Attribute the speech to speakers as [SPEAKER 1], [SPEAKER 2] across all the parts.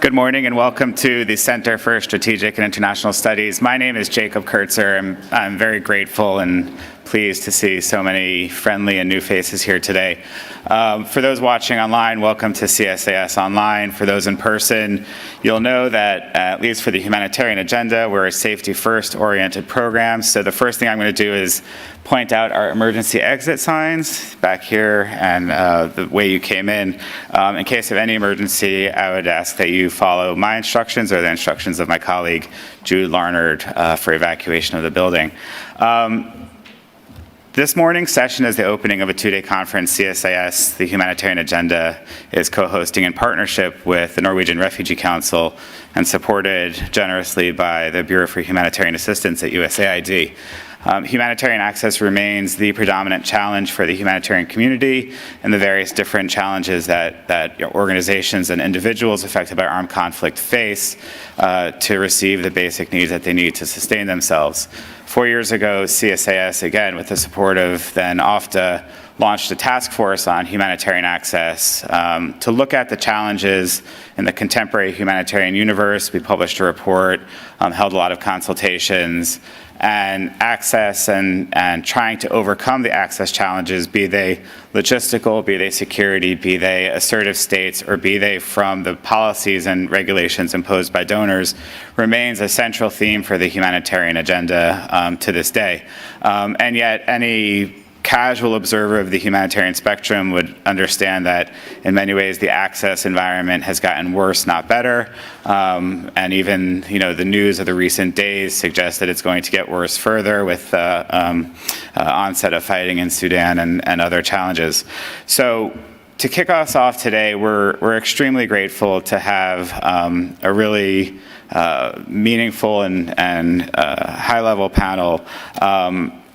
[SPEAKER 1] Good morning and welcome to the Center for Strategic and International Studies. My name is Jacob Kurtzer. I'm very grateful and pleased to see so many friendly and new faces here today. For those watching online, welcome to CSIS Online. For those in person, you'll know that, at least for the Humanitarian agenda, we're a safety-first oriented program. So the first thing I'm going to do is point out our emergency exit signs back here and the way you came in. In case of any emergency, I would ask that you follow my instructions or the instructions of my colleague, Jude Larnard, for evacuation of the building. This morning's session is the opening of a two-day conference CSIS, the Humanitarian Agenda, is co-hosting in partnership with the Norwegian Refugee Council and supported generously by the Bureau for Humanitarian Assistance at USAID. Humanitarian access remains the predominant challenge for the humanitarian community and the various different challenges that organizations and individuals affected by armed conflict face to receive the basic needs that they need to sustain themselves. 4 years ago, CSIS, again with the support of then OFDA, launched a task force on humanitarian access to look at the challenges in the contemporary humanitarian universe. We published a report, held a lot of consultations, and access and trying to overcome the access challenges, be they logistical, be they security, be they assertive states, or be they from the policies and regulations imposed by donors, remains a central theme for the humanitarian agenda to this day. And yet any casual observer of the humanitarian spectrum would understand that in many ways the access environment has gotten worse, not better. And even the news of the recent days suggests that it's going to get worse further with onset of fighting in Sudan and other challenges. So to kick us off today, we're extremely grateful to have a really meaningful and high-level panel.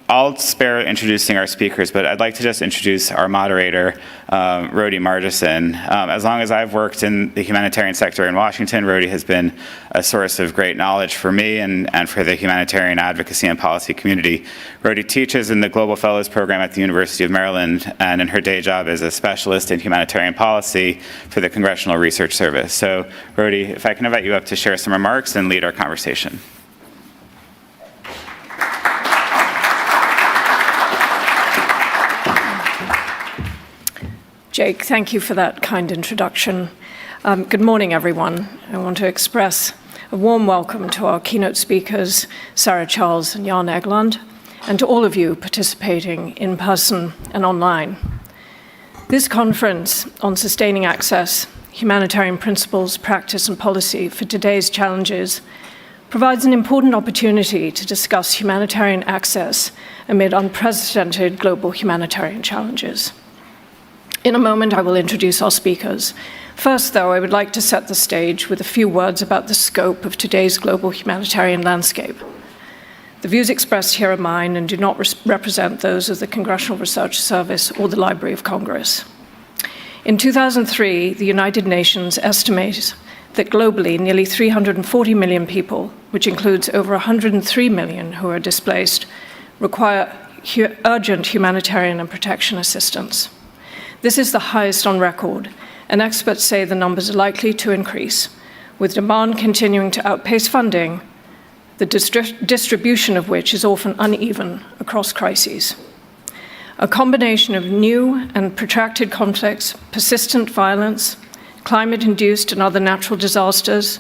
[SPEAKER 1] I'll spare introducing our speakers, but I'd like to just introduce our moderator, Rodi Margison. As long as I've worked in the humanitarian sector in Washington, Rodi has been a source of great knowledge for me and for the humanitarian advocacy and policy community. Rodi teaches in the Global Fellows Program at the University of Maryland, and in her day job is a specialist in humanitarian policy for the Congressional Research Service. So, Rodi, if I can invite you up to share some remarks and lead our conversation.
[SPEAKER 2] Jake, thank you for that kind introduction. Good morning, everyone. I want to express a warm welcome to our keynote speakers, Sarah Charles and Jan Egeland, and to all of you participating in person and online. This conference on sustaining access, humanitarian principles, practice, and policy for today's challenges provides an important opportunity to discuss humanitarian access amid unprecedented global humanitarian challenges. In a moment, I will introduce our speakers. First, though, I would like to set the stage with a few words about the scope of today's global humanitarian landscape. The views expressed here are mine and do not represent those of the Congressional Research Service or the Library of Congress. In 2003, the United Nations estimates that globally, nearly 340 million people, which includes over 103 million who are displaced, require urgent humanitarian and protection assistance. This is the highest on record, and experts say the numbers are likely to increase, with demand continuing to outpace funding, the distribution of which is often uneven across crises. A combination of new and protracted conflicts, persistent violence, climate-induced and other natural disasters,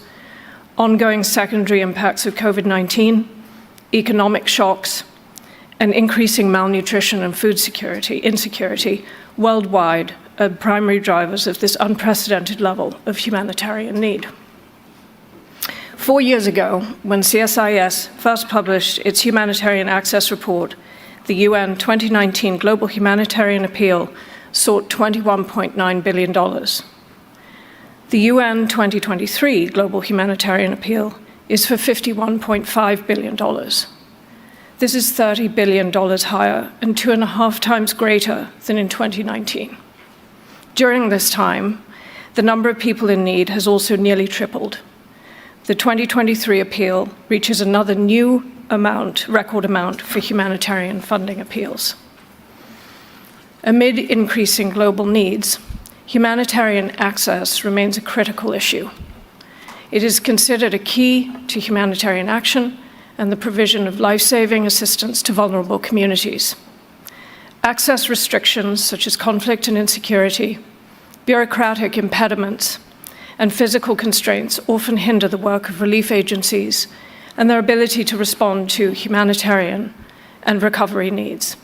[SPEAKER 2] ongoing secondary impacts of COVID-19, economic shocks, and increasing malnutrition and food insecurity worldwide are primary drivers of this unprecedented level of humanitarian need. 4 years ago, when CSIS first published its Humanitarian Access Report, the UN 2019 Global Humanitarian Appeal sought $21.9 billion. The UN 2023 Global Humanitarian Appeal is for $51.5 billion. This is $30 billion higher and 2.5 times greater than in 2019. During this time, the number of people in need has also nearly tripled. The 2023 appeal reaches another new record amount for humanitarian funding appeals. Amid increasing global needs, humanitarian access remains a critical issue. It is considered a key to humanitarian action and the provision of life-saving assistance to vulnerable communities. Access restrictions such as conflict and insecurity, bureaucratic impediments, and physical constraints often hinder the work of relief agencies and their ability to respond to humanitarian and recovery needs,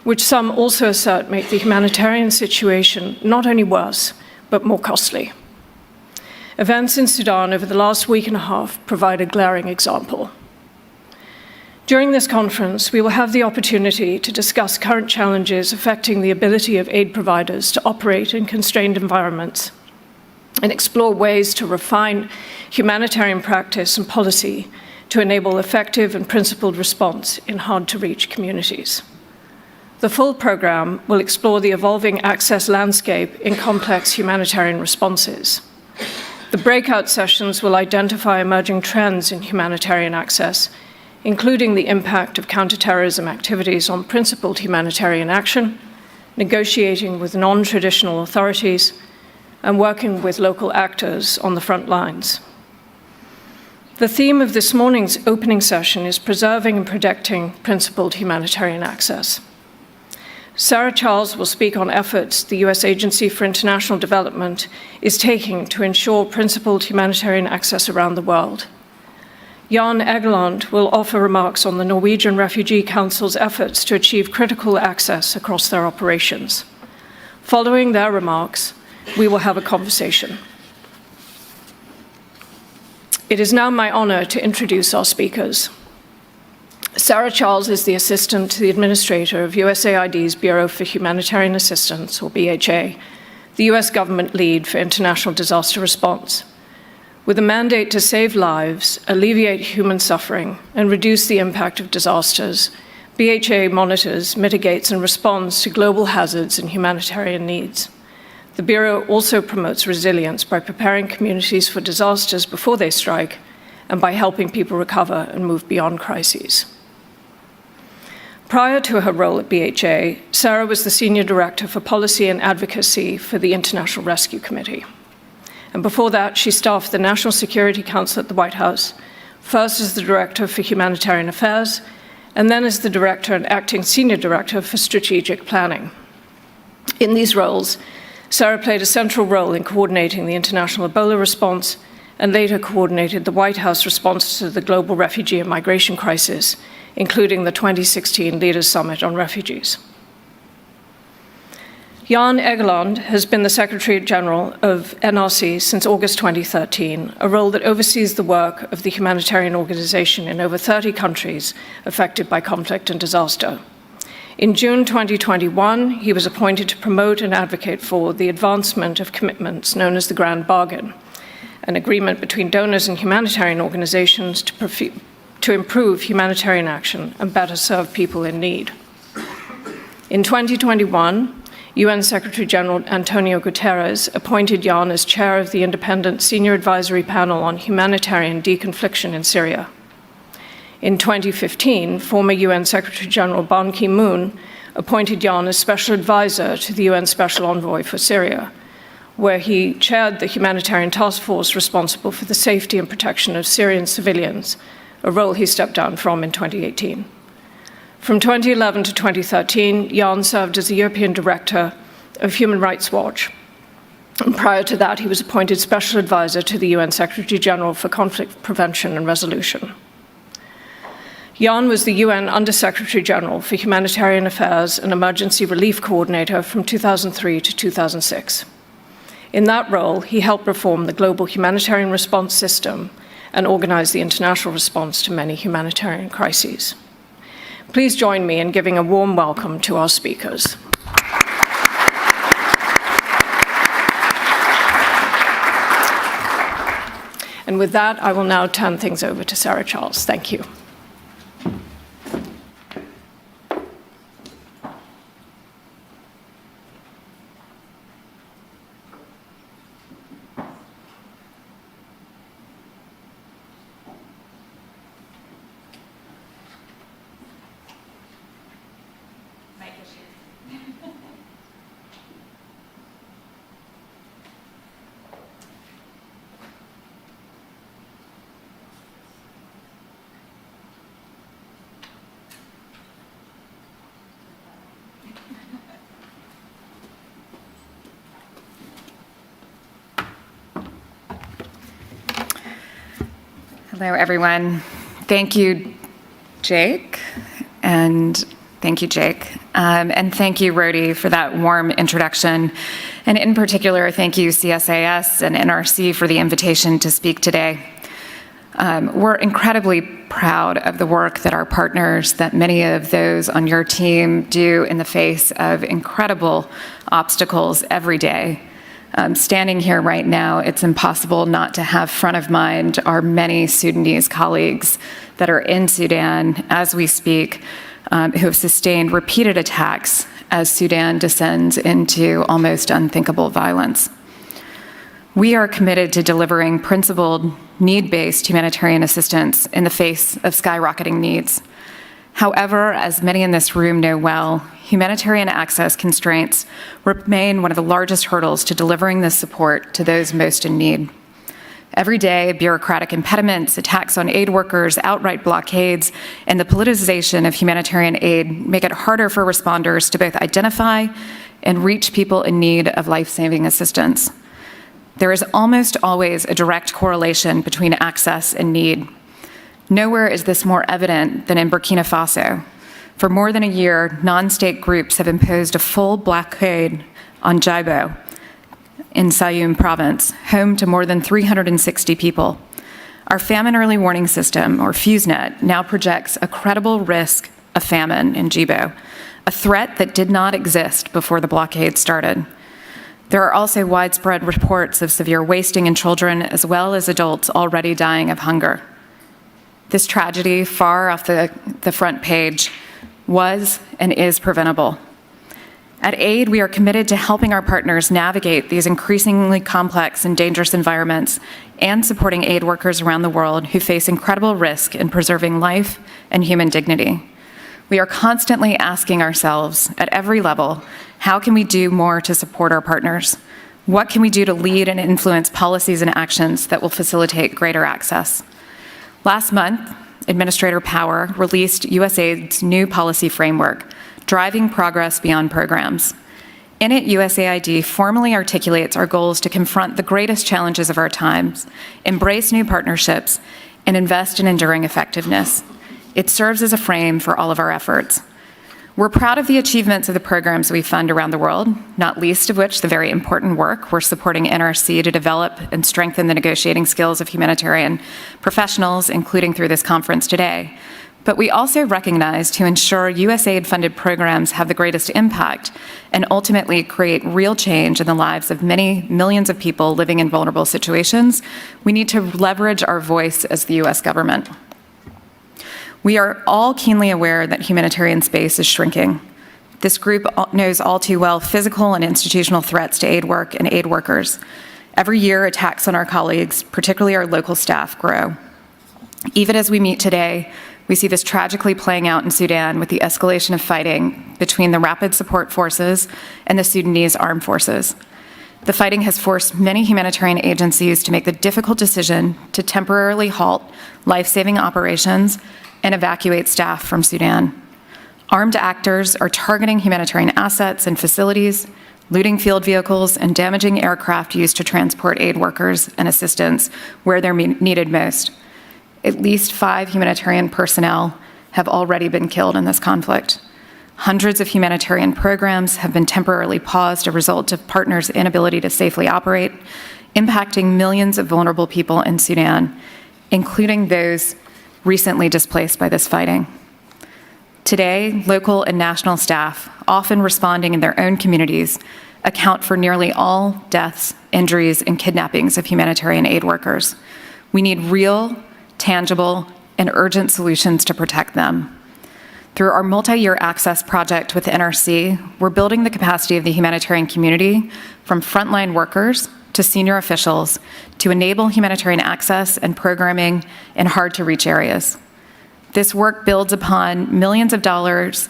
[SPEAKER 2] which some also assert make the humanitarian situation not only worse, but more costly. Events in Sudan over the last week and a half provide a glaring example. During this conference, we will have the opportunity to discuss current challenges affecting the ability of aid providers to operate in constrained environments and explore ways to refine humanitarian practice and policy to enable effective and principled response in hard-to-reach communities. The full program will explore the evolving access landscape in complex humanitarian responses. The breakout sessions will identify emerging trends in humanitarian access, including the impact of counterterrorism activities on principled humanitarian action, negotiating with non-traditional authorities, and working with local actors on the front lines. The theme of this morning's opening session is preserving and protecting principled humanitarian access. Sarah Charles will speak on efforts the U.S. Agency for International Development is taking to ensure principled humanitarian access around the world. Jan Egeland will offer remarks on the Norwegian Refugee Council's efforts to achieve critical access across their operations. Following their remarks, we will have a conversation. It is now my honor to introduce our speakers. Sarah Charles is the Assistant to the Administrator of USAID's Bureau for Humanitarian Assistance, or BHA, the US government lead for international disaster response. With a mandate to save lives, alleviate human suffering, and reduce the impact of disasters, BHA monitors, mitigates, and responds to global hazards and humanitarian needs. The Bureau also promotes resilience by preparing communities for disasters before they strike and by helping people recover and move beyond crises. Prior to her role at BHA, Sarah was the Senior Director for Policy and Advocacy for the International Rescue Committee. And before that, she staffed the National Security Council at the White House, first as the Director for Humanitarian Affairs, and then as the Director and Acting Senior Director for Strategic Planning. In these roles, Sarah played a central role in coordinating the international Ebola response and later coordinated the White House response to the global refugee and migration crisis, including the 2016 Leaders Summit on Refugees. Jan Egeland has been the Secretary General of NRC since August 2013, a role that oversees the work of the humanitarian organization in over 30 countries affected by conflict and disaster. In June 2021, he was appointed to promote and advocate for the advancement of commitments known as the Grand Bargain, an agreement between donors and humanitarian organizations to improve humanitarian action and better serve people in need. In 2021, UN Secretary General Antonio Guterres appointed Jan as chair of the Independent Senior Advisory Panel on Humanitarian Deconfliction in Syria. In 2015, former UN Secretary General Ban Ki-moon appointed Jan as special advisor to the UN Special Envoy for Syria, where he chaired the humanitarian task force responsible for the safety and protection of Syrian civilians, a role he stepped down from in 2018. From 2011 to 2013, Jan served as the European Director of Human Rights Watch. And prior to that, he was appointed special advisor to the UN Secretary General for Conflict Prevention and Resolution. Jan was the UN Under-Secretary General for Humanitarian Affairs and Emergency Relief Coordinator from 2003 to 2006. In that role, he helped reform the global humanitarian response system and organize the international response to many humanitarian crises. Please join me in giving a warm welcome to our speakers. And with that, I will now turn things over to Sarah Charles. Thank you.
[SPEAKER 3] Hello, everyone. Thank you, Jake, and thank you, Jake. And thank you, Rhodey, for that warm introduction. And in particular, thank you, CSIS and NRC, for the invitation to speak today. We're incredibly proud of the work that our partners, that many of those on your team do in the face of incredible obstacles every day. Standing here right now, it's impossible not to have front of mind our many Sudanese colleagues that are in Sudan as we speak, who have sustained repeated attacks as Sudan descends into almost unthinkable violence. We are committed to delivering principled, need-based humanitarian assistance in the face of skyrocketing needs. However, as many in this room know well, humanitarian access constraints remain one of the largest hurdles to delivering this support to those most in need. Every day, bureaucratic impediments, attacks on aid workers, outright blockades, and the politicization of humanitarian aid make it harder for responders to both identify and reach people in need of life-saving assistance. There is almost always a direct correlation between access and need. Nowhere is this more evident than in Burkina Faso. For more than a year, non-state groups have imposed a full blockade on Djibo in Sayoum province, home to more than 360 people. Our famine early warning system, or FuseNet, now projects a credible risk of famine in Djibo, a threat that did not exist before the blockade started. There are also widespread reports of severe wasting in children as well as adults already dying of hunger. This tragedy, far off the front page, was and is preventable. At AID, we are committed to helping our partners navigate these increasingly complex and dangerous environments and supporting aid workers around the world who face incredible risk in preserving life and human dignity. We are constantly asking ourselves at every level, how can we do more to support our partners? What can we do to lead and influence policies and actions that will facilitate greater access? Last month, Administrator Power released USAID's new policy framework, Driving Progress Beyond Programs. In it, USAID formally articulates our goals to confront the greatest challenges of our times, embrace new partnerships, and invest in enduring effectiveness. It serves as a frame for all of our efforts. We're proud of the achievements of the programs we fund around the world, not least of which the very important work we're supporting NRC to develop and strengthen the negotiating skills of humanitarian professionals, including through this conference today. But we also recognize to ensure USAID-funded programs have the greatest impact and ultimately create real change in the lives of many millions of people living in vulnerable situations, we need to leverage our voice as the US government. We are all keenly aware that humanitarian space is shrinking. This group knows all too well physical and institutional threats to aid work and aid workers. Every year, attacks on our colleagues, particularly our local staff, grow. Even as we meet today, we see this tragically playing out in Sudan with the escalation of fighting between the Rapid Support Forces and the Sudanese Armed Forces. The fighting has forced many humanitarian agencies to make the difficult decision to temporarily halt life-saving operations and evacuate staff from Sudan. Armed actors are targeting humanitarian assets and facilities, looting field vehicles, and damaging aircraft used to transport aid workers and assistance where they're needed most. At least 5 humanitarian personnel have already been killed in this conflict. Hundreds of humanitarian programs have been temporarily paused as a result of partners' inability to safely operate, impacting millions of vulnerable people in Sudan, including those recently displaced by this fighting. Today, local and national staff, often responding in their own communities, account for nearly all deaths, injuries, and kidnappings of humanitarian aid workers. We need real, tangible, and urgent solutions to protect them. Through our multi-year access project with NRC, we're building the capacity of the humanitarian community, from frontline workers to senior officials, to enable humanitarian access and programming in hard-to-reach areas. This work builds upon millions of dollars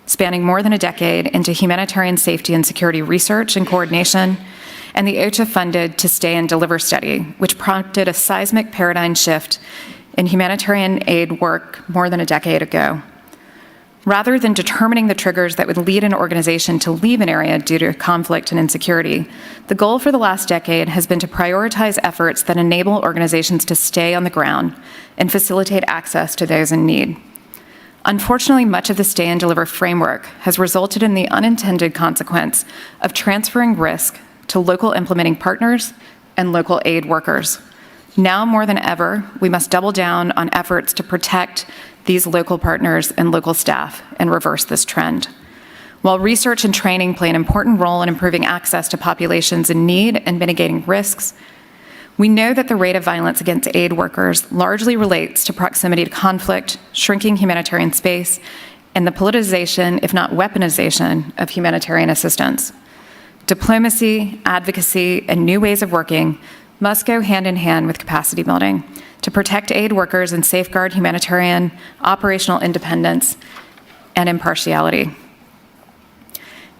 [SPEAKER 3] spanning more than a decade into humanitarian safety and security research and coordination, and the OCHA-funded To Stay and Deliver study, which prompted a seismic paradigm shift in humanitarian aid work more than a decade ago. Rather than determining the triggers that would lead an organization to leave an area due to conflict and insecurity, the goal for the last decade has been to prioritize efforts that enable organizations to stay on the ground and facilitate access to those in need. Unfortunately, much of the Stay and Deliver framework has resulted in the unintended consequence of transferring risk to local implementing partners and local aid workers. Now more than ever, we must double down on efforts to protect these local partners and local staff and reverse this trend. While research and training play an important role in improving access to populations in need and mitigating risks, we know that the rate of violence against aid workers largely relates to proximity to conflict, shrinking humanitarian space, and the politicization, if not weaponization, of humanitarian assistance. Diplomacy, advocacy, and new ways of working must go hand in hand with capacity building to protect aid workers and safeguard humanitarian operational independence and impartiality.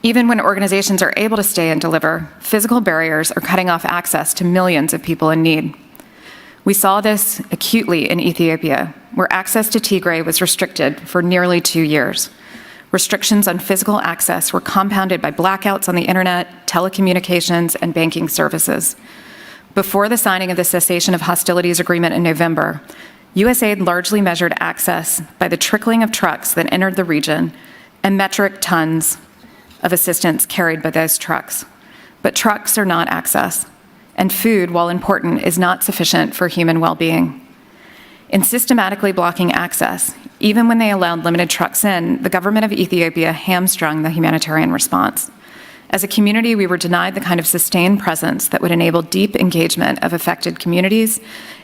[SPEAKER 3] Even when organizations are able to stay and deliver, physical barriers are cutting off access to millions of people in need. We saw this acutely in Ethiopia, where access to Tigray was restricted for nearly 2 years. Restrictions on physical access were compounded by blackouts on the internet, telecommunications, and banking services. Before the signing of the cessation of hostilities agreement in November, USAID largely measured access by the trickling of trucks that entered the region and metric tons of assistance carried by those trucks. But trucks are not access, and food, while important, is not sufficient for human well-being. In systematically blocking access, even when they allowed limited trucks in, the government of Ethiopia hamstrung the humanitarian response. As a community, we were denied the kind of sustained presence that would enable deep engagement of affected communities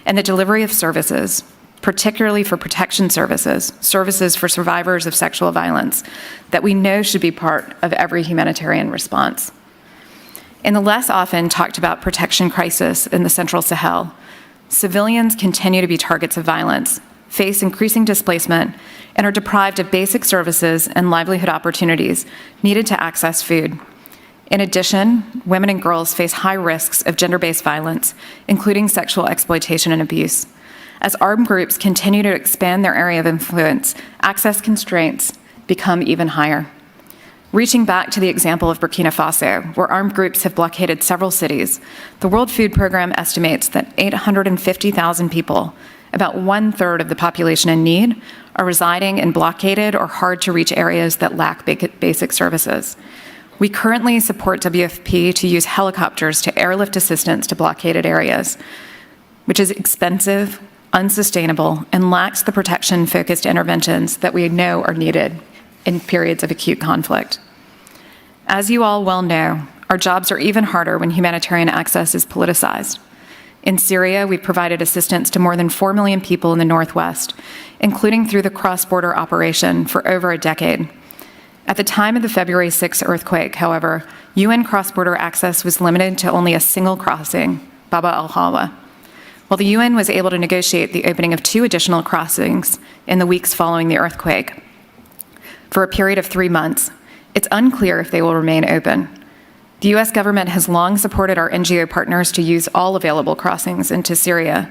[SPEAKER 3] and the delivery of services, particularly for protection services, services for survivors of sexual violence, that we know should be part of every humanitarian response. In the less often talked about protection crisis in the Central Sahel, civilians continue to be targets of violence, face increasing displacement, and are deprived of basic services and livelihood opportunities needed to access food. In addition, women and girls face high risks of gender-based violence, including sexual exploitation and abuse. As armed groups continue to expand their area of influence, access constraints become even higher. Reaching back to the example of Burkina Faso, where armed groups have blockaded several cities, the World Food Programme estimates that 850,000 people, about 1/3 of the population in need, are residing in blockaded or hard-to-reach areas that lack basic services. We currently support WFP to use helicopters to airlift assistance to blockaded areas, which is expensive, unsustainable, and lacks the protection-focused interventions that we know are needed in periods of acute conflict. As you all well know, our jobs are even harder when humanitarian access is politicized. In Syria, we've provided assistance to more than 4 million people in the Northwest, including through the cross-border operation for over a decade. At the time of the February 6 earthquake, however, UN cross-border access was limited to only a single crossing, Baba al-Hawa. While the UN was able to negotiate the opening of 2 additional crossings in the weeks following the earthquake for a period of 3 months, it's unclear if they will remain open. The US government has long supported our NGO partners to use all available crossings into Syria.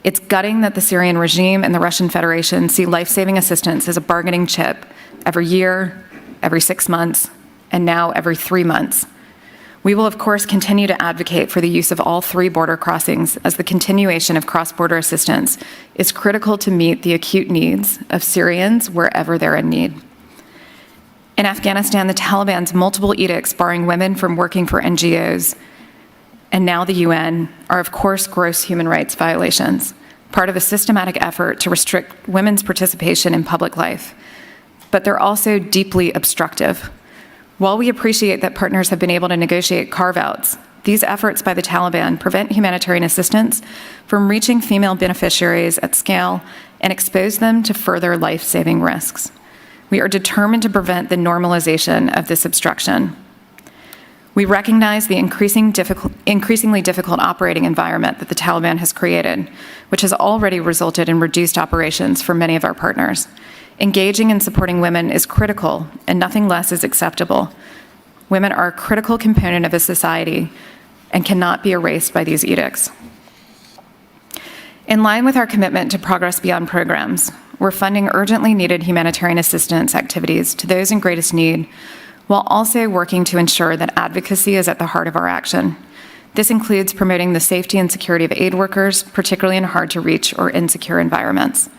[SPEAKER 3] It's gutting that the Syrian regime and the Russian Federation see life-saving assistance as a bargaining chip every year, every 6 months, and now every 3 months. We will, of course, continue to advocate for the use of all 3 border crossings, as the continuation of cross-border assistance is critical to meet the acute needs of Syrians wherever they're in need. In Afghanistan, the Taliban's multiple edicts barring women from working for NGOs, and now the UN, are of course gross human rights violations, part of a systematic effort to restrict women's participation in public life. But they're also deeply obstructive. While we appreciate that partners have been able to negotiate carve-outs, these efforts by the Taliban prevent humanitarian assistance from reaching female beneficiaries at scale and expose them to further life-saving risks. We are determined to prevent the normalization of this obstruction. We recognize the increasingly difficult operating environment that the Taliban has created, which has already resulted in reduced operations for many of our partners. Engaging and supporting women is critical, and nothing less is acceptable. Women are a critical component of a society and cannot be erased by these edicts. In line with our commitment to progress beyond programs, we're funding urgently needed humanitarian assistance activities to those in greatest need, while also working to ensure that advocacy is at the heart of our action. This includes promoting the safety and security of aid workers, particularly in hard-to-reach or insecure environments.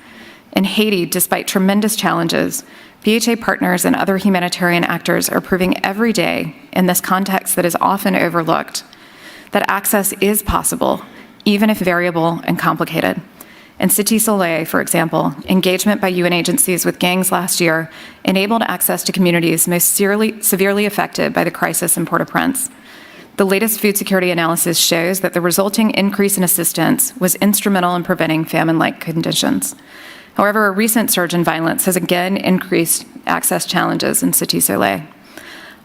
[SPEAKER 3] In Haiti, despite tremendous challenges, VHA partners and other humanitarian actors are proving every day, in this context that is often overlooked, that access is possible, even if variable and complicated. In Cité Soleil, for example, engagement by UN agencies with gangs last year enabled access to communities most severely affected by the crisis in Port-au-Prince. The latest food security analysis shows that the resulting increase in assistance was instrumental in preventing famine-like conditions. However, a recent surge in violence has again increased access challenges in Cité Soleil,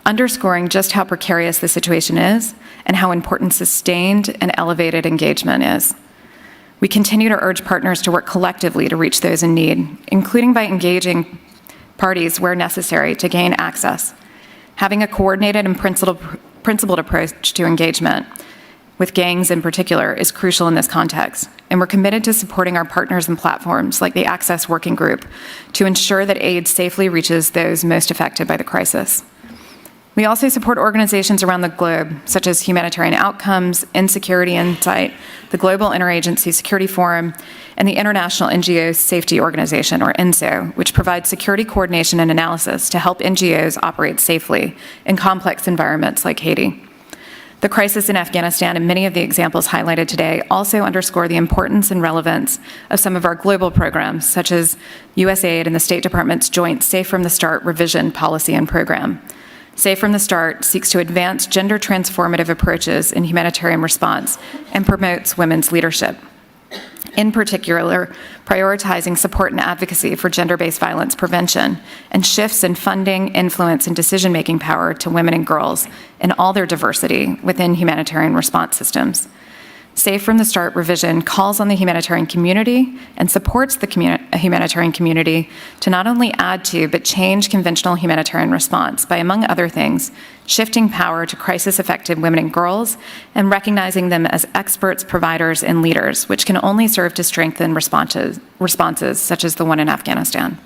[SPEAKER 3] underscoring just how precarious the situation is and how important sustained and elevated engagement is. We continue to urge partners to work collectively to reach those in need, including by engaging parties where necessary to gain access. Having a coordinated and principled approach to engagement, with gangs in particular, is crucial in this context, and we're committed to supporting our partners and platforms like the Access Working Group to ensure that aid safely reaches those most affected by the crisis. We also support organizations around the globe, such as Humanitarian Outcomes, Insecurity Insight, the Global Interagency Security Forum, and the International NGO Safety Organization, or INSO, which provides security coordination and analysis to help NGOs operate safely in complex environments like Haiti. The crisis in Afghanistan and many of the examples highlighted today also underscore the importance and relevance of some of our global programs, such as USAID and the State Department's joint Safe from the Start revision policy and program. Safe from the Start seeks to advance gender transformative approaches in humanitarian response and promotes women's leadership. In particular, prioritizing support and advocacy for gender-based violence prevention and shifts in funding, influence, and decision-making power to women and girls in all their diversity within humanitarian response systems. Safe from the Start revision calls on the humanitarian community and supports the humanitarian community to not only add to, but change conventional humanitarian response by, among other things, shifting power to crisis-affected women and girls and recognizing them as experts, providers, and leaders, which can only serve to strengthen responses such as the one in Afghanistan.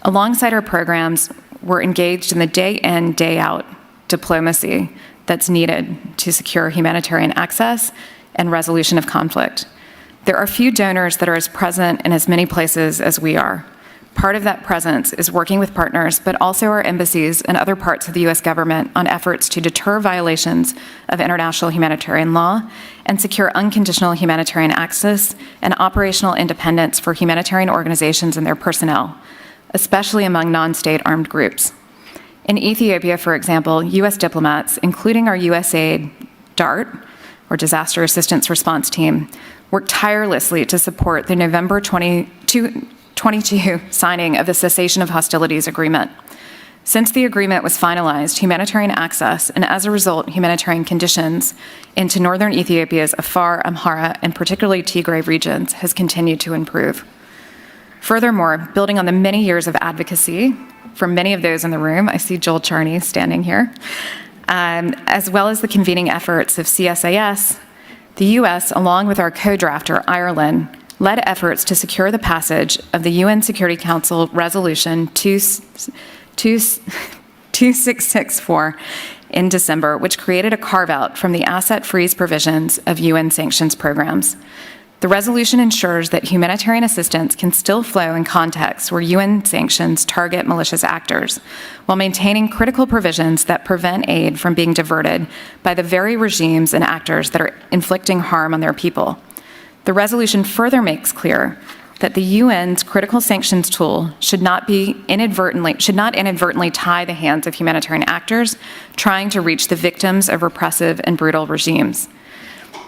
[SPEAKER 3] Alongside our programs, we're engaged in the day-in, day-out diplomacy that's needed to secure humanitarian access and resolution of conflict. There are few donors that are as present in as many places as we are. Part of that presence is working with partners, but also our embassies and other parts of the U.S. government on efforts to deter violations of international humanitarian law and secure unconditional humanitarian access and operational independence for humanitarian organizations and their personnel, especially among non-state armed groups. In Ethiopia, for example, U.S. diplomats, including our USAID DART, or Disaster Assistance Response Team, worked tirelessly to support the November 2022 signing of the Cessation of Hostilities Agreement. Since the agreement was finalized, humanitarian access, and as a result, humanitarian conditions into northern Ethiopia's Afar, Amhara, and particularly Tigray regions has continued to improve. Furthermore, building on the many years of advocacy from many of those in the room, I see Joel Charney standing here, as well as the convening efforts of CSIS, the U.S., along with our co-drafter, Ireland, led efforts to secure the passage of the UN Security Council Resolution 2664 in December, which created a carve-out from the asset freeze provisions of UN sanctions programs. The resolution ensures that humanitarian assistance can still flow in contexts where UN sanctions target malicious actors, while maintaining critical provisions that prevent aid from being diverted by the very regimes and actors that are inflicting harm on their people. The resolution further makes clear that the UN's critical sanctions tool should not inadvertently tie the hands of humanitarian actors trying to reach the victims of repressive and brutal regimes.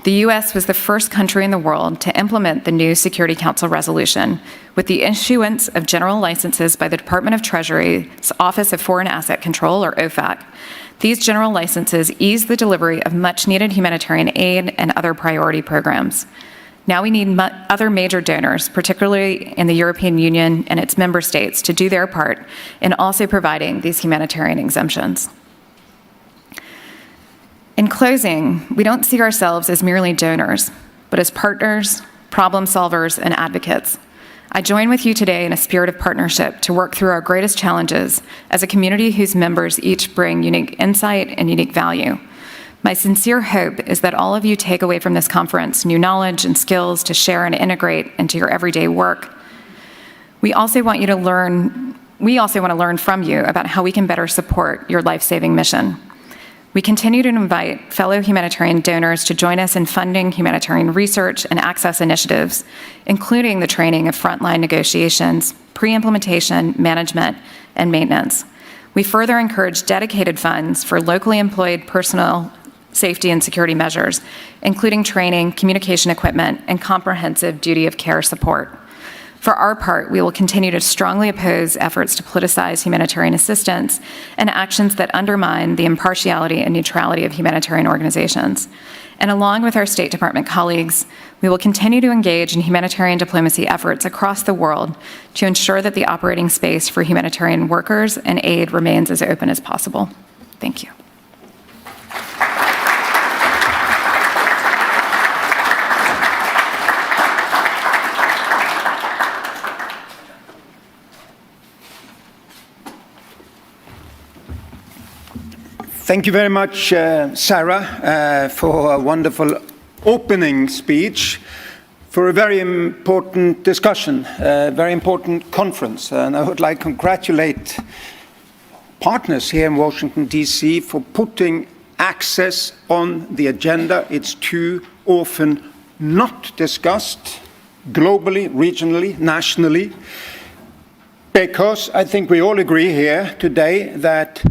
[SPEAKER 3] The U.S. was the first country in the world to implement the new Security Council resolution with the issuance of general licenses by the Department of Treasury's Office of Foreign Asset Control, or OFAC. These general licenses ease the delivery of much-needed humanitarian aid and other priority programs. Now we need other major donors, particularly in the European Union and its member states, to do their part in also providing these humanitarian exemptions. In closing, we don't see ourselves as merely donors, but as partners, problem solvers, and advocates. I join with you today in a spirit of partnership to work through our greatest challenges as a community whose members each bring unique insight and unique value. My sincere hope is that all of you take away from this conference new knowledge and skills to share and integrate into your everyday work. We also want to learn from you about how we can better support your life-saving mission. We continue to invite fellow humanitarian donors to join us in funding humanitarian research and access initiatives, including the training of frontline negotiations, pre-implementation, management, and maintenance. We further encourage dedicated funds for locally employed personnel safety and security measures, including training, communication equipment, and comprehensive duty of care support. For our part, we will continue to strongly oppose efforts to politicize humanitarian assistance and actions that undermine the impartiality and neutrality of humanitarian organizations. And along with our State Department colleagues, we will continue to engage in humanitarian diplomacy efforts across the world to ensure that the operating space for humanitarian workers and aid remains as open as possible. Thank you.
[SPEAKER 4] Thank you very much, Sarah, for a wonderful opening speech, for a very important discussion, a very important conference. And I would like to congratulate partners here in Washington, D.C. for putting access on the agenda. It's too often not discussed globally, regionally, nationally, because I think we all agree here today that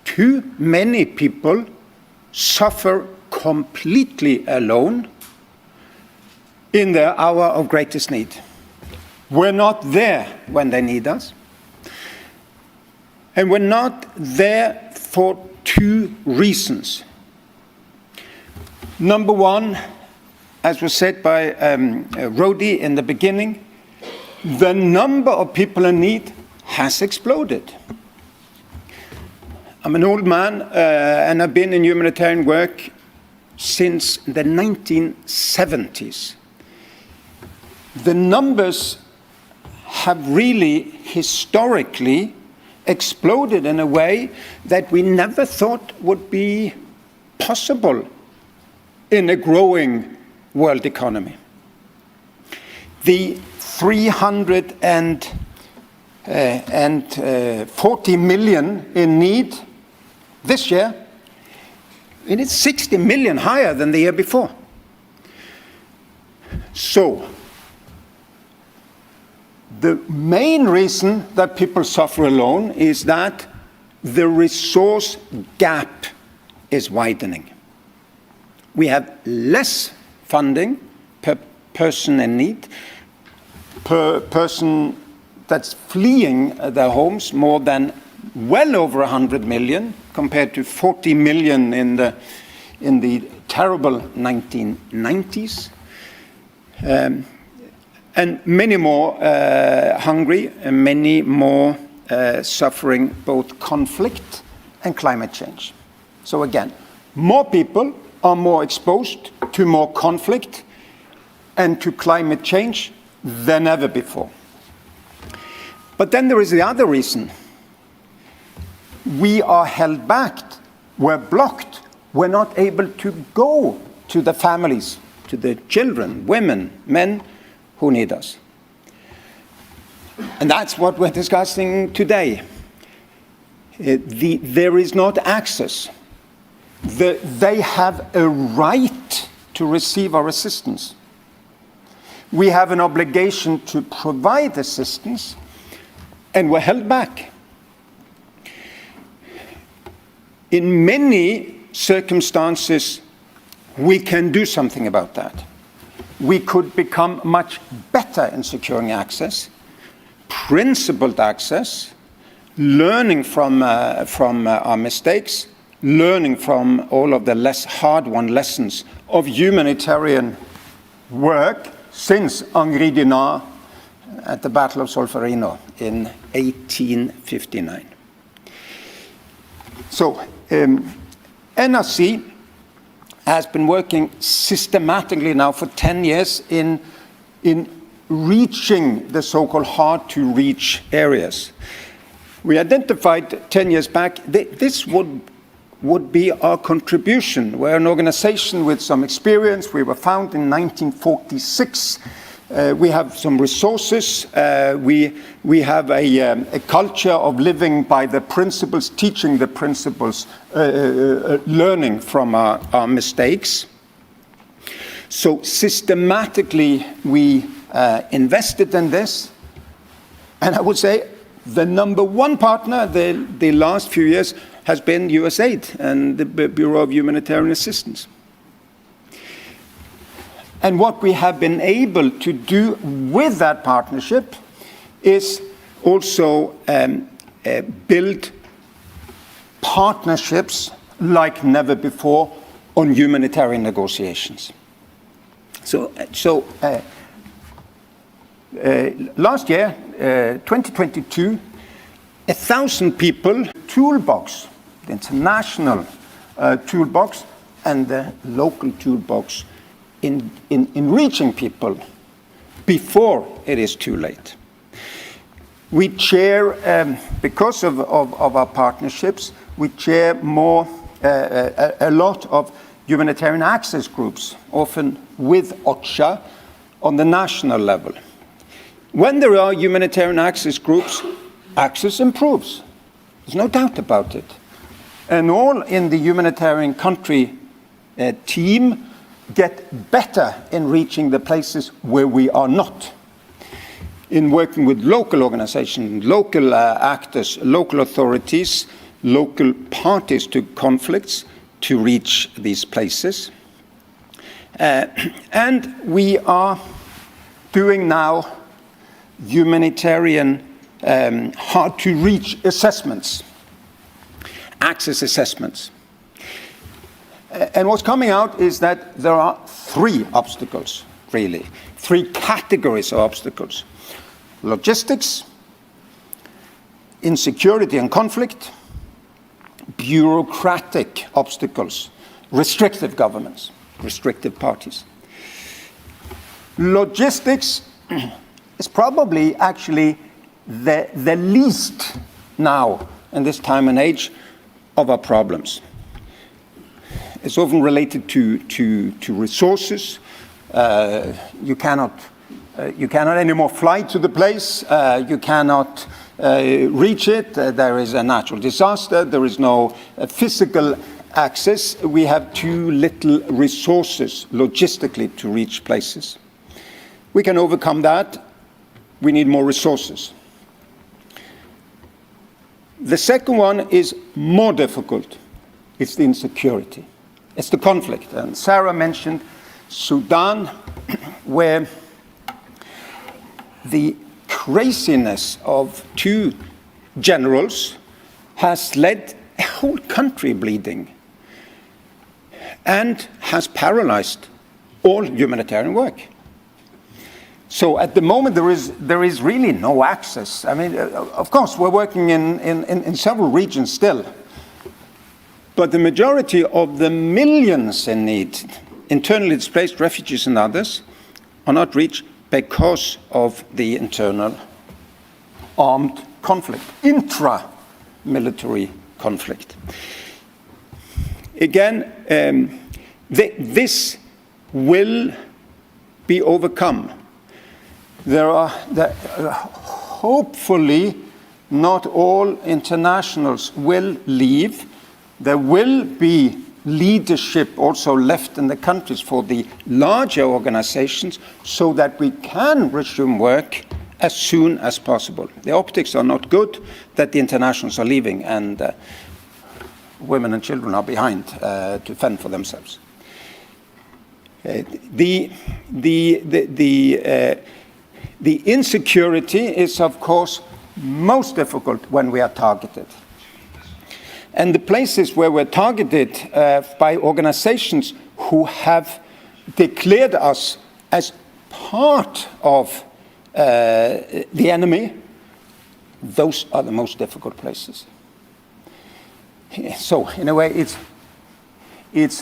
[SPEAKER 4] too many people suffer completely alone in their hour of greatest need. We're not there when they need us. And we're not there for two reasons. Number one, as was said by Rodi in the beginning, the number of people in need has exploded. I'm an old man, and I've been in humanitarian work since the 1970s. The numbers have really historically exploded in a way that we never thought would be possible in a growing world economy. The 340 million in need this year, it is 60 million higher than the year before. So, the main reason that people suffer alone is that the resource gap is widening. We have less funding per person in need, per person that's fleeing their homes, more than well over 100 million, compared to 40 million in the terrible 1990s. And many more hungry, and many more suffering both conflict and climate change. So again, more people are more exposed to more conflict and to climate change than ever before. But then there is the other reason. We are held back, we're blocked, we're not able to go to the families, to the children, women, men who need us. And that's what we're discussing today. There is not access. They have a right to receive our assistance. We have an obligation to provide assistance, and we're held back. In many circumstances, we can do something about that. We could become much better in securing access, principled access, learning from our mistakes, learning from all of the less hard-won lessons of humanitarian work since Henri Dunant at the Battle of Solferino in 1859. So, NRC has been working systematically now for 10 years in reaching the so-called hard-to-reach areas. We identified 10 years back, this would be our contribution. We're an organization with some experience. We were founded in 1946. We have some resources. We have a culture of living by the principles, teaching the principles, learning from our mistakes. So systematically, we invested in this. And I would say the number one partner the last few years has been USAID and the Bureau of Humanitarian Assistance. And what we have been able to do with that partnership is also build partnerships like never before on humanitarian negotiations. Last year, 2022, 1,000 people, toolbox, the international toolbox and the local toolbox in reaching people before it is too late. We chair, because of our partnerships, we chair a lot of humanitarian access groups, often with OCHA on the national level. When there are humanitarian access groups, access improves. There's no doubt about it. And all in the humanitarian country team get better in reaching the places where we are not. In working with local organizations, local actors, local authorities, local parties to conflicts to reach these places. And we are doing now humanitarian hard-to-reach assessments, access assessments. And what's coming out is that there are 3 obstacles, really, 3 categories of obstacles: logistics, insecurity and conflict, bureaucratic obstacles, restrictive governments, restrictive parties. Logistics is probably actually the least now in this time and age of our problems. It's often related to resources. You cannot anymore fly to the place. You cannot reach it. There is a natural disaster. There is no physical access. We have too little resources logistically to reach places. We can overcome that. We need more resources. The second one is more difficult. It's the insecurity. It's the conflict. And Sarah mentioned Sudan, where the craziness of 2 generals has led a whole country bleeding and has paralyzed all humanitarian work. So at the moment, there is really no access. I mean, of course, we're working in several regions still, but the majority of the millions in need, internally displaced refugees and others, are not reached because of the internal armed conflict, intra-military conflict. Again, this will be overcome. Hopefully not all internationals will leave. There will be leadership also left in the countries for the larger organizations so that we can resume work as soon as possible. The optics are not good that the internationals are leaving and women and children are behind to fend for themselves. The insecurity is, of course, most difficult when we are targeted. And the places where we're targeted by organizations who have declared us as part of the enemy, those are the most difficult places. So, in a way, it's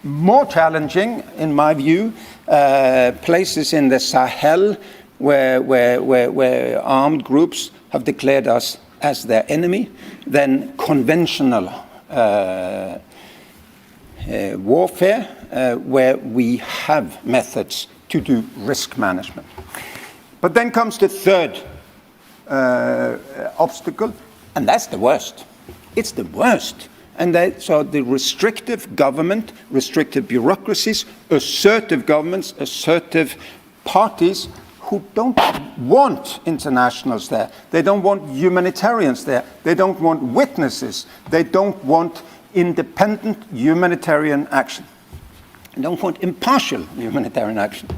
[SPEAKER 4] more challenging, in my view, places in the Sahel where armed groups have declared us as their enemy than conventional warfare, where we have methods to do risk management. But then comes the third obstacle, and that's the worst. It's the worst. And so the restrictive government, restrictive bureaucracies, assertive governments, assertive parties who don't want internationals there. They don't want humanitarians there. They don't want witnesses. They don't want independent humanitarian action. They don't want impartial humanitarian action.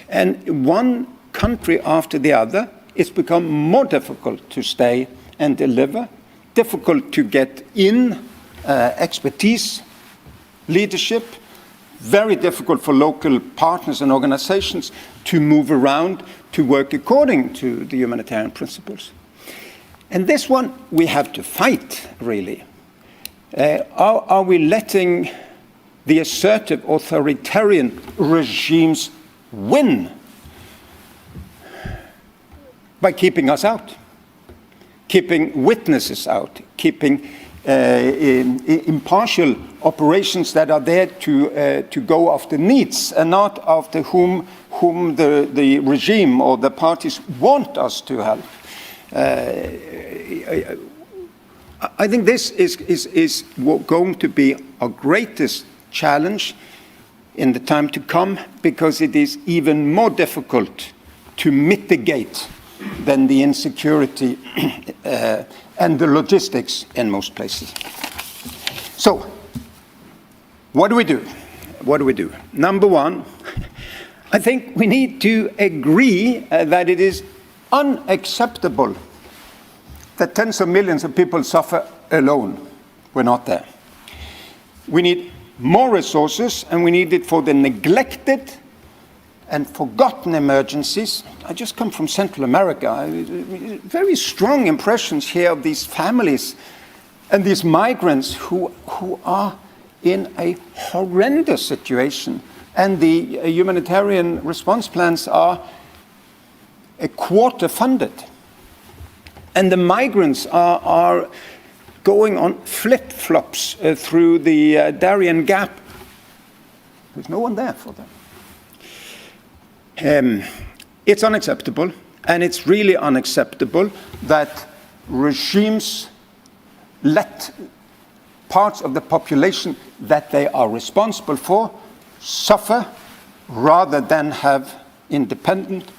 [SPEAKER 4] And one country after the other, it's become more difficult to stay and deliver, difficult to get in expertise, leadership, very difficult for local partners and organizations to move around, to work according to the humanitarian principles. And this one we have to fight, really. Are we letting the assertive authoritarian regimes win by keeping us out? Keeping witnesses out, keeping impartial operations that are there to go after needs and not after whom the regime or the parties want us to help. I think this is going to be our greatest challenge in the time to come, because it is even more difficult to mitigate than the insecurity and the logistics in most places. So, what do we do? What do we do? Number one, I think we need to agree that it is unacceptable that tens of millions of people suffer alone. We're not there. We need more resources, and we need it for the neglected and forgotten emergencies. I just come from Central America. Very strong impressions here of these families and these migrants who are in a horrendous situation. And the humanitarian response plans are a quarter funded. And the migrants are going on flip-flops through the Darien Gap. There's no one there for them. It's unacceptable, and it's really unacceptable that regimes let parts of the population that they are responsible for suffer rather than have independent,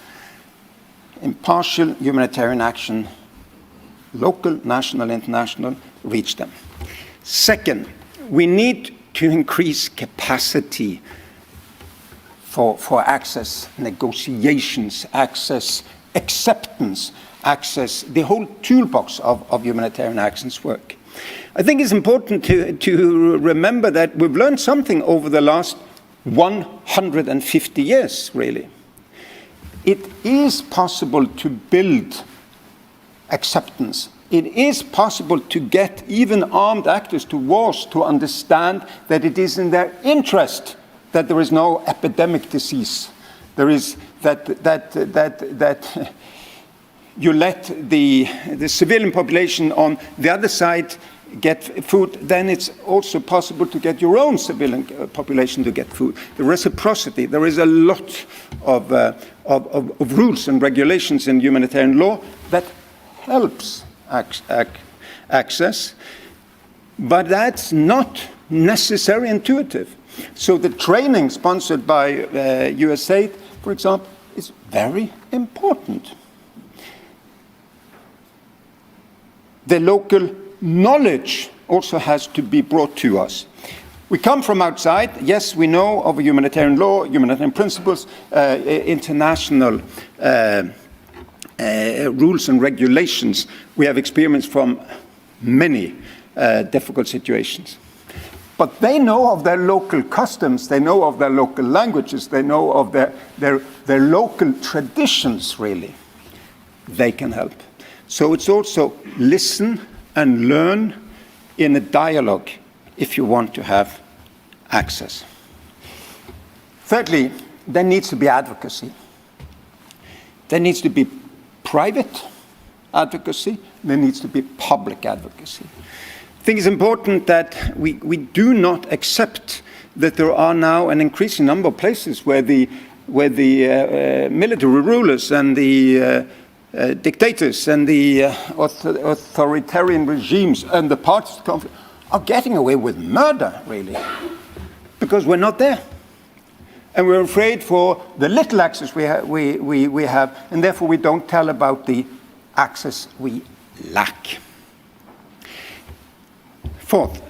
[SPEAKER 4] impartial humanitarian action, local, national, international, reach them. Second, we need to increase capacity for access, negotiations, access, acceptance, access, the whole toolbox of humanitarian actions work. I think it's important to remember that we've learned something over the last 150 years, really. It is possible to build acceptance. It is possible to get even armed actors to wars to understand that it is in their interest that there is no epidemic disease. There is that you let the civilian population on the other side get food, then it's also possible to get your own civilian population to get food. The reciprocity, there is a lot of rules and regulations in humanitarian law that helps access, but that's not necessarily intuitive. So the training sponsored by USAID, for example, is very important. The local knowledge also has to be brought to us. We come from outside. Yes, we know of humanitarian law, humanitarian principles, international rules and regulations. We have experience from many difficult situations. But they know of their local customs, they know of their local languages, they know of their local traditions, really. They can help. So it's also listen and learn in a dialogue if you want to have access. Thirdly, there needs to be advocacy. There needs to be private advocacy. There needs to be public advocacy. I think it's important that we do not accept that there are now an increasing number of places where the military rulers and the dictators and the authoritarian regimes and the parties to conflict are getting away with murder, really, because we're not there. And we're afraid for the little access we have, and therefore we don't tell about the access we lack. Fourth,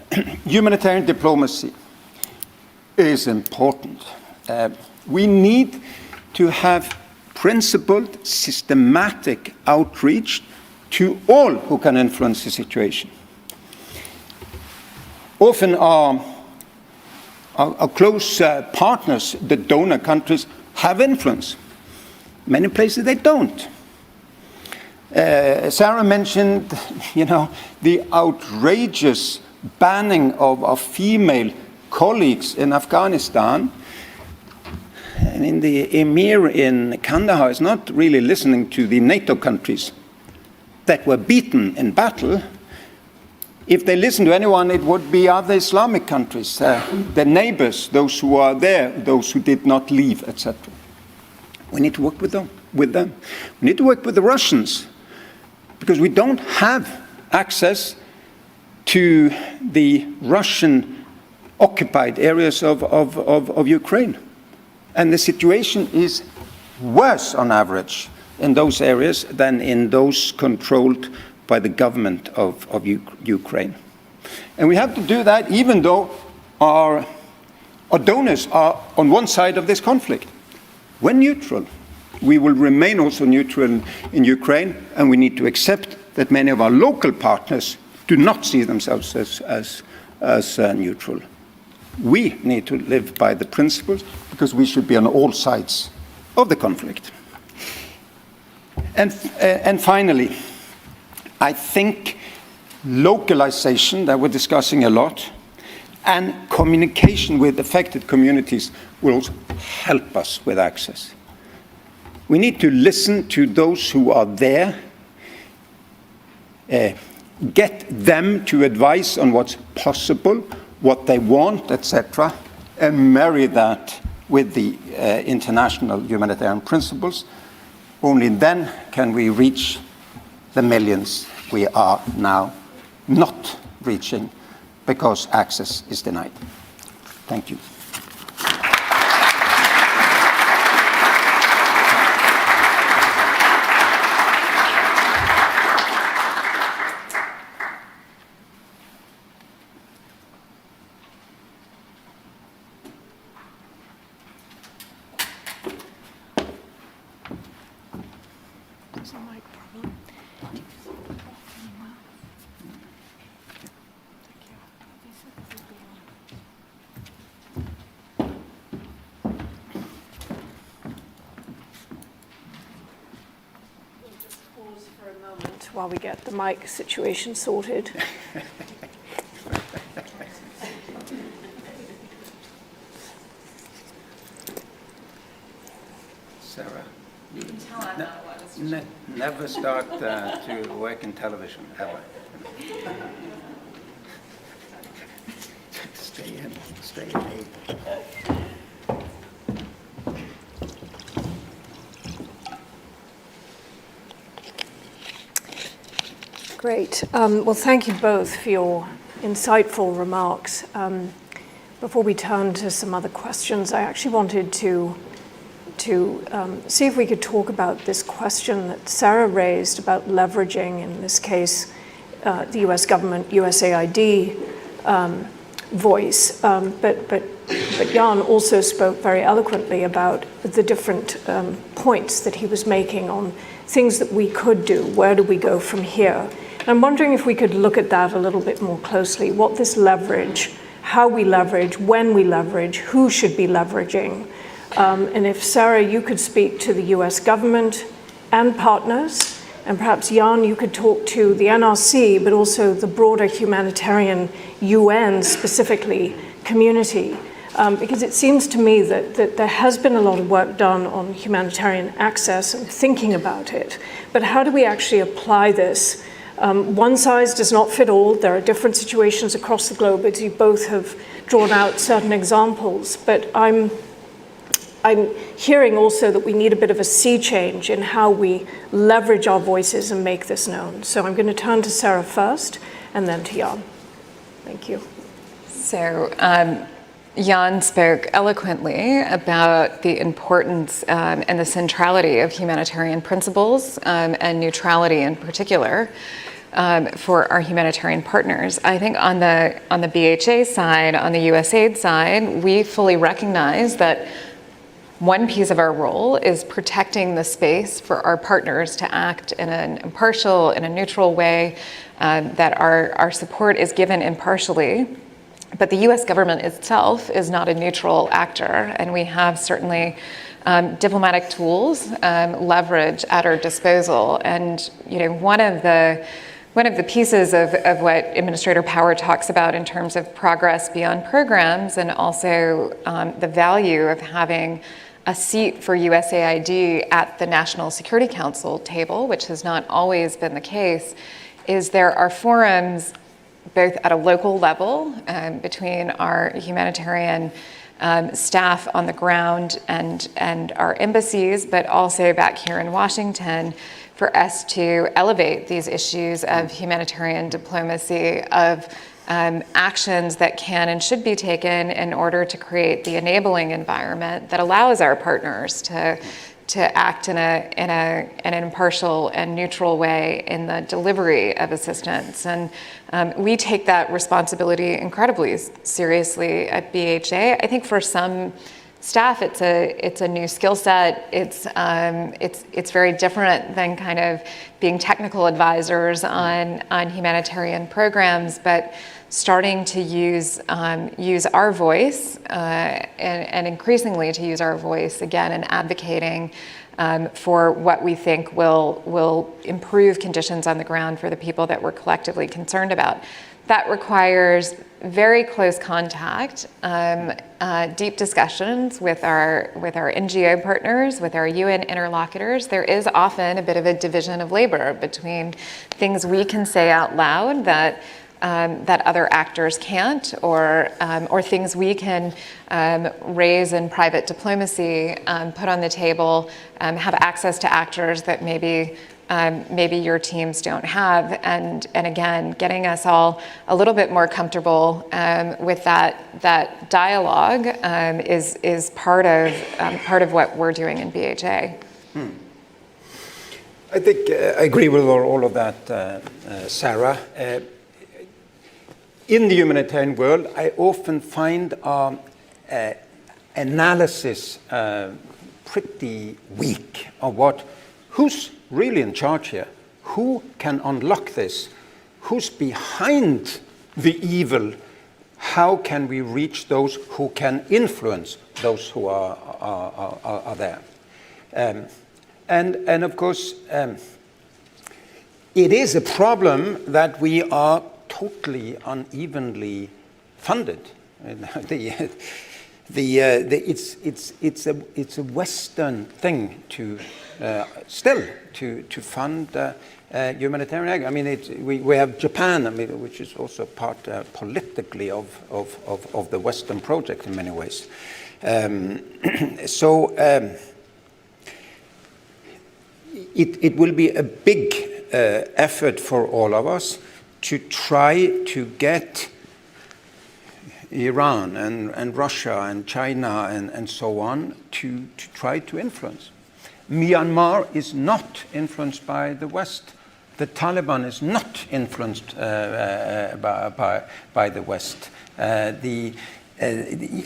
[SPEAKER 4] humanitarian diplomacy is important. We need to have principled, systematic outreach to all who can influence the situation. Often our close partners, the donor countries, have influence. Many places they don't. Sarah mentioned, the outrageous banning of female colleagues in Afghanistan. I mean, the emir in Kandahar is not really listening to the NATO countries that were beaten in battle. If they listen to anyone, it would be other Islamic countries, their neighbors, those who are there, those who did not leave, etc. We need to work with them. We need to work with the Russians, because we don't have access to the Russian-occupied areas of Ukraine. And the situation is worse on average in those areas than in those controlled by the government of Ukraine. And we have to do that even though our donors are on one side of this conflict. We're neutral. We will remain also neutral in Ukraine, and we need to accept that many of our local partners do not see themselves as neutral. We need to live by the principles because we should be on all sides of the conflict. And finally, I think localization, that we're discussing a lot, and communication with affected communities will also help us with access. We need to listen to those who are there, get them to advise on what's possible, what they want, etc., and marry that with the international humanitarian principles. Only then can we reach the millions we are now not reaching because access is denied. Thank you.
[SPEAKER 2] While we get the mic situation sorted.
[SPEAKER 4] Sarah, you can tell never start to work in television, ever. Stay in.
[SPEAKER 2] Great. Well, thank you both for your insightful remarks. Before we turn to some other questions, I actually wanted to see if we could talk about this question that Sarah raised about leveraging, in this case, the US government, USAID voice. But Jan also spoke very eloquently about the different points that he was making on things that we could do. Where do we go from here? I'm wondering if we could look at that a little bit more closely, what this leverage, how we leverage, when we leverage, who should be leveraging. And if, Sarah, you could speak to the US government and partners, and perhaps, Jan, you could talk to the NRC, but also the broader humanitarian UN, specifically, community, because it seems to me that there has been a lot of work done on humanitarian access and thinking about it, but how do we actually apply this? One size does not fit all. There are different situations across the globe, as you both have drawn out certain examples, but I'm hearing also that we need a bit of a sea change in how we leverage our voices and make this known. So I'm going to turn to Sarah first, and then to Jan. Thank you.
[SPEAKER 3] So Jan spoke eloquently about the importance and the centrality of humanitarian principles and neutrality in particular for our humanitarian partners. I think on the BHA side, on the USAID side, we fully recognize that one piece of our role is protecting the space for our partners to act in an impartial, in a neutral way, that our support is given impartially. But the US government itself is not a neutral actor, and we have certainly diplomatic tools, leverage at our disposal. And one of the pieces of what Administrator Power talks about in terms of progress beyond programs, and also the value of having a seat for USAID at the National Security Council table, which has not always been the case, is there are forums both at a local level between our humanitarian staff on the ground and our embassies, but also back here in Washington, for us to elevate these issues of humanitarian diplomacy, of actions that can and should be taken in order to create the enabling environment that allows our partners to act in an impartial and neutral way in the delivery of assistance. And we take that responsibility incredibly seriously at BHA. I think for some staff, it's a new skill set. It's very different than kind of being technical advisors on humanitarian programs, but starting to use our voice and increasingly to use our voice again in advocating for what we think will improve conditions on the ground for the people that we're collectively concerned about. That requires very close contact, deep discussions with our NGO partners, with our UN interlocutors. There is often a bit of a division of labor between things we can say out loud that other actors can't, or things we can raise in private diplomacy, put on the table, have access to actors that maybe your teams don't have, and again, getting us all a little bit more comfortable with that dialogue is part of what we're doing in BHA.
[SPEAKER 4] I think I agree with all of that, Sarah. In the humanitarian world, I often find analysis pretty weak of who's really in charge here, who can unlock this, who's behind the evil, how can we reach those who can influence those who are there. And of course, it is a problem that we are totally unevenly funded. It's a Western thing to still to fund humanitarian aid. I mean, we have Japan, which is also part politically of the Western project in many ways. It will be a big effort for all of us to try to get Iran and Russia and China and so on to try to influence. Myanmar is not influenced by the West. The Taliban is not influenced by the West.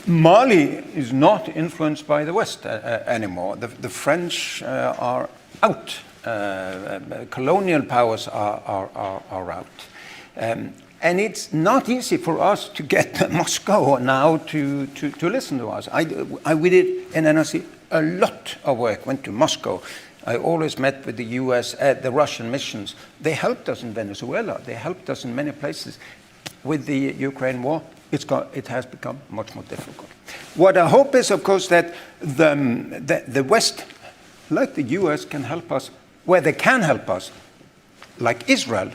[SPEAKER 4] Mali is not influenced by the West anymore. The French are out. Colonial powers are out. And it's not easy for us to get Moscow now to listen to us. We did in NRC a lot of work, went to Moscow. I always met with the US, the Russian missions. They helped us in Venezuela. They helped us in many places. With the Ukraine war, it has become much more difficult. What I hope is, of course, that the West, like the US, can help us where they can help us, like Israel,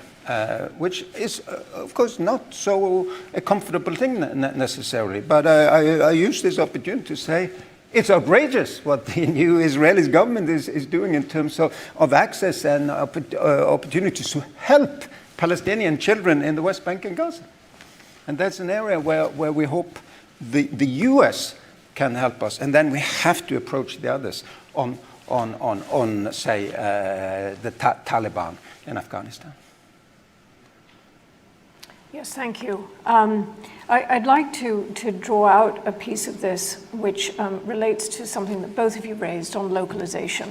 [SPEAKER 4] which is, of course, not so a comfortable thing necessarily. But I use this opportunity to say it's outrageous what the new Israeli government is doing in terms of access and opportunities to help Palestinian children in the West Bank and Gaza. And that's an area where we hope the US can help us. And then we have to approach the others on say, the Taliban in Afghanistan.
[SPEAKER 2] Yes, thank you. I'd like to draw out a piece of this which relates to something that both of you raised on localization.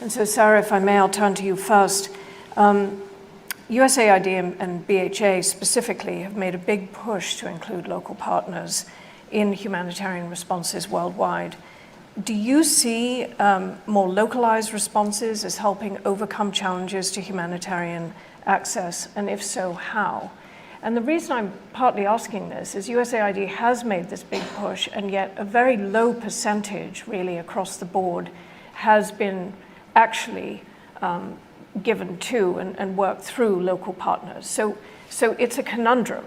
[SPEAKER 2] And so, Sarah, if I may, I'll turn to you first. USAID and BHA specifically have made a big push to include local partners in humanitarian responses worldwide. Do you see more localized responses as helping overcome challenges to humanitarian access, and if so, how? And the reason I'm partly asking this is USAID has made this big push, and yet a very low percentage really across the board has been actually given to and worked through local partners. So it's a conundrum,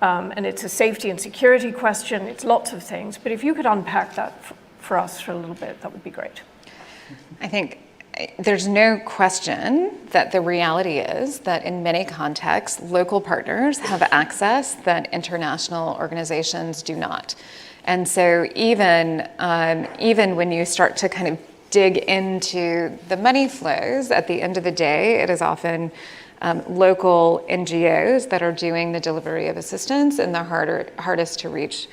[SPEAKER 2] and it's a safety and security question, it's lots of things, but if you could unpack that for us for a little bit, that would be great.
[SPEAKER 3] I think there's no question that the reality is that in many contexts, local partners have access that international organizations do not. And so even when you start to kind of dig into the money flows, at the end of the day, it is often local NGOs that are doing the delivery of assistance in the hardest to reach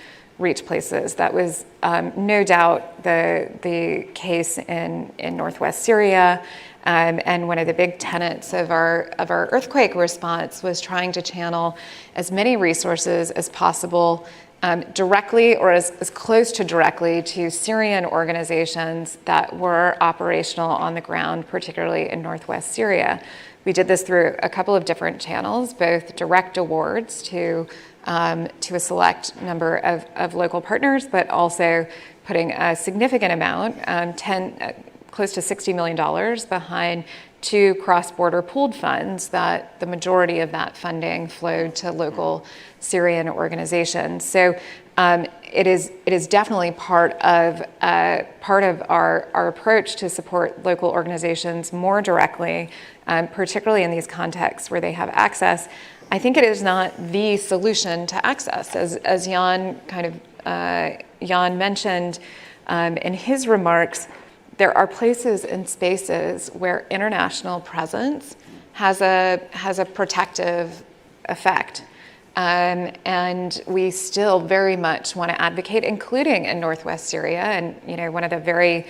[SPEAKER 3] places. That was no doubt the case in Northwest Syria, and one of the big tenets of our earthquake response was trying to channel as many resources as possible directly or as close to directly to Syrian organizations that were operational on the ground, particularly in Northwest Syria. We did this through a couple of different channels, both direct awards to a select number of local partners, but also putting a significant amount, close to $60 million behind 2 cross-border pooled funds that the majority of that funding flowed to local Syrian organizations. So it is definitely part of our approach to support local organizations more directly, particularly in these contexts where they have access. I think it is not the solution to access, as Jan mentioned in his remarks. There are places and spaces where international presence has a protective effect, and we still very much want to advocate, including in Northwest Syria. And one of the very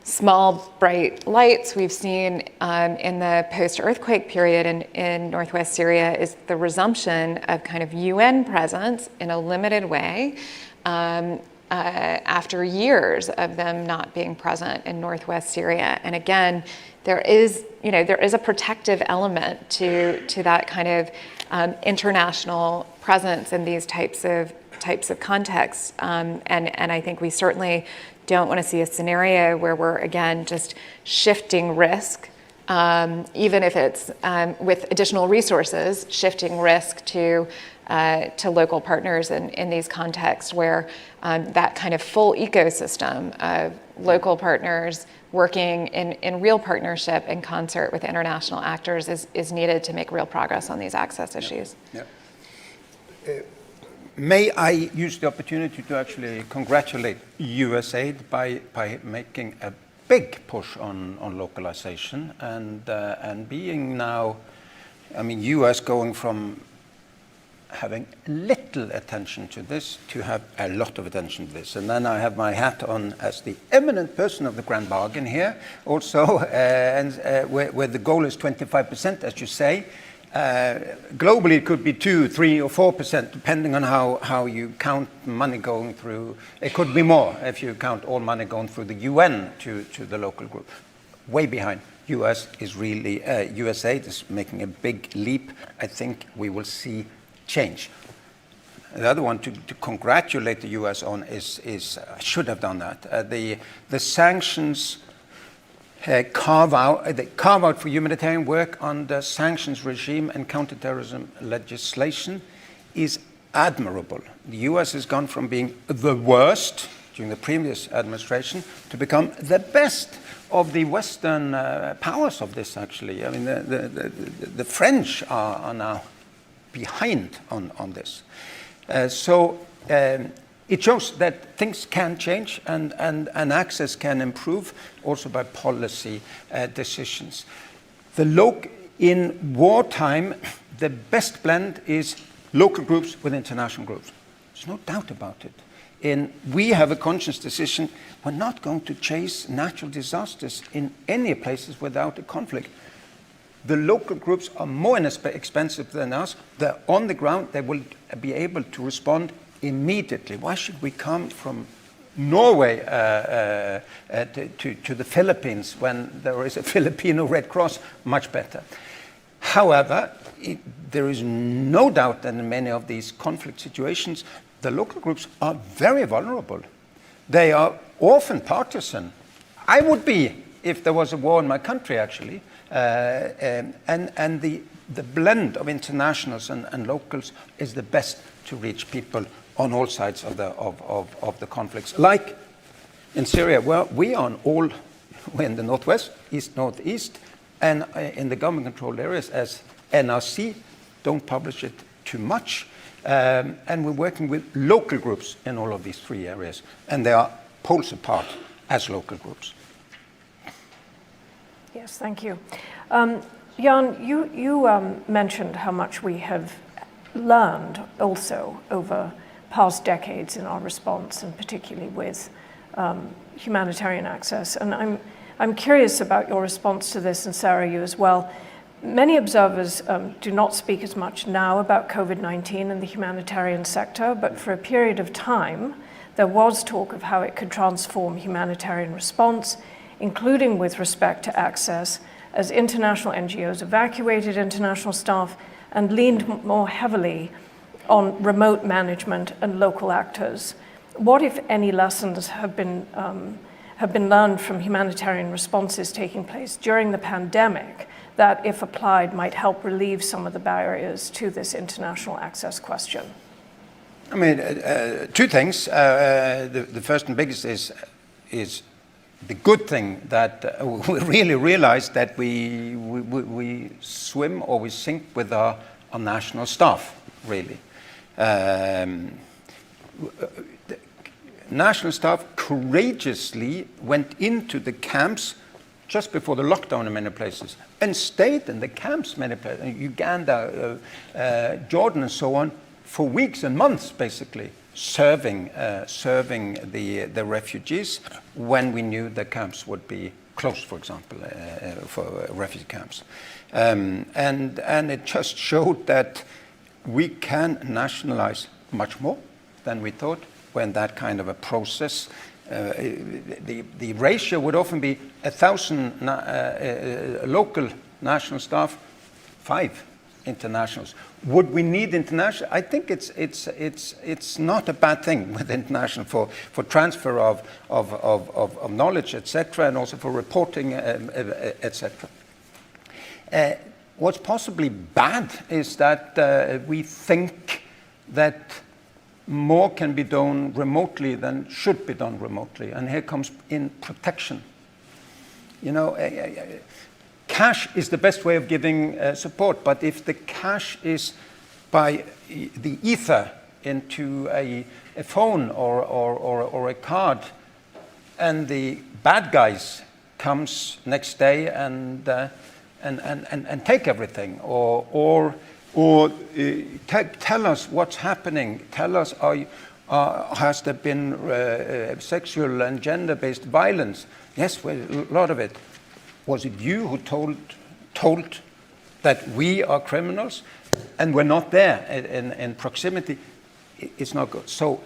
[SPEAKER 3] small bright lights we've seen in the post-earthquake period in Northwest Syria is the resumption of kind of UN presence in a limited way after years of them not being present in Northwest Syria. And again, there is a protective element to that kind of international presence in these types of contexts. And I think we certainly don't want to see a scenario where we're, again, just shifting risk, even if it's with additional resources, shifting risk to local partners in these contexts where that kind of full ecosystem of local partners working in real partnership and concert with international actors is needed to make real progress on these access issues.
[SPEAKER 4] Yeah. May I use the opportunity to actually congratulate USAID by making a big push on localization and being now, US going from having little attention to this to have a lot of attention to this. And then I have my hat on as the eminent person of the grand bargain here also, where the goal is 25%, as you say. Globally, it could be 2%, 3%, or 4%, depending on how you count money going through. It could be more if you count all money going through the UN to the local group. Way behind. USAID is making a big leap. I think we will see change. The other one to congratulate the US on is should have done that. The sanctions carve out for humanitarian work under sanctions regime and counterterrorism legislation is admirable. The US has gone from being the worst during the previous administration to become the best of the Western powers of this, actually. I mean, the French are now behind on this. It shows that things can change and access can improve also by policy decisions. In wartime, the best blend is local groups with international groups. There's no doubt about it. We have a conscious decision. We're not going to chase natural disasters in any places without a conflict. The local groups are more expensive than us. They're on the ground. They will be able to respond immediately. Why should we come from Norway to the Philippines when there is a Filipino Red Cross? Much better. However, there is no doubt that in many of these conflict situations, the local groups are very vulnerable. They are often partisan. I would be if there was a war in my country, actually. And the blend of internationals and locals is the best to reach people on all sides of the conflicts. Like in Syria, where we're in the northwest, east, northeast, and in the government-controlled areas as NRC, don't publish it too much. And we're working with local groups in all of these three areas, and they are poles apart as local groups.
[SPEAKER 2] Yes, thank you. Jan, you mentioned how much we have learned also over past decades in our response, and particularly with humanitarian access. And I'm curious about your response to this, and Sarah, you as well. Many observers do not speak as much now about COVID-19 and the humanitarian sector, but for a period of time, there was talk of how it could transform humanitarian response, including with respect to access, as international NGOs evacuated international staff and leaned more heavily on remote management and local actors. What, if any, lessons have been learned from humanitarian responses taking place during the pandemic that, if applied, might help relieve some of the barriers to this international access question?
[SPEAKER 4] I mean, two things. The first and biggest is the good thing that we really realized that we swim or we sink with our national staff, really. National staff courageously went into the camps just before the lockdown in many places and stayed in the camps many places, Uganda, Jordan and so on, for weeks and months, basically, serving the refugees when we knew the camps would be closed, for example, for refugee camps. And it just showed that we can nationalize much more than we thought when that kind of a process. The ratio would often be 1,000 local national staff, 5 internationals. Would we need international? I think it's not a bad thing with international for transfer of knowledge, etc., and also for reporting, etc. What's possibly bad is that we think that more can be done remotely than should be done remotely. And here comes in protection. You know, cash is the best way of giving support, but if the cash is by the ether into a phone or a card, and the bad guys comes next day and take everything, or tell us what's happening. Tell us, has there been sexual and gender-based violence? Yes, well, a lot of it. Was it you who told that we are criminals and we're not there in proximity? It's not good. So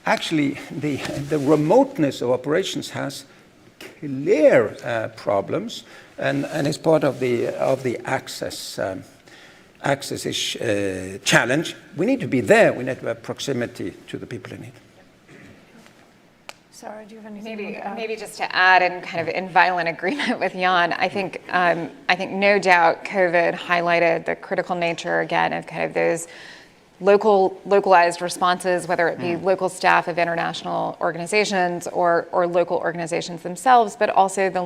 [SPEAKER 4] actually, the remoteness of operations has clear problems, and is part of the access access is a challenge. We need to be there. We need to have proximity to the people in need.
[SPEAKER 2] Sarah, do you have anything you want to add?
[SPEAKER 3] Maybe just to add, and kind of in violent agreement with Jan, I think no doubt COVID highlighted the critical nature again of kind of those localized responses, whether it be local staff of international organizations or local organizations themselves, but also the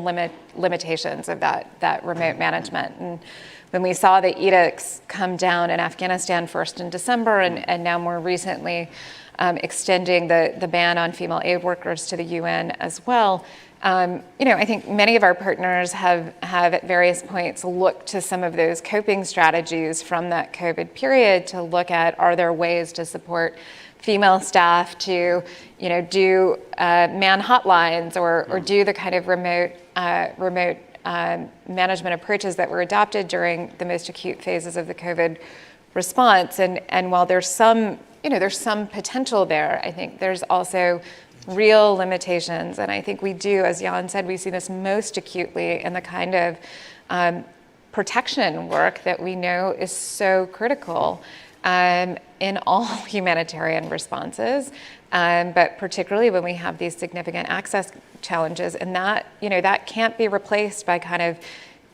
[SPEAKER 3] limitations of that remote management. And when we saw the edicts come down in Afghanistan first in December and now more recently extending the ban on female aid workers to the UN as well, I think many of our partners have at various points looked to some of those coping strategies from that COVID period to look at, are there ways to support female staff to, do man hotlines or do the kind of remote management approaches that were adopted during the most acute phases of the COVID response. And while there's some potential there, I think there's also real limitations. And I think we do, as Jan said, we see this most acutely in the kind of protection work that we know is so critical in all humanitarian responses, but particularly when we have these significant access challenges. And that can't be replaced by kind of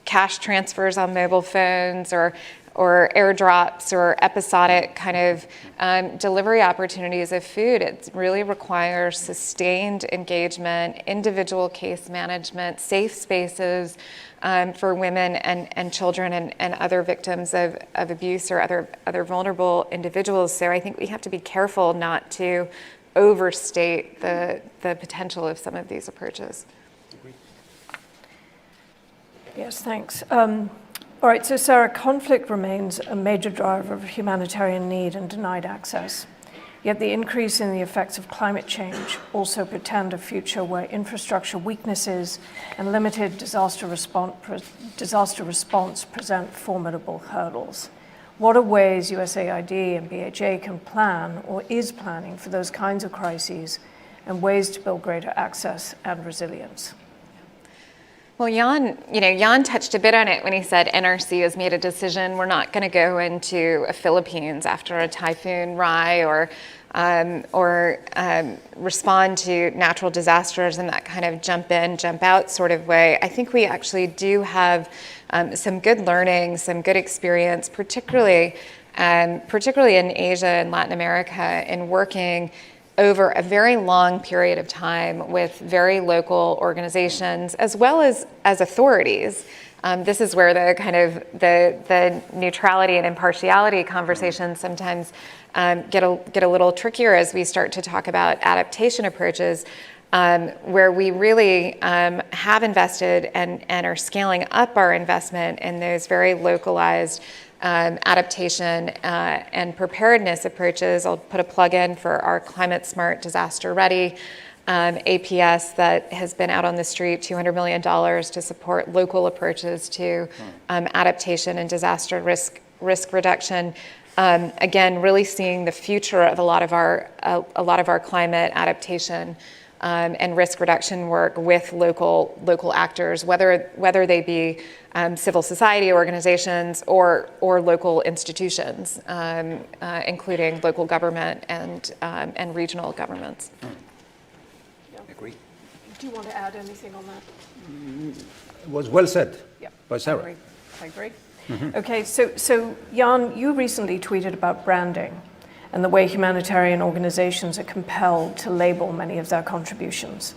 [SPEAKER 3] cash transfers on mobile phones or airdrops or episodic kind of delivery opportunities of food. It really requires sustained engagement, individual case management, safe spaces for women and children and other victims of abuse or other vulnerable individuals. So I think we have to be careful not to overstate the potential of some of these approaches.
[SPEAKER 2] Yes, thanks. All right, so Sarah, conflict remains a major driver of humanitarian need and denied access. Yet the increase in the effects of climate change also portend a future where infrastructure weaknesses and limited disaster response present formidable hurdles. What are ways USAID and BHA can plan or is planning for those kinds of crises and ways to build greater access and resilience?
[SPEAKER 3] Well, Jan touched a bit on it when he said NRC has made a decision. We're not going to go into a Philippines after a Typhoon Rai or respond to natural disasters in that kind of jump in, jump out sort of way. I think we actually do have some good learning, some good experience, particularly in Asia and Latin America, in working over a very long period of time with very local organizations as well as authorities. This is where the kind of the neutrality and impartiality conversations sometimes get a little trickier as we start to talk about adaptation approaches, where we really have invested and are scaling up our investment in those very localized adaptation and preparedness approaches. I'll put a plug in for our Climate Smart Disaster Ready APS that has been out on the street, $200 million to support local approaches to adaptation and disaster risk reduction. Again, really seeing the future of a lot of our climate adaptation and risk reduction work with local actors, whether they be civil society organizations or local institutions, including local government and regional governments.
[SPEAKER 4] Agree.
[SPEAKER 2] Do you want to add anything on that?
[SPEAKER 4] It was well said by Sarah.
[SPEAKER 2] I agree. Okay, so Jan, you recently tweeted about branding and the way humanitarian organizations are compelled to label many of their contributions.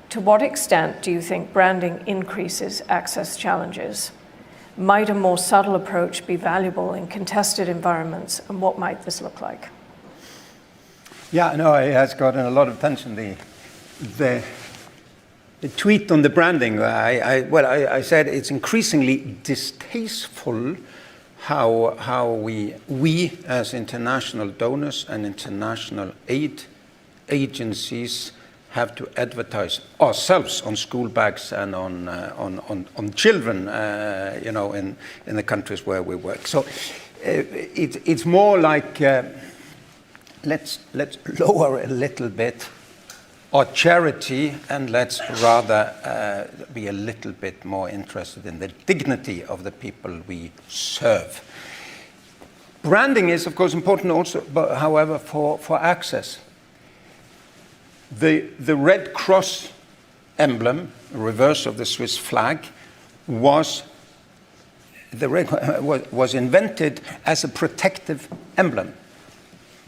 [SPEAKER 2] To what extent do you think branding increases access challenges? Might a more subtle approach be valuable in contested environments, and what might this look like?
[SPEAKER 4] Yeah, no, it has gotten a lot of attention. The tweet on the branding, I said it's increasingly distasteful how we as international donors and international aid agencies have to advertise ourselves on school bags and on children, in the countries where we work. So it's more like let's lower a little bit our charity, and let's rather be a little bit more interested in the dignity of the people we serve. Branding is, of course, important also, but however, for access. The Red Cross emblem, reverse of the Swiss flag, was invented as a protective emblem.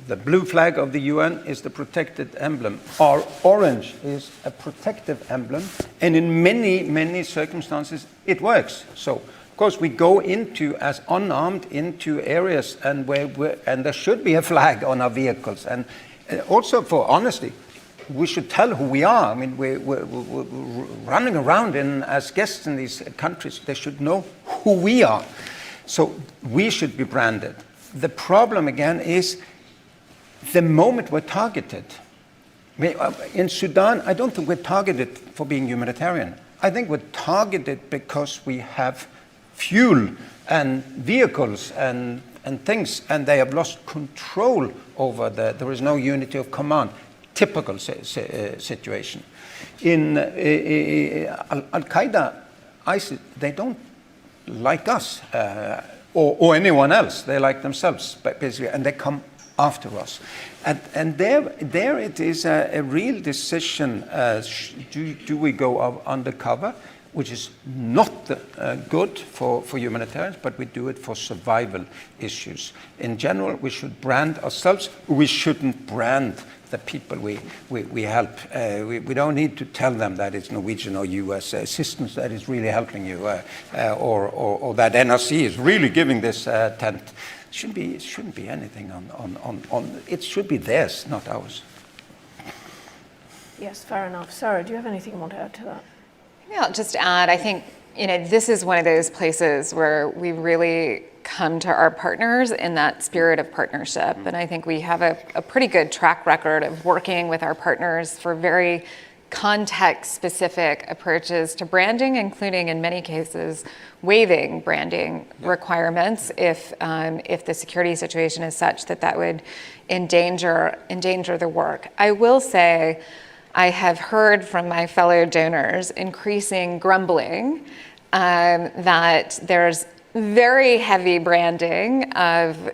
[SPEAKER 4] The blue flag of the UN is the protected emblem. Our orange is a protective emblem, and in many, many circumstances, it works. So, of course, we go into, as unarmed, into areas and there should be a flag on our vehicles. And also, for honesty, we should tell who we are. I mean, we're running around as guests in these countries. They should know who we are. So we should be branded. The problem, again, is the moment we're targeted. In Sudan, I don't think we're targeted for being humanitarian. I think we're targeted because we have fuel and vehicles and things, and they have lost control over there is no unity of command. Typical situation. In Al-Qaeda, ISIS, they don't like us or anyone else. They like themselves, basically, and they come after us. And there it is a real decision. Do we go undercover, which is not good for humanitarians, but we do it for survival issues. In general, we should brand ourselves. We shouldn't brand the people we help. We don't need to tell them that it's Norwegian or US assistance that is really helping you, or that NRC is really giving this tent. It shouldn't be anything on. It should be theirs, not ours.
[SPEAKER 2] Yes, fair enough. Sarah, do you have anything you want to add to that?
[SPEAKER 3] Yeah, I'll just add, I think, this is one of those places where we really come to our partners in that spirit of partnership. And I think we have a pretty good track record of working with our partners for very context-specific approaches to branding, including in many cases waiving branding requirements if the security situation is such that would endanger the work. I will say, I have heard from my fellow donors increasing grumbling that there's very heavy branding of,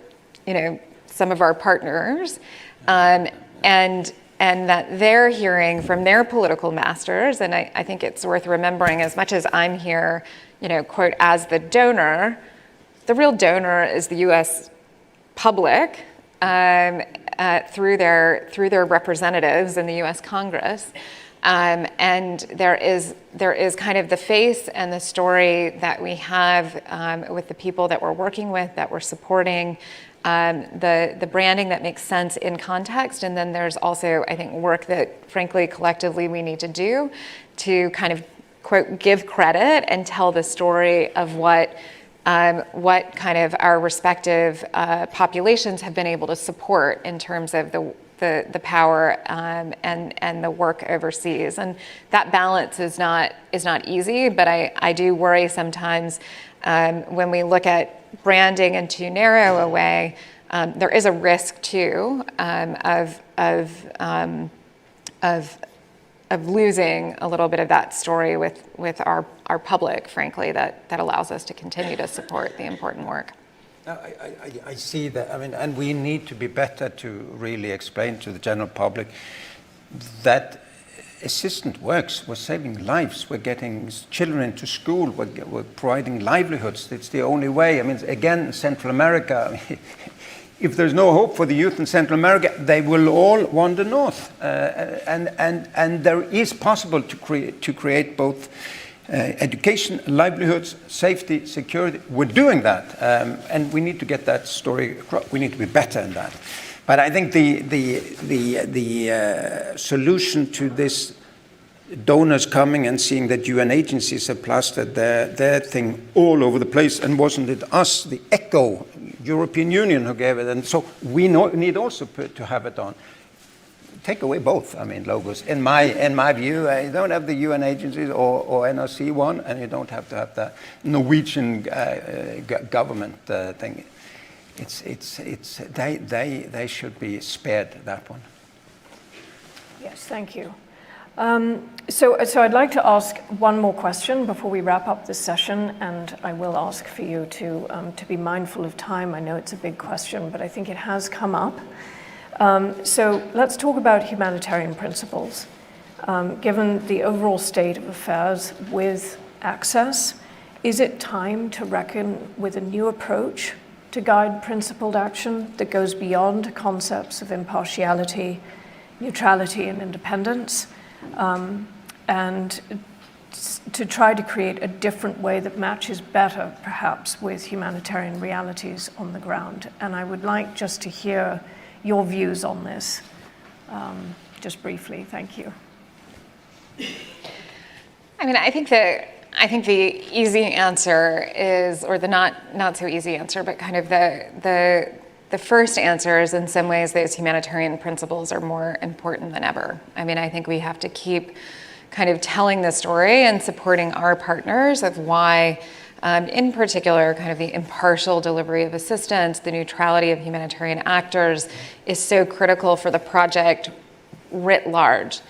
[SPEAKER 3] some of our partners, and that they're hearing from their political masters. And I think it's worth remembering, as much as I'm here, quote, as the donor, the real donor is the U.S. public through their representatives in the U.S. Congress. And there is kind of the face and the story that we have with the people that we're working with, that we're supporting, the branding that makes sense in context. And then there's also, I think, work that, frankly, collectively we need to do to kind of, quote, give credit and tell the story of what kind of our respective populations have been able to support in terms of the power and the work overseas. And that balance is not easy, but I do worry sometimes when we look at branding in too narrow a way, there is a risk too of losing a little bit of that story with our public, frankly, that allows us to continue to support the important work.
[SPEAKER 4] I see that. I mean, and we need to be better to really explain to the general public that assistance works. We're saving lives. We're getting children into school. We're providing livelihoods. It's the only way. I mean, again, Central America, if there's no hope for the youth in Central America, they will all wander north. And there is possible to create both education, livelihoods, safety, security. We're doing that, and we need to get that story across. We need to be better in that. But I think the solution to this, donors coming and seeing that UN agencies have plastered their thing all over the place, and wasn't it us, the ECHO, European Union, who gave it? And so we need also to have it on. Take away both, logos. In my view, you don't have the UN agencies or NRC one, and you don't have to have the Norwegian government thing. They should be spared that one.
[SPEAKER 2] Yes, thank you. So I'd like to ask one more question before we wrap up this session, and I will ask for you to be mindful of time. I know it's a big question, but I think it has come up. So let's talk about humanitarian principles. Given the overall state of affairs with access, is it time to reckon with a new approach to guide principled action that goes beyond concepts of impartiality, neutrality, and independence? And to try to create a different way that matches better, perhaps, with humanitarian realities on the ground. And I would like just to hear your views on this, just briefly. Thank you.
[SPEAKER 3] I mean, I think the easy answer is, or the not so easy answer, but kind of the first answer is, in some ways, those humanitarian principles are more important than ever. I mean, I think we have to keep kind of telling the story and supporting our partners of why, in particular, kind of the impartial delivery of assistance, the neutrality of humanitarian actors is so critical for the project writ large.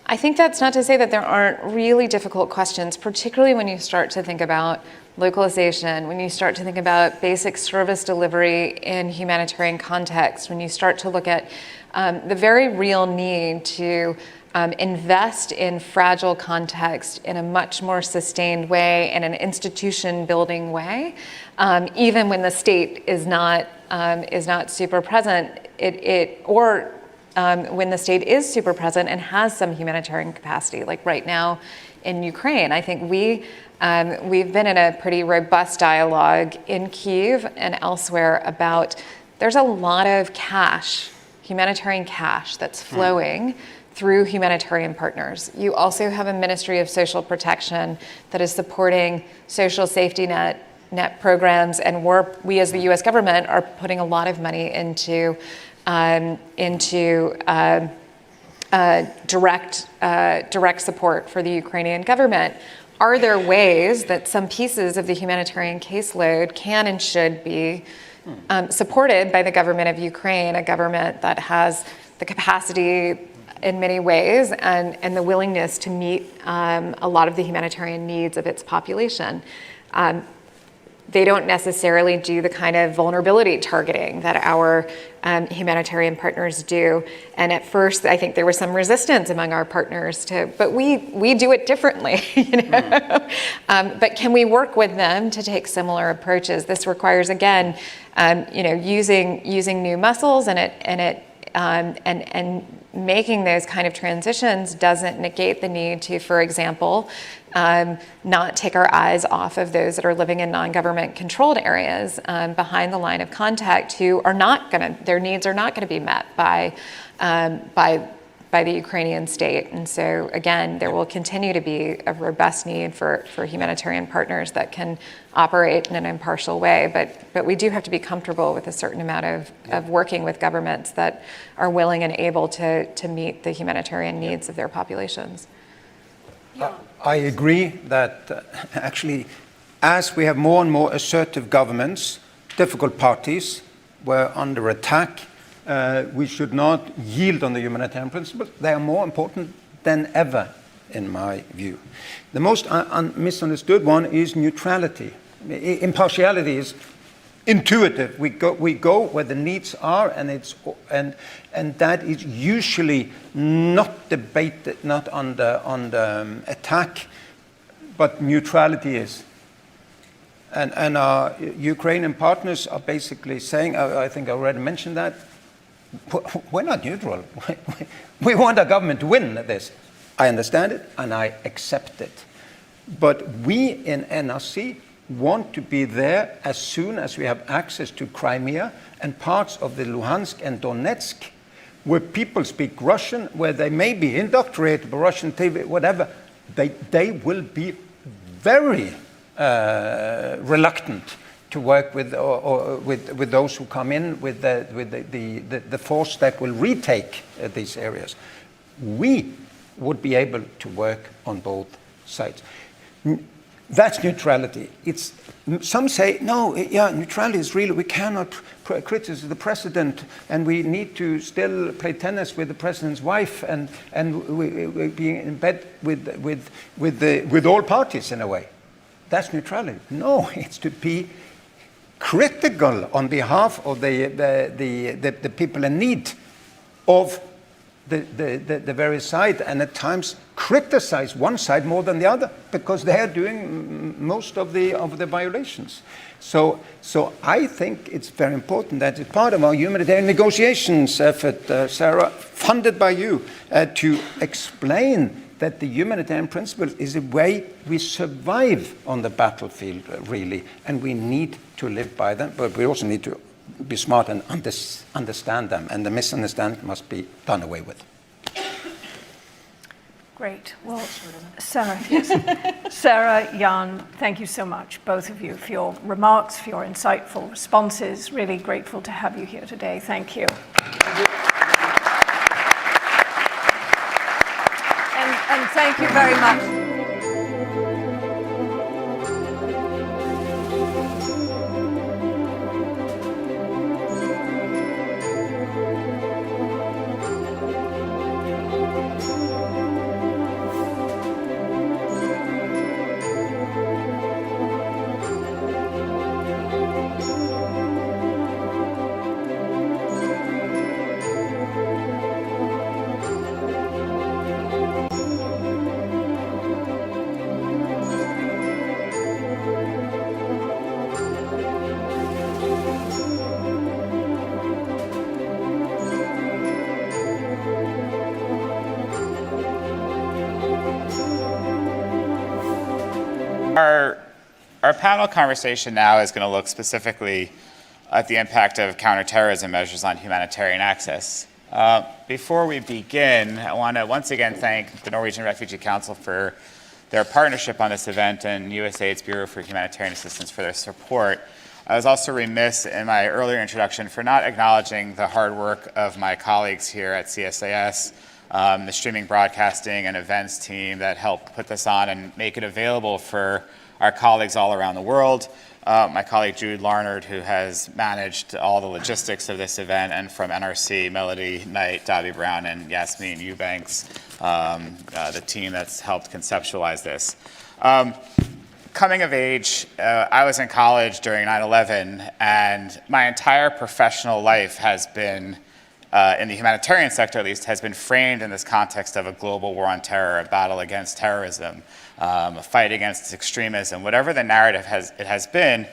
[SPEAKER 3] I think that's not to say that there aren't really difficult questions, particularly when you start to think about localization, when you start to think about basic service delivery in humanitarian context, when you start to look at the very real need to invest in fragile context in a much more sustained way, in an institution building way, even when the state is not super present, when the state is super present and has some humanitarian capacity, like right now in Ukraine. I think we've been in a pretty robust dialogue in Kyiv and elsewhere about, there's a lot of cash, humanitarian cash that's flowing through humanitarian partners. You also have a Ministry of Social Protection that is supporting social safety net programs, and we as the US government are putting a lot of money into direct support for the Ukrainian government. Are there ways that some pieces of the humanitarian caseload can and should be supported by the government of Ukraine, a government that has the capacity in many ways and the willingness to meet a lot of the humanitarian needs of its population? They don't necessarily do the kind of vulnerability targeting that our humanitarian partners do. And at first, I think there was some resistance among our partners but we do it differently, you know? But can we work with them to take similar approaches? This requires, again, using new muscles, and making those kind of transitions doesn't negate the need to, for example, not take our eyes off of those that are living in non-government controlled areas behind the line of contact, who are their needs are not gonna be met by the Ukrainian state. And so again, there will continue to be a robust need for humanitarian partners that can operate in an impartial way. But we do have to be comfortable with a certain amount of working with governments that are willing and able to meet the humanitarian needs of their populations.
[SPEAKER 4] I agree that actually, as we have more and more assertive governments, difficult parties were under attack, we should not yield on the humanitarian principles. They are more important than ever, in my view. The most misunderstood one is neutrality. Impartiality is intuitive. We go where the needs are, and that is usually not debated, not under attack, but neutrality is. And our Ukrainian partners are basically saying, I think I already mentioned that, we're not neutral. We want our government to win this. I understand it and I accept it. But we in NRC want to be there as soon as we have access to Crimea and parts of the Luhansk and Donetsk, where people speak Russian, where they may be indoctrinated by Russian TV, whatever. They will be very reluctant to work with those who come in with the force that will retake these areas. We would be able to work on both sides. That's neutrality. Some say, no, yeah, neutrality is really, we cannot criticize the president, and we need to still play tennis with the president's wife, and we be in bed with all parties in a way. That's neutrality. No, it's to be critical on behalf of the people in need of the various side, and at times criticize one side more than the other because they are doing most of the violations. So I think it's very important that it's part of our humanitarian negotiations effort, Sarah, funded by you, to explain that the humanitarian principle is a way we survive on the battlefield, really, and we need to live by them, but we also need to be smart and understand them, and the misunderstanding must be done away with.
[SPEAKER 2] Great. Well, Sarah, yes. Sarah, Jan, thank you so much, both of you, for your remarks, for your insightful responses. Really grateful to have you here today. Thank you. And thank you very much.
[SPEAKER 1] Our panel conversation now is going to look specifically at the impact of counterterrorism measures on humanitarian access. Before we begin, I want to once again thank the Norwegian Refugee Council for their partnership on this event and USAID's Bureau for Humanitarian Assistance for their support. I was also remiss in my earlier introduction for not acknowledging the hard work of my colleagues here at CSIS, the streaming broadcasting and events team that helped put this on and make it available for our colleagues all around the world. My colleague Jude Larnard, who has managed all the logistics of this event, and from NRC, Melody Knight, Dobby Brown, and Yasmin Eubanks, the team that's helped conceptualize this. Coming of age, I was in college during 9/11, and my entire professional life has been, in the humanitarian sector at least, has been framed in this context of a global war on terror, a battle against terrorism, a fight against extremism. Whatever the narrative has been,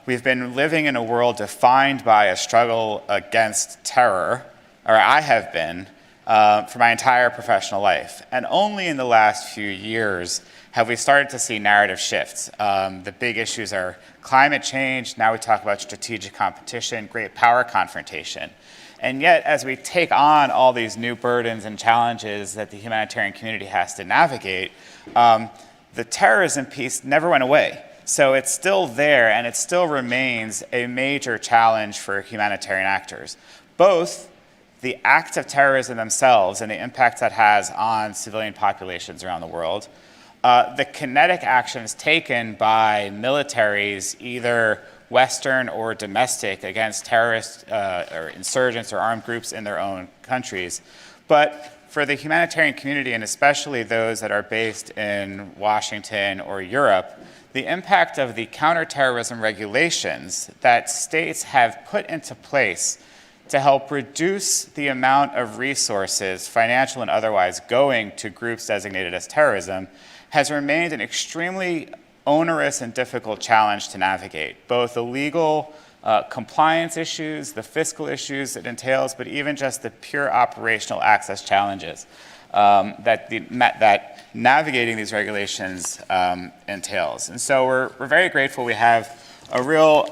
[SPEAKER 1] we've been living in a world defined by a struggle against terror, or I have been, for my entire professional life. And only in the last few years have we started to see narrative shifts. The big issues are climate change. Now we talk about strategic competition, great power confrontation. And yet, as we take on all these new burdens and challenges that the humanitarian community has to navigate, the terrorism piece never went away. So it's still there, and it still remains a major challenge for humanitarian actors. Both the acts of terrorism themselves and the impact that has on civilian populations around the world, the kinetic actions taken by militaries, either Western or domestic, against terrorists or insurgents or armed groups in their own countries. But for the humanitarian community, and especially those that are based in Washington or Europe, the impact of the counterterrorism regulations that states have put into place to help reduce the amount of resources, financial and otherwise, going to groups designated as terrorism has remained an extremely onerous and difficult challenge to navigate, both the legal compliance issues, the fiscal issues it entails, but even just the pure operational access challenges that navigating these regulations entails. And so we're very grateful we have a real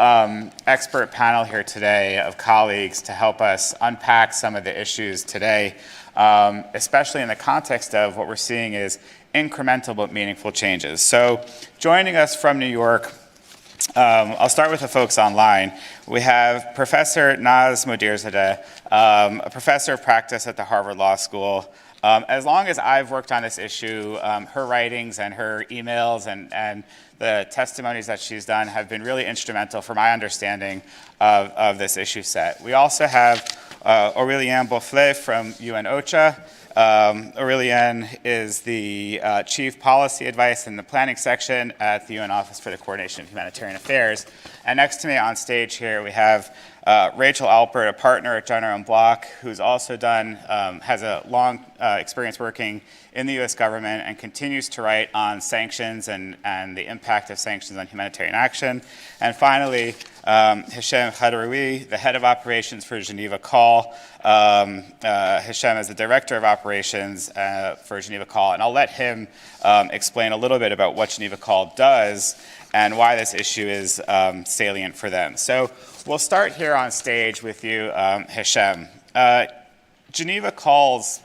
[SPEAKER 1] expert panel here today of colleagues to help us unpack some of the issues today, especially in the context of what we're seeing is incremental but meaningful changes. So joining us from New York, I'll start with the folks online. We have Professor Naz Modirzadeh, a professor of practice at the Harvard Law School, As long as I've worked on this issue, her writings and her emails and the testimonies that she's done have been really instrumental for my understanding of this issue set. We also have Aurélien Beauflet from UN OCHA. Aurélien is the Chief Policy Advice in the Planning Section at the UN Office for the Coordination of Humanitarian Affairs. And next to me on stage here, we have Rachel Alpert, a partner at Jenner & Block, who's also has a long experience working in the US government and continues to write on sanctions and the impact of sanctions on humanitarian action. And finally, Hichem Khadroui, the head of operations for Geneva Call. Hichem is the director of operations for Geneva Call, and I'll let him explain a little bit about what Geneva Call does and why this issue is salient for them. So we'll start here on stage with you, Hichem. Geneva Call's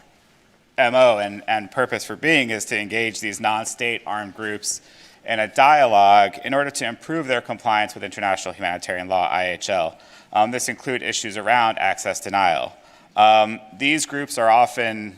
[SPEAKER 1] MO and purpose for being is to engage these non-state armed groups in a dialogue in order to improve their compliance with international humanitarian law, IHL. This includes issues around access denial. These groups are often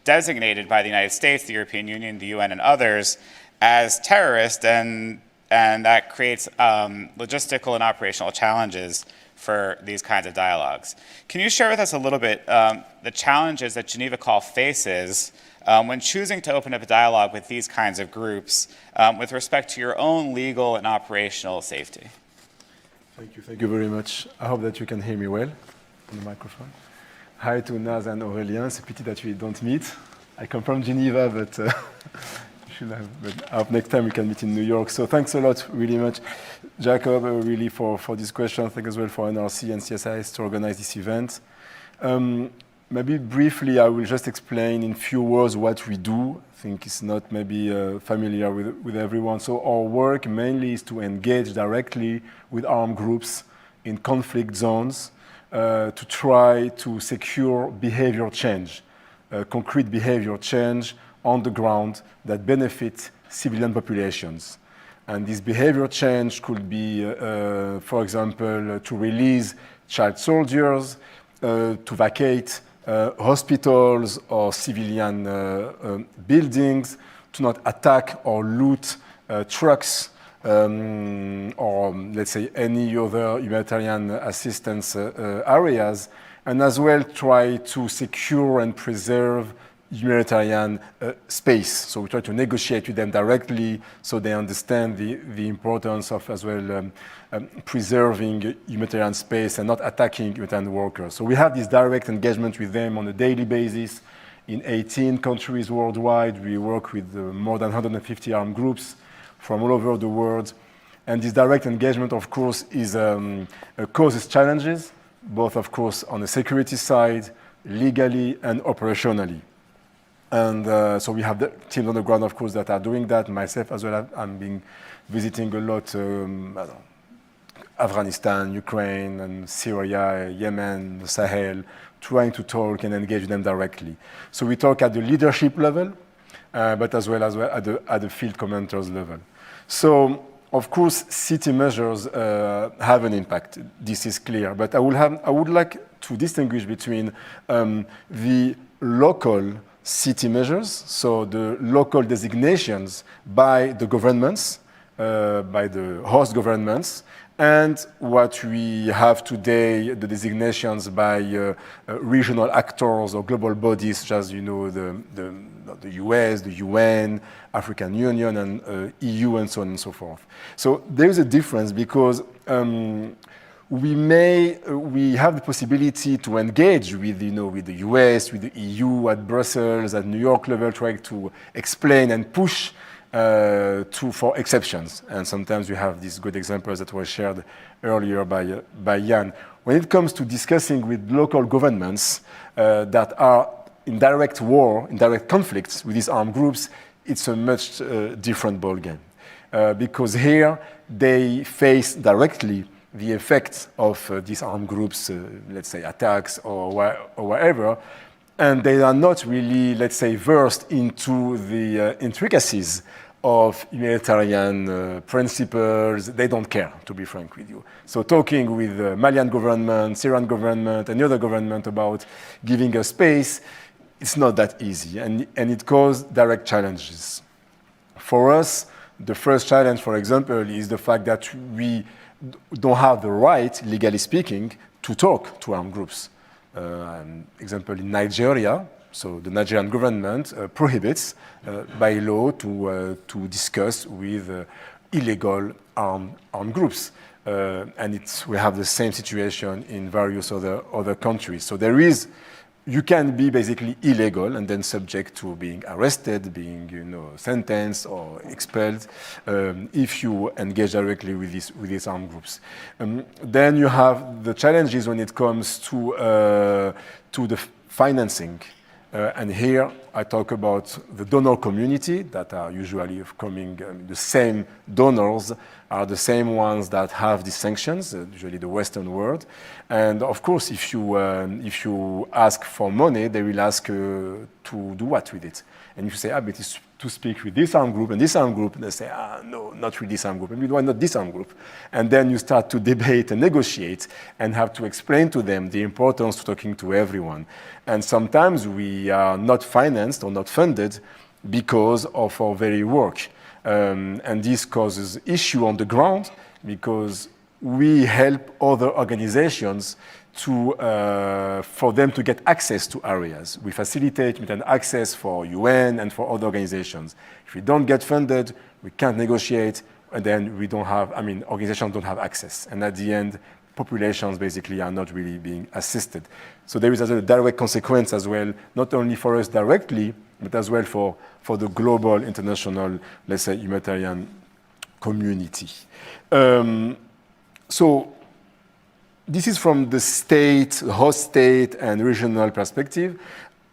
[SPEAKER 1] designated by the United States, the European Union, the UN, and others as terrorist, and that creates logistical and operational challenges for these kinds of dialogues. Can you share with us a little bit the challenges that Geneva Call faces when choosing to open up a dialogue with these kinds of groups with respect to your own legal and operational safety?
[SPEAKER 5] Thank you very much. I hope that you can hear me well on the microphone. Hi to Naz and Aurélien. It's a pity that we don't meet. I come from Geneva, but but I hope next time we can meet in New York. So thanks a lot, really much, Jacob, really for this question. Thank as well for NRC and CSIS to organize this event. Maybe briefly, I will just explain in few words what we do. I think it's not maybe familiar with everyone. So our work mainly is to engage directly with armed groups in conflict zones to try to secure behavior change, concrete behavior change on the ground that benefit civilian populations. And this behavior change could be, for example, to release child soldiers, to vacate hospitals or civilian buildings, to not attack or loot trucks or let's say any other humanitarian assistance areas, and as well try to secure and preserve humanitarian space. So we try to negotiate with them directly so they understand the importance of as well preserving humanitarian space and not attacking humanitarian workers. So we have this direct engagement with them on a daily basis in 18 countries worldwide. We work with more than 150 armed groups from all over the world. And this direct engagement, of course, causes challenges, both, of course, on the security side, legally and operationally. And so we have the teams on the ground, of course, that are doing that. Myself as well, I'm been visiting a lot, Afghanistan, Ukraine, and Syria, Yemen, the Sahel, trying to talk and engage with them directly. So we talk at the leadership level, but as well at the field commanders level. So, of course, city measures have an impact. This is clear. But I would like to distinguish between the local city measures, so the local designations by the governments, by the host governments, and what we have today, the designations by regional actors or global bodies, such as, you know, the US, the UN, African Union, and EU, and so on and so forth. So there is a difference because we have the possibility to engage with, with the US, with the EU at Brussels, at New York level, trying to explain and push for exceptions. And sometimes we have these good examples that were shared earlier by Jan. When it comes to discussing with local governments that are in direct war, in direct conflicts with these armed groups, it's a much different ballgame. Because here they face directly the effects of these armed groups, let's say attacks or whatever, and they are not really, let's say, versed into the intricacies of humanitarian principles. They don't care, to be frank with you. So talking with the Malian government, Syrian government, and the other government about giving a space, it's not that easy, and it causes direct challenges. For us, the first challenge, for example, is the fact that we don't have the right, legally speaking, to talk to armed groups. Example, in Nigeria, so the Nigerian government prohibits by law to discuss with illegal armed groups. And we have the same situation in various other countries. So you can be basically illegal and then subject to being arrested, being sentenced or expelled if you engage directly with these armed groups. Then you have the challenges when it comes to the financing. And here I talk about the donor community that are usually coming, the same donors are the same ones that have these sanctions, usually the Western world. And of course, if you ask for money, they will ask to do what with it? And if you say, but it's to speak with this armed group and this armed group, and they say, no, not with this armed group, and why not this armed group? And then you start to debate and negotiate and have to explain to them the importance of talking to everyone. And sometimes we are not financed or not funded because of our very work. And this causes issue on the ground because we help other organizations for them to get access to areas. We facilitate access for UN and for other organizations. If we don't get funded, we can't negotiate, and then organizations don't have access. And at the end, populations basically are not really being assisted. So there is a direct consequence as well, not only for us directly, but as well for the global, international, let's say, humanitarian community. So this is from the state, host state, and regional perspective.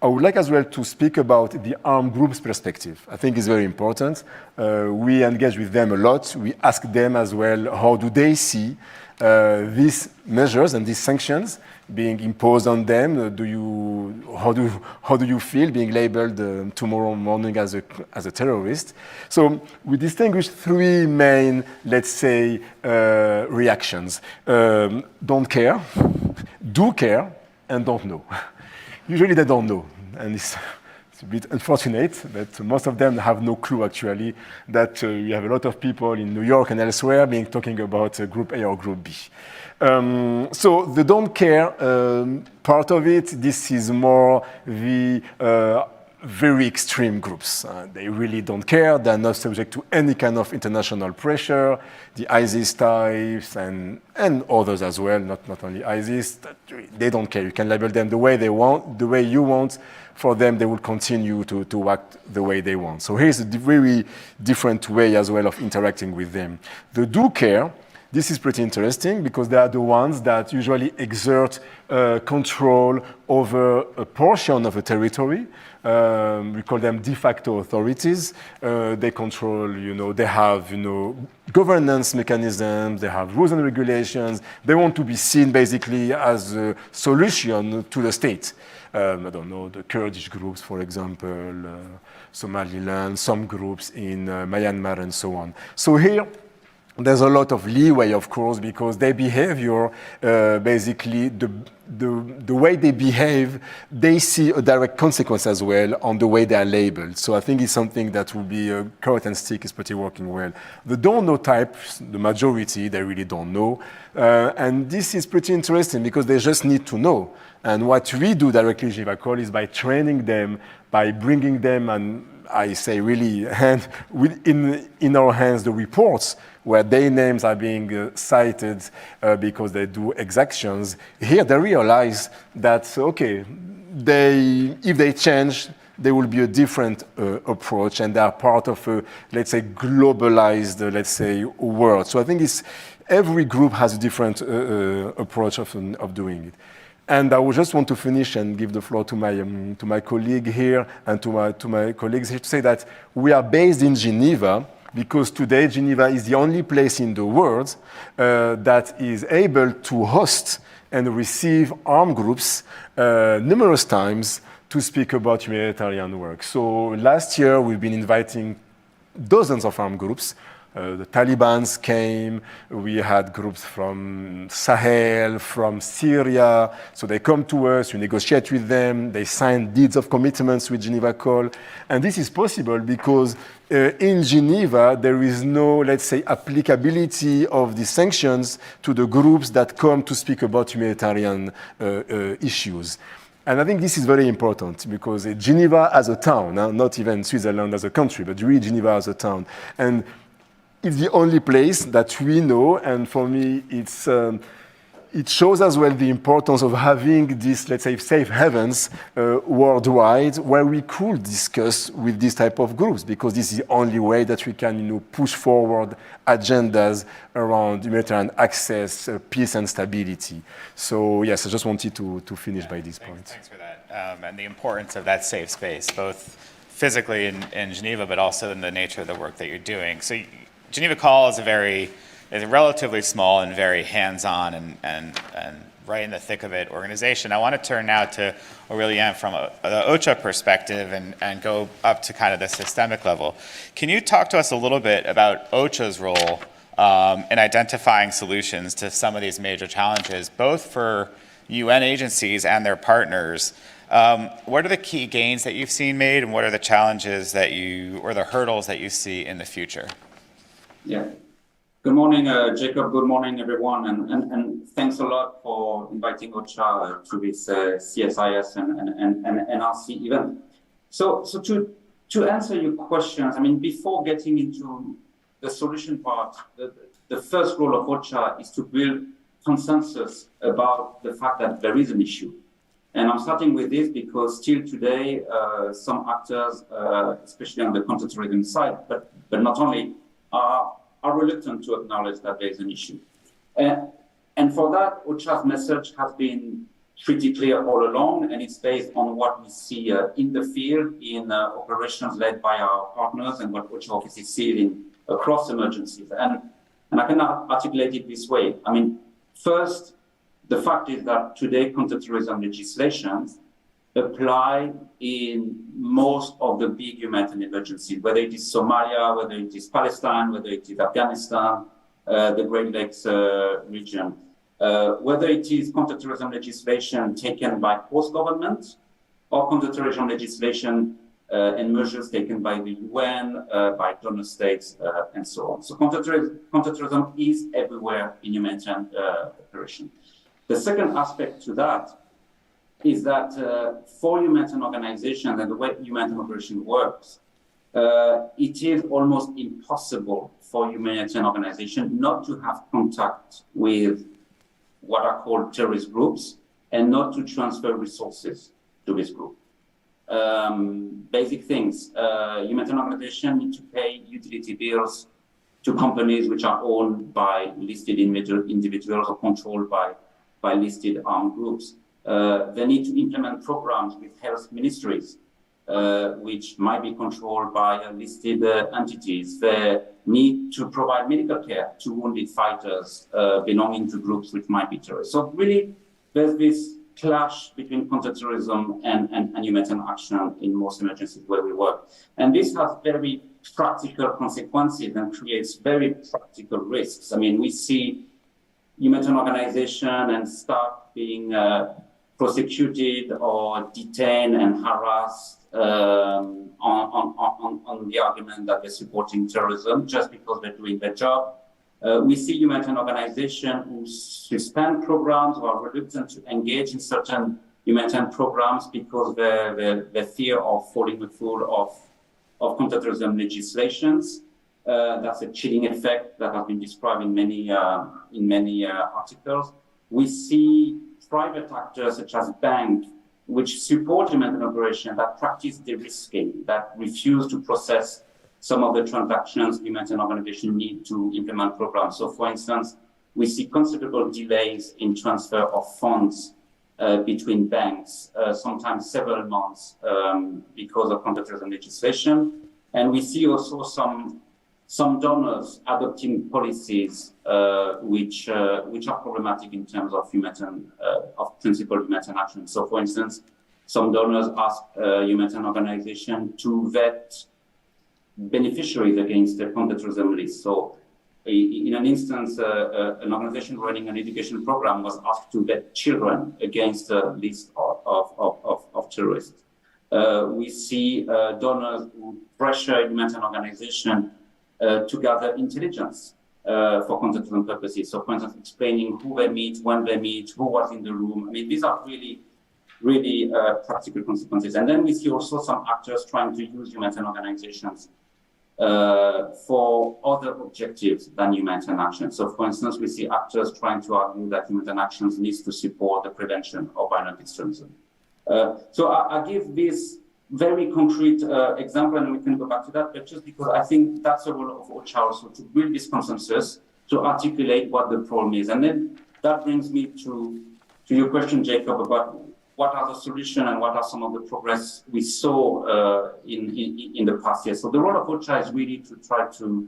[SPEAKER 5] I would like as well to speak about the armed groups perspective. I think it's very important. We engage with them a lot. We ask them as well, how do they see these measures and these sanctions being imposed on them? How do you feel being labeled tomorrow morning as a terrorist? So we distinguish three main, let's say, reactions. Don't care, do care, and don't know. Usually they don't know, and it's a bit unfortunate, but most of them have no clue actually that we have a lot of people in New York and elsewhere talking about Group A or Group B. So the don't care part of it, this is more the very extreme groups. They really don't care. They're not subject to any kind of international pressure. The ISIS types and others as well, not only ISIS. They don't care. You can label them the way they want, the way you want. For them, they will continue to act the way they want. So here's a very different way as well of interacting with them. The do care, this is pretty interesting because they are the ones that usually exert control over a portion of a territory. We call them de facto authorities. They control, they have, governance mechanisms, they have rules and regulations. They want to be seen basically as a solution to the state. I don't know, the Kurdish groups, for example, Somaliland, some groups in Myanmar and so on. So here, there's a lot of leeway, of course, because their behavior, basically, the way they behave, they see a direct consequence as well on the way they are labeled. So I think it's something that will be a carrot and stick is pretty working well. The don't know types, the majority, they really don't know. And this is pretty interesting because they just need to know. And what we do directly, Jivakol, is by training them, by bringing them, and I say really, in our hands, the reports where their names are being cited because they do exactions. Here they realize that, okay, if they change, there will be a different approach and they are part of a, let's say, globalized, let's say, world. So I think every group has a different approach of doing it. And I just want to finish and give the floor to my colleague here and to my colleagues here to say that we are based in Geneva because today Geneva is the only place in the world that is able to host and receive armed groups numerous times to speak about humanitarian work. So last year we've been inviting dozens of armed groups The Taliban's came, we had groups from Sahel, from Syria, so they come to us, we negotiate with them, they sign deeds of commitments with Geneva Call, and this is possible because in Geneva, there is no, let's say, applicability of the sanctions to the groups that come to speak about humanitarian issues. And I think this is very important because Geneva as a town, not even Switzerland as a country, but really Geneva as a town. And it's the only place that we know, and for me, it shows as well the importance of having this, let's say, safe havens worldwide where we could discuss with this type of groups, because this is the only way that we can, push forward agendas around humanitarian access, peace and stability. So yes, I just wanted to finish by this point.
[SPEAKER 1] Thanks for that, and the importance of that safe space, both physically in Geneva, but also in the nature of the work that you're doing. So Geneva Call is a relatively small and very hands-on and right in the thick of it organization. I want to turn now to Aurélien from the OCHA perspective and go up to kind of the systemic level. Can you talk to us a little bit about OCHA's role in identifying solutions to some of these major challenges, both for UN agencies and their partners? What are the key gains that you've seen made, and what are the challenges or the hurdles that you see in the future?
[SPEAKER 6] Yeah. Good morning, Jacob. Good morning, everyone. And thanks a lot for inviting OCHA to this CSIS and NRC event. So to answer your questions, before getting into the solution part, the first role of OCHA is to build consensus about the fact that there is an issue. And I'm starting with this because still today, some actors, especially on the counterterrorism side, but not only, are reluctant to acknowledge that there is an issue. And for that, OCHA's message has been pretty clear all along, and it's based on what we see in the field, in operations led by our partners, and what OCHA office is seeing across emergencies. And I can articulate it this way. First, the fact is that today counterterrorism legislations apply in most of the big humanitarian emergencies, whether it is Somalia, whether it is Palestine, whether it is Afghanistan, the Great Lakes region, whether it is counterterrorism legislation taken by host government or counterterrorism legislation and measures taken by the UN, by donor states, and so on. So counterterrorism is everywhere in humanitarian operation. The second aspect to that is that for humanitarian organizations and the way humanitarian operation works, it is almost impossible for humanitarian organizations not to have contact with what are called terrorist groups and not to transfer resources to this group. Basic things, humanitarian organizations need to pay utility bills to companies which are owned by listed individuals or controlled by listed armed groups. They need to implement programs with health ministries, which might be controlled by listed entities. They need to provide medical care to wounded fighters belonging to groups which might be terrorists. So really, there's this clash between counterterrorism and humanitarian action in most emergencies where we work. And this has very practical consequences and creates very practical risks. We see humanitarian organization and staff being prosecuted or detained and harassed on the argument that they're supporting terrorism just because they're doing their job. We see humanitarian organizations who suspend programs or are reluctant to engage in certain humanitarian programs because they fear of falling the fool of counterterrorism legislations. That's a chilling effect that has been described in many articles. We see private actors such as banks, which support humanitarian operations that practice de-risking, that refuse to process some of the transactions humanitarian organizations need to implement programs. So, for instance, we see considerable delays in transfer of funds between banks, sometimes several months because of counterterrorism legislation. And we see also some donors adopting policies which are problematic in terms of principled humanitarian action. So, for instance, some donors ask humanitarian organizations to vet beneficiaries against the counterterrorism list. So in an instance, an organization running an education program was asked to vet children against a list of terrorists. We see donors who pressure humanitarian organizations to gather intelligence for counterterrorism purposes. So, for instance, explaining who they meet, when they meet, who was in the room. I mean, these are really practical consequences. And then we see also some actors trying to use humanitarian organizations for other objectives than humanitarian action. So, for instance, we see actors trying to argue that humanitarian actions needs to support the prevention of violent extremism. So I give this very concrete example, and we can go back to that, but just because I think that's the role of OCHA also, to build this consensus, to articulate what the problem is. And then that brings me to your question, Jacob, about what are the solutions and what are some of the progress we saw in the past year. So the role of OCHA is really to try to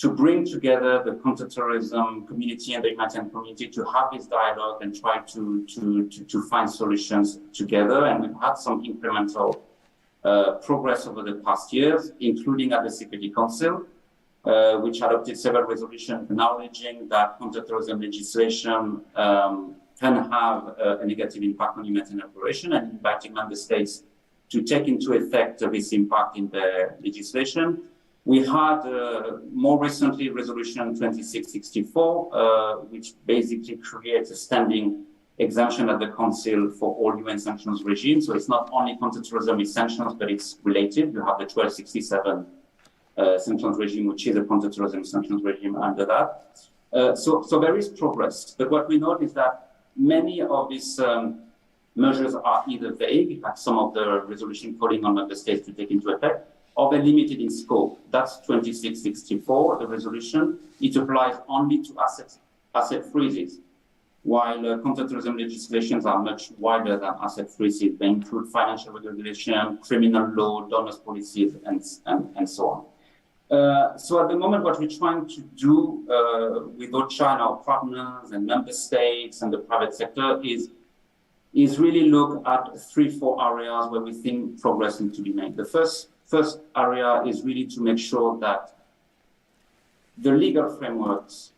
[SPEAKER 6] bring together the counterterrorism community and the humanitarian community to have this dialogue and try to find solutions together. And we've had some incremental progress over the past years, including at the Security Council, which adopted several resolutions acknowledging that counterterrorism legislation can have a negative impact on humanitarian operation and inviting member states to take into effect this impact in their legislation. We had more recently Resolution 2664, which basically creates a standing exemption at the Council for all UN sanctions regimes. So it's not only counterterrorism sanctions, but it's related. You have the 1267 sanctions regime, which is a counterterrorism sanctions regime under that. So there is progress. But what we note is that many of these measures are either vague, like some of the resolution calling on member states to take into effect, or they're limited in scope. That's 2664, the resolution. It applies only to asset freezes, while counterterrorism legislations are much wider than asset freezes. They include financial regulation, criminal law, donors policies, and so on. So at the moment, what we're trying to do with OCHA and our partners and member states and the private sector is really look at 3-4 areas where we think progress needs to be made. The first area is really to make sure that the legal frameworks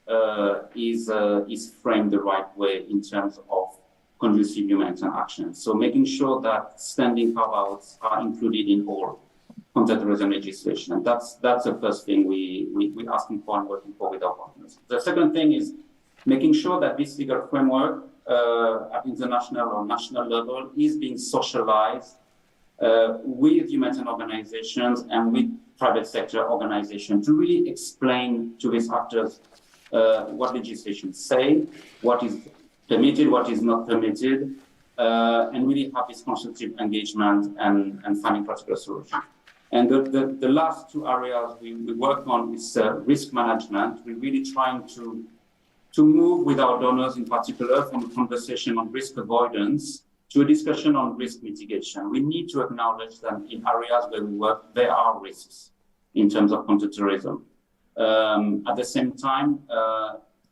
[SPEAKER 6] is framed the right way in terms of conducive humanitarian action. So making sure that standing carve-outs are included in all counterterrorism legislation. And that's the first thing we're asking for and working for with our partners. The second thing is making sure that this legal framework at international or national level is being socialized with humanitarian organizations and with private sector organizations to really explain to these actors what legislation say, what is permitted, what is not permitted, and really have this constructive engagement and finding practical solutions. And the last two areas we work on is risk management. We're really trying to move with our donors in particular from a conversation on risk avoidance to a discussion on risk mitigation. We need to acknowledge that in areas where we work, there are risks in terms of counterterrorism. At the same time,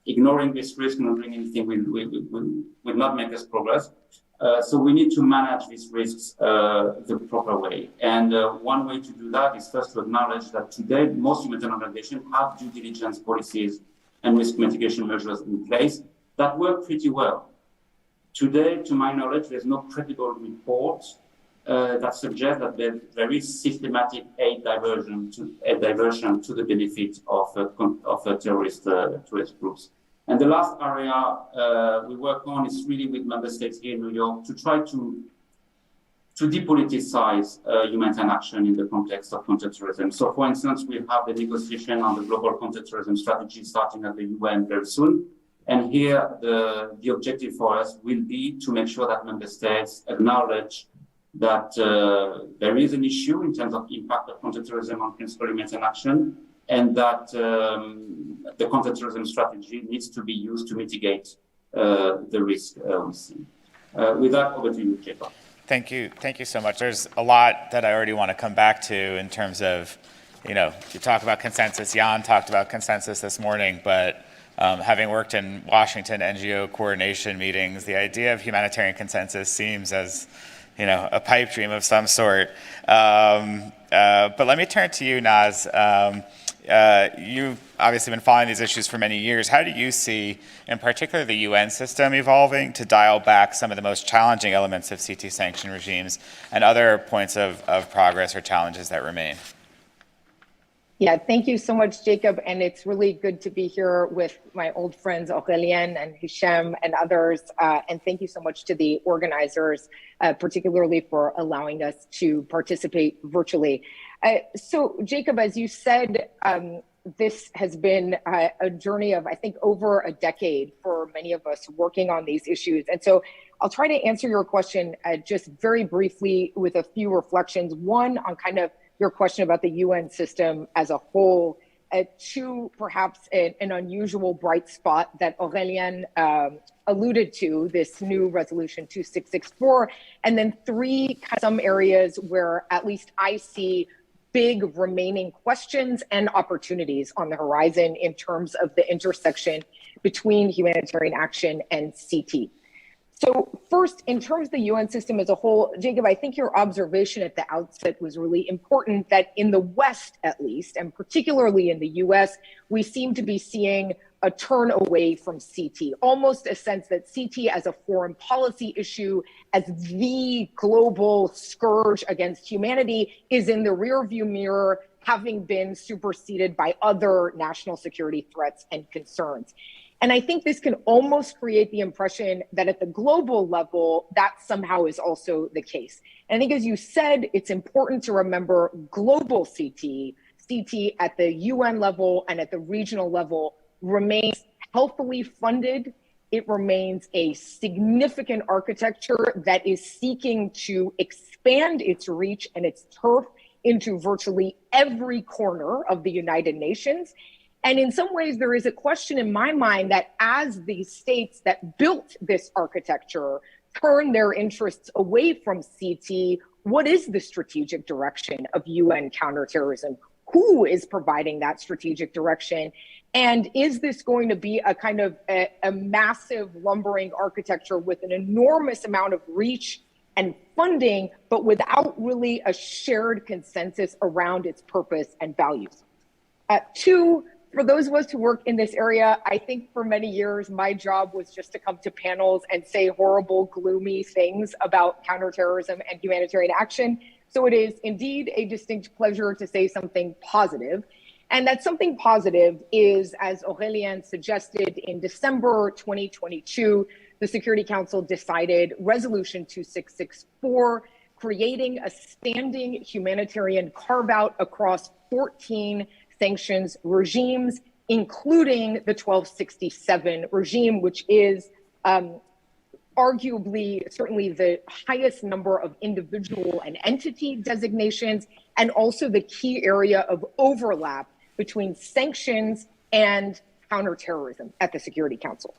[SPEAKER 6] ignoring this risk and not doing anything will not make us progress. So we need to manage these risks the proper way. And one way to do that is first to acknowledge that today, most humanitarian organizations have due diligence policies and risk mitigation measures in place that work pretty well. Today, to my knowledge, there's no credible report that suggests that there is systematic aid diversion to the benefit of terrorist groups. And the last area we work on is really with member states here in New York to try to depoliticize humanitarian action in the context of counterterrorism. So, for instance, we have the negotiation on the global counterterrorism strategy starting at the UN very soon. And here, the objective for us will be to make sure that member states acknowledge that there is an issue in terms of impact of counterterrorism on principal humanitarian action, and that the counterterrorism strategy needs to be used to mitigate the risk we see. With that, over to you, Jacob.
[SPEAKER 1] Thank you so much. There's a lot that I already want to come back to in terms of, you talk about consensus. Jan talked about consensus this morning, but having worked in Washington NGO coordination meetings, the idea of humanitarian consensus seems as, a pipe dream of some sort. But let me turn to you, Naz. You've obviously been following these issues for many years. How do you see, in particular, the UN system evolving to dial back some of the most challenging elements of CT sanction regimes and other points of progress or challenges that remain?
[SPEAKER 7] Yeah, thank you so much, Jacob. And it's really good to be here with my old friends, Aurélien and Hichem and others. And thank you so much to the organizers, particularly for allowing us to participate virtually. So, Jacob, as you said, this has been a journey of, I think, over a decade for many of us working on these issues. And so I'll try to answer your question just very briefly with a few reflections. One, on kind of your question about the UN system as a whole. Two, perhaps an unusual bright spot that Aurélien alluded to, this new resolution 2664. And then three, some areas where at least I see big remaining questions and opportunities on the horizon in terms of the intersection between humanitarian action and CT. So first, in terms of the UN system as a whole, Jacob, I think your observation at the outset was really important, that in the West, at least, and particularly in the US, we seem to be seeing a turn away from CT, almost a sense that CT as a foreign policy issue, as the global scourge against humanity, is in the rearview mirror, having been superseded by other national security threats and concerns. And I think this can almost create the impression that at the global level, that somehow is also the case. And I think, as you said, it's important to remember global CT at the UN level and at the regional level remains healthily funded. It remains a significant architecture that is seeking to expand its reach and its turf into virtually every corner of the United Nations. And in some ways, there is a question in my mind that as the states that built this architecture turn their interests away from CT, what is the strategic direction of UN counterterrorism? Who is providing that strategic direction? And is this going to be a kind of a massive lumbering architecture with an enormous amount of reach and funding, but without really a shared consensus around its purpose and values? Two, for those of us who work in this area, I think for many years, my job was just to come to panels and say horrible, gloomy things about counterterrorism and humanitarian action. So it is indeed a distinct pleasure to say something positive. And that something positive is, as Aurélien suggested, in December 2022, the Security Council decided Resolution 2664, creating a standing humanitarian carve-out across 14 sanctions regimes, including the 1267 regime, which is arguably certainly the highest number of individual and entity designations, and also the key area of overlap between sanctions and counterterrorism at the Security Council.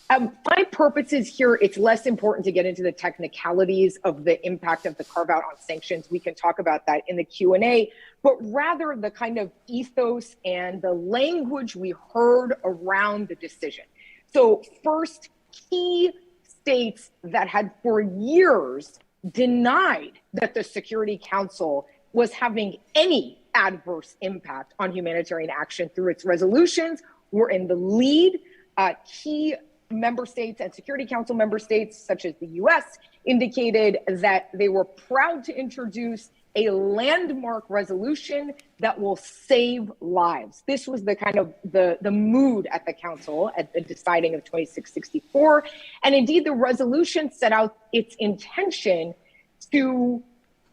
[SPEAKER 7] My purpose is here, it's less important to get into the technicalities of the impact of the carve-out on sanctions. We can talk about that in the Q&A, but rather the kind of ethos and the language we heard around the decision. So first, key states that had for years denied that the Security Council was having any adverse impact on humanitarian action through its resolutions were in the lead. Key member states and Security Council member states, such as the US, indicated that they were proud to introduce a landmark resolution that will save lives. This was the kind of the mood at the Council at the deciding of 2664. And indeed, the resolution set out its intention to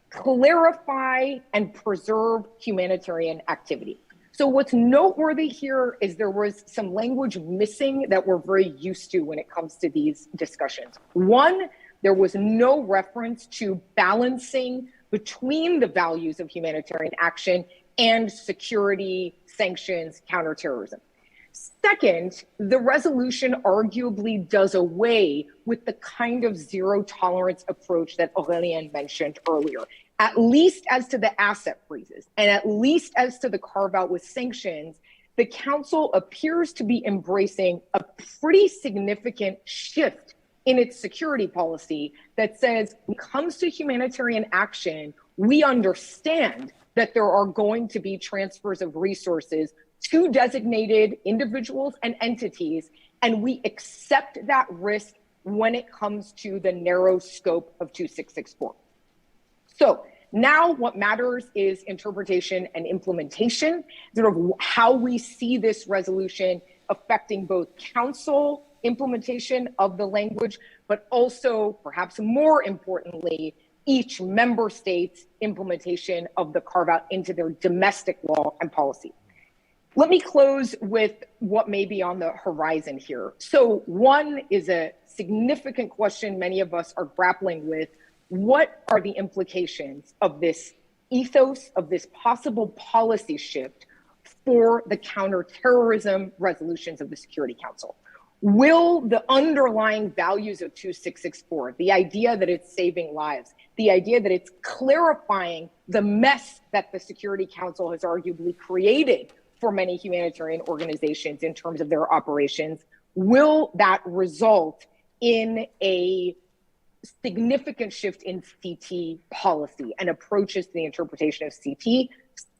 [SPEAKER 7] clarify and preserve humanitarian activity. So what's noteworthy here is there was some language missing that we're very used to when it comes to these discussions. One, there was no reference to balancing between the values of humanitarian action and security, sanctions, counterterrorism. Second, the resolution arguably does away with the kind of zero tolerance approach that Aurélien mentioned earlier, at least as to the asset freezes and at least as to the carve out with sanctions. The Council appears to be embracing a pretty significant shift in its security policy that says, when it comes to humanitarian action, we understand that there are going to be transfers of resources to designated individuals and entities, and we accept that risk when it comes to the narrow scope of 2664. So now what matters is interpretation and implementation, sort of how we see this resolution affecting both council implementation of the language, but also, perhaps more importantly, each member state's implementation of the carve-out into their domestic law and policy. Let me close with what may be on the horizon here. So one is a significant question many of us are grappling with. What are the implications of this ethos, of this possible policy shift for the counterterrorism resolutions of the Security Council? Will the underlying values of 2664, the idea that it's saving lives, the idea that it's clarifying the mess that the Security Council has arguably created for many humanitarian organizations in terms of their operations, will that result in a significant shift in CT policy and approaches to the interpretation of CT?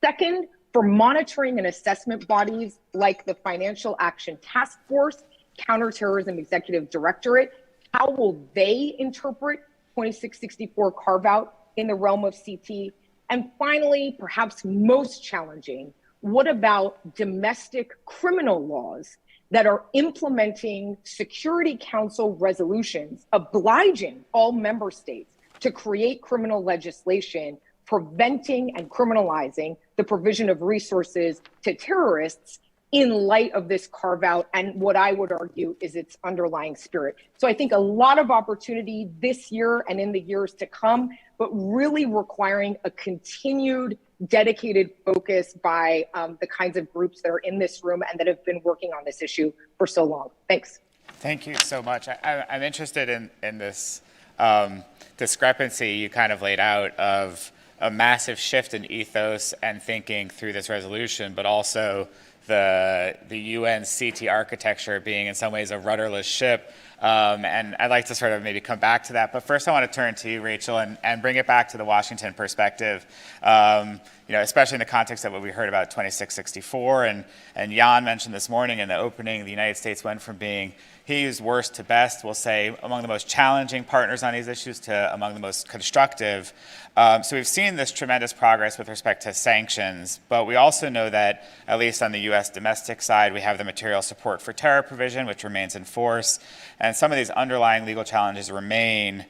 [SPEAKER 7] Second, for monitoring and assessment bodies like the Financial Action Task Force, Counterterrorism Executive Directorate, how will they interpret 2664 carve-out in the realm of CT? And finally, perhaps most challenging, what about domestic criminal laws that are implementing Security Council resolutions obliging all member states to create criminal legislation preventing and criminalizing the provision of resources to terrorists in light of this carve-out and what I would argue is its underlying spirit. So I think a lot of opportunity this year and in the years to come, but really requiring a continued dedicated focus by the kinds of groups that are in this room and that have been working on this issue for so long. Thanks.
[SPEAKER 1] Thank you so much. I'm interested in this discrepancy you kind of laid out of a massive shift in ethos and thinking through this resolution, but also the UN CT architecture being in some ways a rudderless ship. And I'd like to sort of maybe come back to that. But first I want to turn to you, Rachel, and bring it back to the Washington perspective, especially in the context of what we heard about 2664. And Jan mentioned this morning in the opening, the United States went from being, he used worst to best, we'll say, among the most challenging partners on these issues to among the most constructive. So we've seen this tremendous progress with respect to sanctions, but we also know that, at least on the U.S. domestic side, we have the material support for terror provision, which remains in force, and some of these underlying legal challenges remain,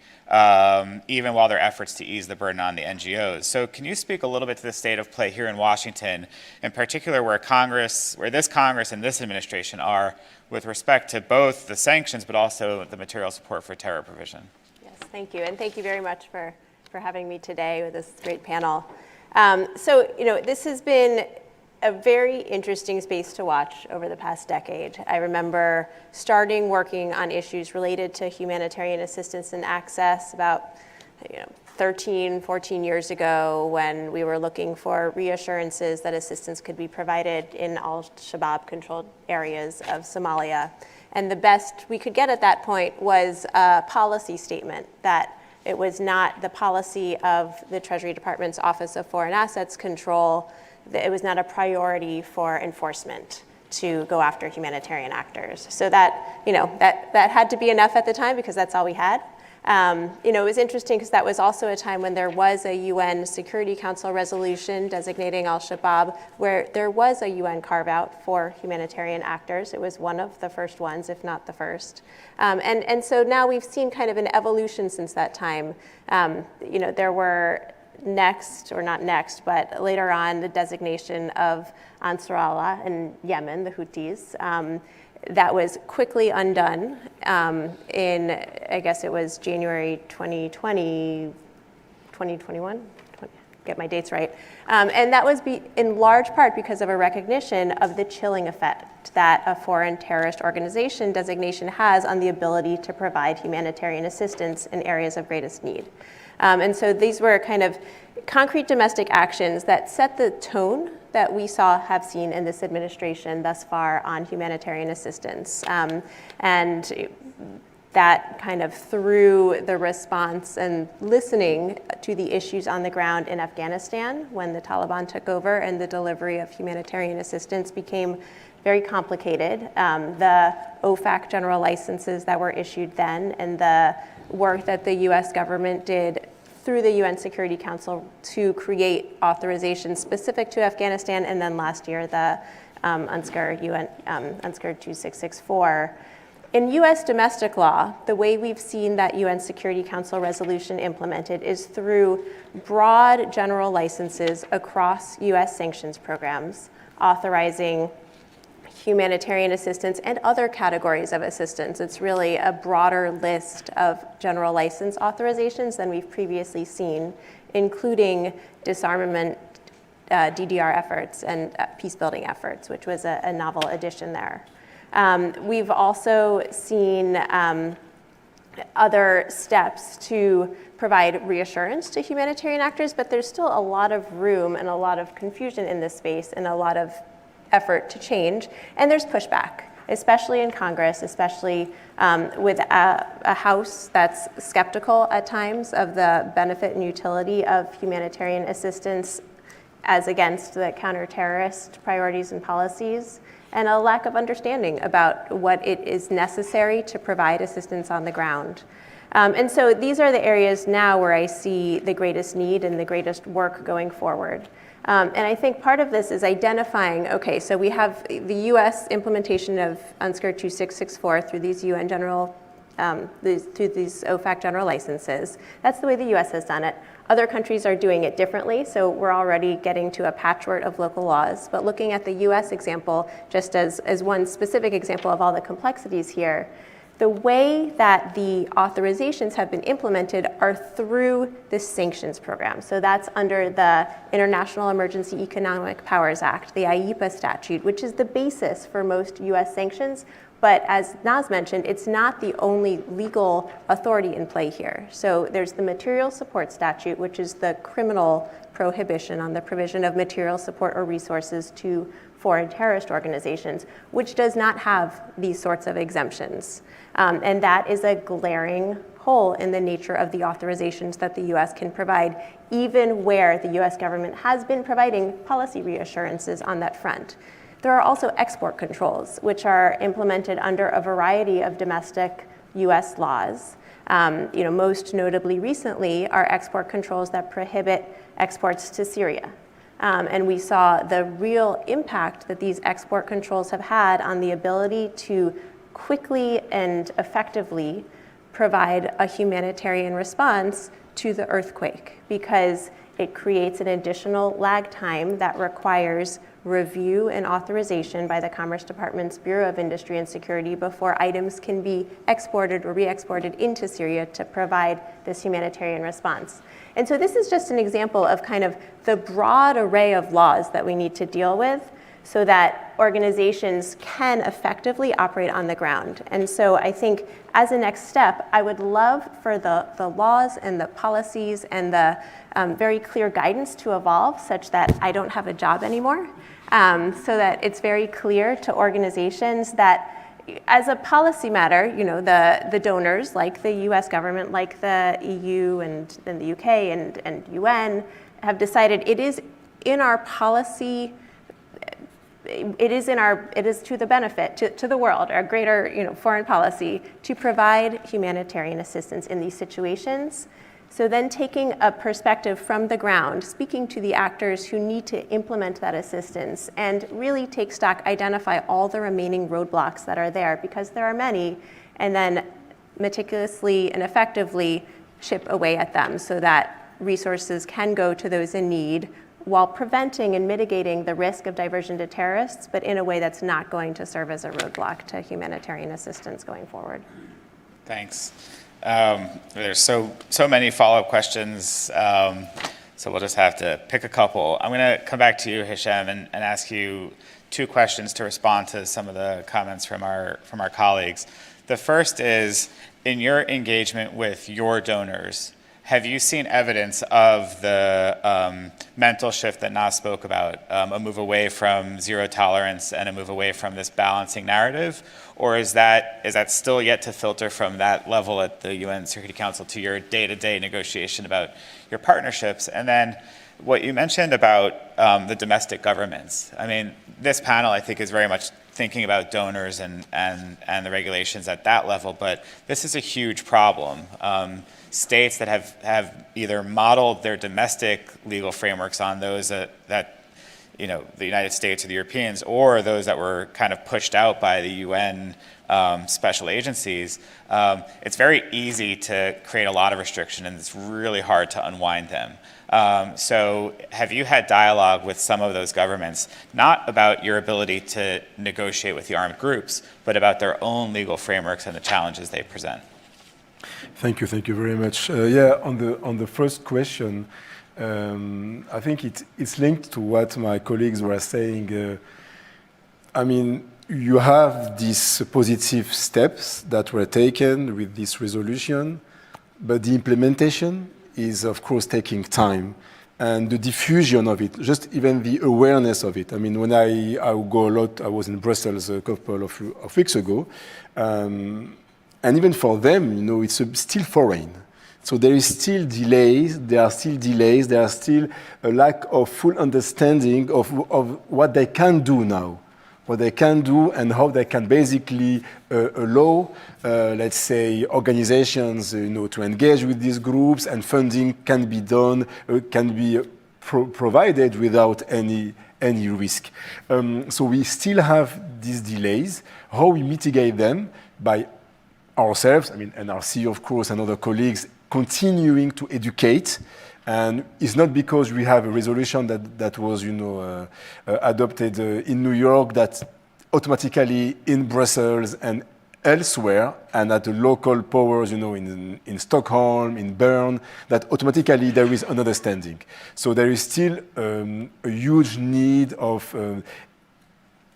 [SPEAKER 1] even while there are efforts to ease the burden on the NGOs. So can you speak a little bit to the state of play here in Washington, in particular where this Congress and this administration are with respect to both the sanctions, but also the material support for terror provision?
[SPEAKER 8] Yes, thank you. And thank you very much for having me today with this great panel. This has been a very interesting space to watch over the past decade. I remember starting working on issues related to humanitarian assistance and access about 13, 14 years ago when we were looking for reassurances that assistance could be provided in al-Shabaab controlled areas of Somalia. And the best we could get at that point was a policy statement that it was not the policy of the Treasury Department's Office of Foreign Assets Control. It was not a priority for enforcement to go after humanitarian actors. So that had to be enough at the time because that's all we had. It was interesting because that was also a time when there was a UN Security Council resolution designating al-Shabaab where there was a UN carve-out for humanitarian actors. It was one of the first ones, if not the first. And so now we've seen kind of an evolution since that time. There were later on the designation of Ansar Allah in Yemen, the Houthis. That was quickly undone in, I guess it was January 2021, get my dates right. And that was in large part because of a recognition of the chilling effect that a foreign terrorist organization designation has on the ability to provide humanitarian assistance in areas of greatest need. And so these were kind of concrete domestic actions that set the tone that we have seen in this administration thus far on humanitarian assistance. And that kind of through the response and listening to the issues on the ground in Afghanistan when the Taliban took over and the delivery of humanitarian assistance became very complicated. The OFAC general licenses that were issued then and the work that the US government did through the UN Security Council to create authorizations specific to Afghanistan, and then last year the UNSCR 2664. In US domestic law, the way we've seen that UN Security Council resolution implemented is through broad general licenses across US sanctions programs, authorizing humanitarian assistance and other categories of assistance. It's really a broader list of general license authorizations than we've previously seen, including disarmament, DDR efforts, and peace-building efforts, which was a novel addition there. We've also seen other steps to provide reassurance to humanitarian actors, but there's still a lot of room and a lot of confusion in this space and a lot of effort to change. And there's pushback, especially in Congress, especially with a House that's skeptical at times of the benefit and utility of humanitarian assistance as against the counter-terrorist priorities and policies, and a lack of understanding about what it is necessary to provide assistance on the ground. And so these are the areas now where I see the greatest need and the greatest work going forward. And I think part of this is identifying, okay, so we have the US implementation of UNSCR 2664 through these UN general, through these OFAC general licenses. That's the way the US has done it. Other countries are doing it differently, so we're already getting to a patchwork of local laws. But looking at the US example, just as one specific example of all the complexities here, the way that the authorizations have been implemented are through the sanctions program. So that's under the International Emergency Economic Powers Act, the IEEPA statute, which is the basis for most US sanctions. But as Naz mentioned, it's not the only legal authority in play here. So there's the material support statute, which is the criminal prohibition on the provision of material support or resources to foreign terrorist organizations, which does not have these sorts of exemptions. And that is a glaring hole in the nature of the authorizations that the US can provide, even where the US government has been providing policy reassurances on that front. There are also export controls, which are implemented under a variety of domestic US laws. Most notably recently are export controls that prohibit exports to Syria. And we saw the real impact that these export controls have had on the ability to quickly and effectively provide a humanitarian response to the earthquake, because it creates an additional lag time that requires review and authorization by the Commerce Department's Bureau of Industry and Security before items can be exported or re-exported into Syria to provide this humanitarian response. And so this is just an example of kind of the broad array of laws that we need to deal with so that organizations can effectively operate on the ground. And so I think as a next step, I would love for the laws and the policies and the very clear guidance to evolve such that I don't have a job anymore, so that it's very clear to organizations that as a policy matter, the donors like the US government, like the EU and the UK and UN have decided it is in our policy, it is to the benefit to the world, our greater foreign policy, to provide humanitarian assistance in these situations. So then taking a perspective from the ground, speaking to the actors who need to implement that assistance and really take stock, identify all the remaining roadblocks that are there, because there are many, and then meticulously and effectively chip away at them so that resources can go to those in need while preventing and mitigating the risk of diversion to terrorists, but in a way that's not going to serve as a roadblock to humanitarian assistance going forward.
[SPEAKER 1] Thanks. There's so many follow-up questions, so we'll just have to pick a couple. I'm going to come back to you, Hisham, and ask you two questions to respond to some of the comments from our colleagues. The first is, in your engagement with your donors, have you seen evidence of the mental shift that Nas spoke about, a move away from zero tolerance and a move away from this balancing narrative? Or is that still yet to filter from that level at the UN Security Council to your day-to-day negotiation about your partnerships? And then what you mentioned about the domestic governments. I mean, this panel, I think, is very much thinking about donors and the regulations at that level, but this is a huge problem. States that have either modeled their domestic legal frameworks on those that the United States or the Europeans, or those that were kind of pushed out by the UN special agencies, it's very easy to create a lot of restriction, and it's really hard to unwind them. So have you had dialogue with some of those governments, not about your ability to negotiate with the armed groups, but about their own legal frameworks and the challenges they present?
[SPEAKER 5] Thank you very much. On the first question, I think it's linked to what my colleagues were saying. I mean, you have these positive steps that were taken with this resolution, but the implementation is, of course, taking time. And the diffusion of it, just even the awareness of it. I mean, when I go a lot, I was in Brussels a couple of weeks ago, and even for them, it's still foreign. So there is still delays, there are still a lack of full understanding of what they can do now, and how they can basically allow, let's say, organizations, to engage with these groups, and funding can be done, can be provided without any risk. So we still have these delays. How we mitigate them? By ourselves, NRC, of course, and other colleagues, continuing to educate. And it's not because we have a resolution that was, adopted in New York that automatically in Brussels and elsewhere, and at the local powers, in Stockholm, in Bern, that automatically there is an understanding. So there is still a huge need of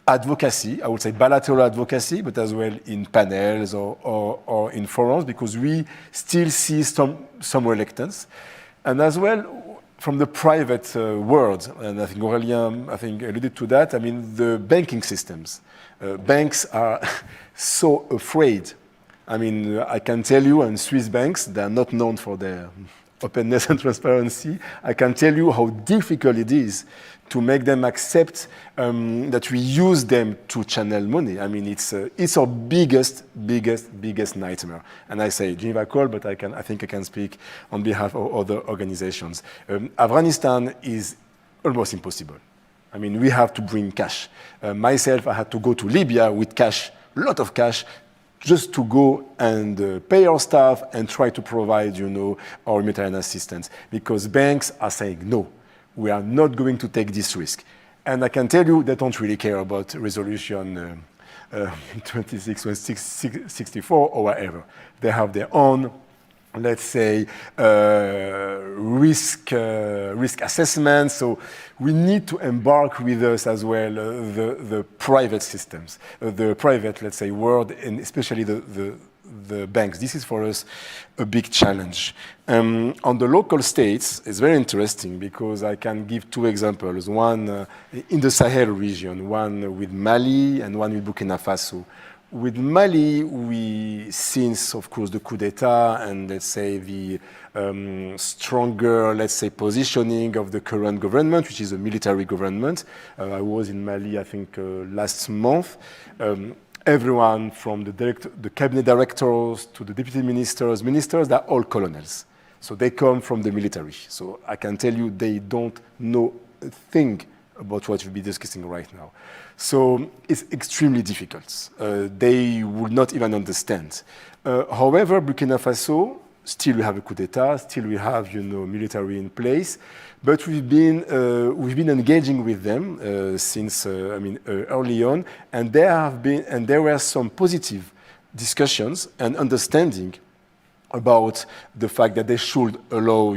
[SPEAKER 5] advocacy, I would say bilateral advocacy, but as well in panels or in forums, because we still see some reluctance. And as well, from the private world, and I think Aurélien, alluded to that, the banking systems. Banks are so afraid. I can tell you, and Swiss banks, they are not known for their openness and transparency. I can tell you how difficult it is to make them accept that we use them to channel money. It's our biggest nightmare. And I say Geneva Call, but I think I can speak on behalf of other organizations. Afghanistan is almost impossible. We have to bring cash. Myself, I had to go to Libya with cash, a lot of cash, just to go and pay our staff and try to provide, our humanitarian assistance. Because banks are saying, no, we are not going to take this risk. And I can tell you they don't really care about resolution 2664 or whatever. They have their own, let's say, risk assessment. So we need to embark with us as well the private systems, the private, let's say, world, and especially the banks. This is for us a big challenge. On the local states, it's very interesting because I can give two examples. One in the Sahel region, one with Mali and one with Burkina Faso. With Mali, since, of course, the coup d'etat and, let's say, the stronger, let's say, positioning of the current government, which is a military government. I was in Mali, I think, last month. Everyone from the cabinet directors to the deputy ministers, they're all colonels. So they come from the military. So I can tell you they don't know a thing about what we'll be discussing right now. So it's extremely difficult. They would not even understand. However, Burkina Faso, still we have a coup d'etat, still we have, military in place, but we've been engaging with them since early on, and there were some positive discussions and understanding about the fact that they should allow,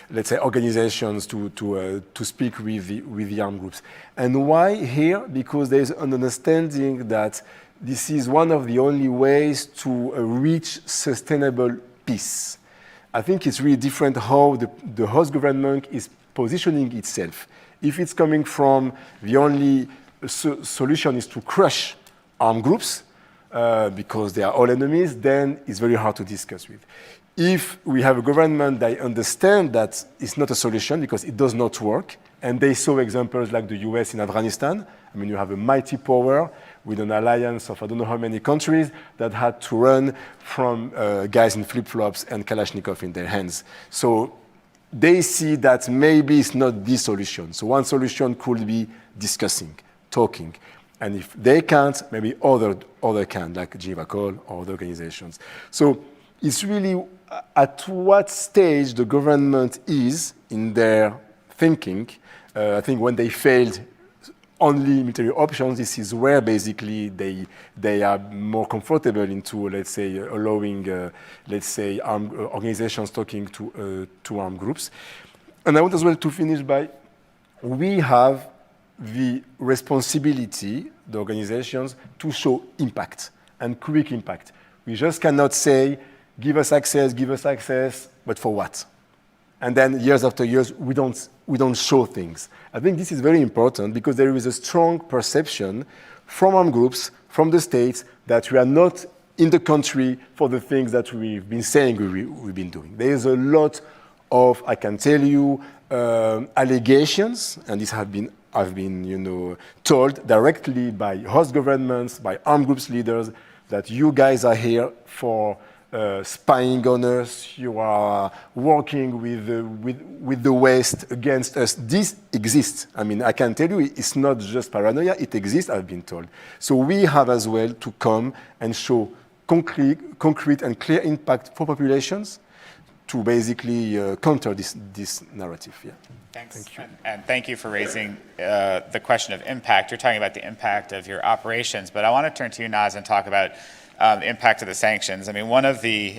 [SPEAKER 5] let's say, organizations to speak with the armed groups. And why here? Because there is an understanding that this is one of the only ways to reach sustainable peace. I think it's really different how the host government is positioning itself. If it's coming from the only solution is to crush armed groups because they are all enemies, then it's very hard to discuss with. If we have a government that understands that it's not a solution because it does not work, and they saw examples like the US in Afghanistan. I mean, you have a mighty power with an alliance of I don't know how many countries that had to run from guys in flip-flops and Kalashnikov in their hands. So they see that maybe it's not the solution. So one solution could be discussing, talking. And if they can't, maybe other can, like Geneva Call or other organizations. So it's really at what stage the government is in their thinking. I think when they failed only military options, this is where basically they are more comfortable into, let's say, allowing, let's say, armed organizations talking to armed groups. And I want as well to finish by, we have the responsibility, the organizations, to show impact and quick impact. We just cannot say, give us access, but for what? And then years after years, we don't show things. I think this is very important because there is a strong perception from armed groups, from the states, that we are not in the country for the things that we've been saying we've been doing. There is a lot of, I can tell you, allegations, and these have been told directly by host governments, by armed groups leaders, that you guys are here for spying on us, you are working with the West against us. This exists. I mean, I can tell you, it's not just paranoia, it exists, I've been told. So we have as well to come and show concrete and clear impact for populations to basically counter this narrative. Yeah.
[SPEAKER 1] Thanks.
[SPEAKER 5] Thank you.
[SPEAKER 1] And thank you for raising the question of impact. You're talking about the impact of your operations, but I want to turn to you, Naz, and talk about the impact of the sanctions. I mean,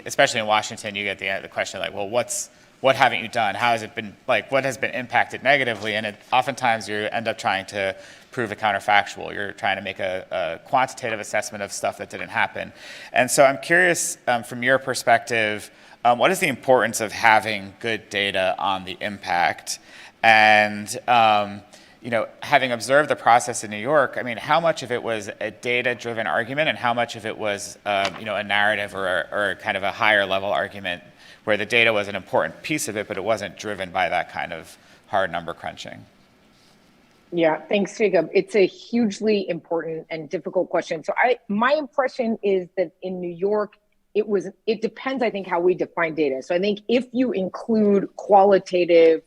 [SPEAKER 1] especially in Washington, you get the question like, well, what haven't you done? How has it been, what has been impacted negatively? And oftentimes you end up trying to prove a counterfactual. You're trying to make a quantitative assessment of stuff that didn't happen. And so I'm curious, from your perspective, what is the importance of having good data on the impact? And having observed the process in New York, I mean, how much of it was a data-driven argument and how much of it was, a narrative or kind of a higher level argument where the data was an important piece of it, but it wasn't driven by that kind of hard number crunching?
[SPEAKER 7] Yeah, thanks, Jacob. It's a hugely important and difficult question. So my impression is that in New York, it depends, I think, how we define data. So I think if you include qualitative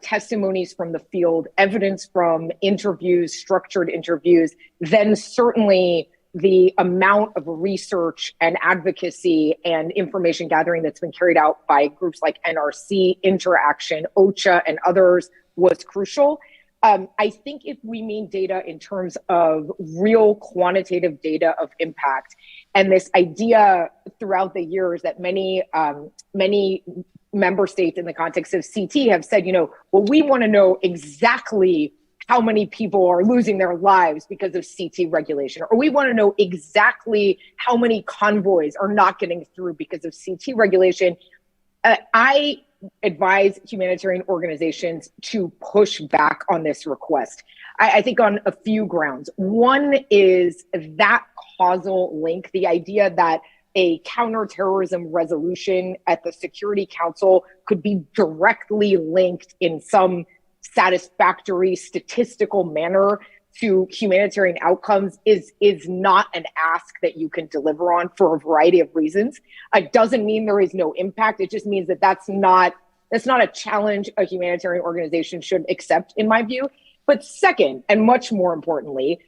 [SPEAKER 7] testimonies from the field, evidence from interviews, structured interviews, then certainly the amount of research and advocacy and information gathering that's been carried out by groups like NRC, Interaction, OCHA, and others was crucial. I think if we mean data in terms of real quantitative data of impact, and this idea throughout the years that many member states in the context of CT have said, well, we want to know exactly how many people are losing their lives because of CT regulation, or we want to know exactly how many convoys are not getting through because of CT regulation. I advise humanitarian organizations to push back on this request. I think on a few grounds. One is that causal link, the idea that a counterterrorism resolution at the Security Council could be directly linked in some satisfactory statistical manner to humanitarian outcomes is not an ask that you can deliver on for a variety of reasons. It doesn't mean there is no impact. It just means that that's not a challenge a humanitarian organization should accept, in my view. But second, and much more importantly,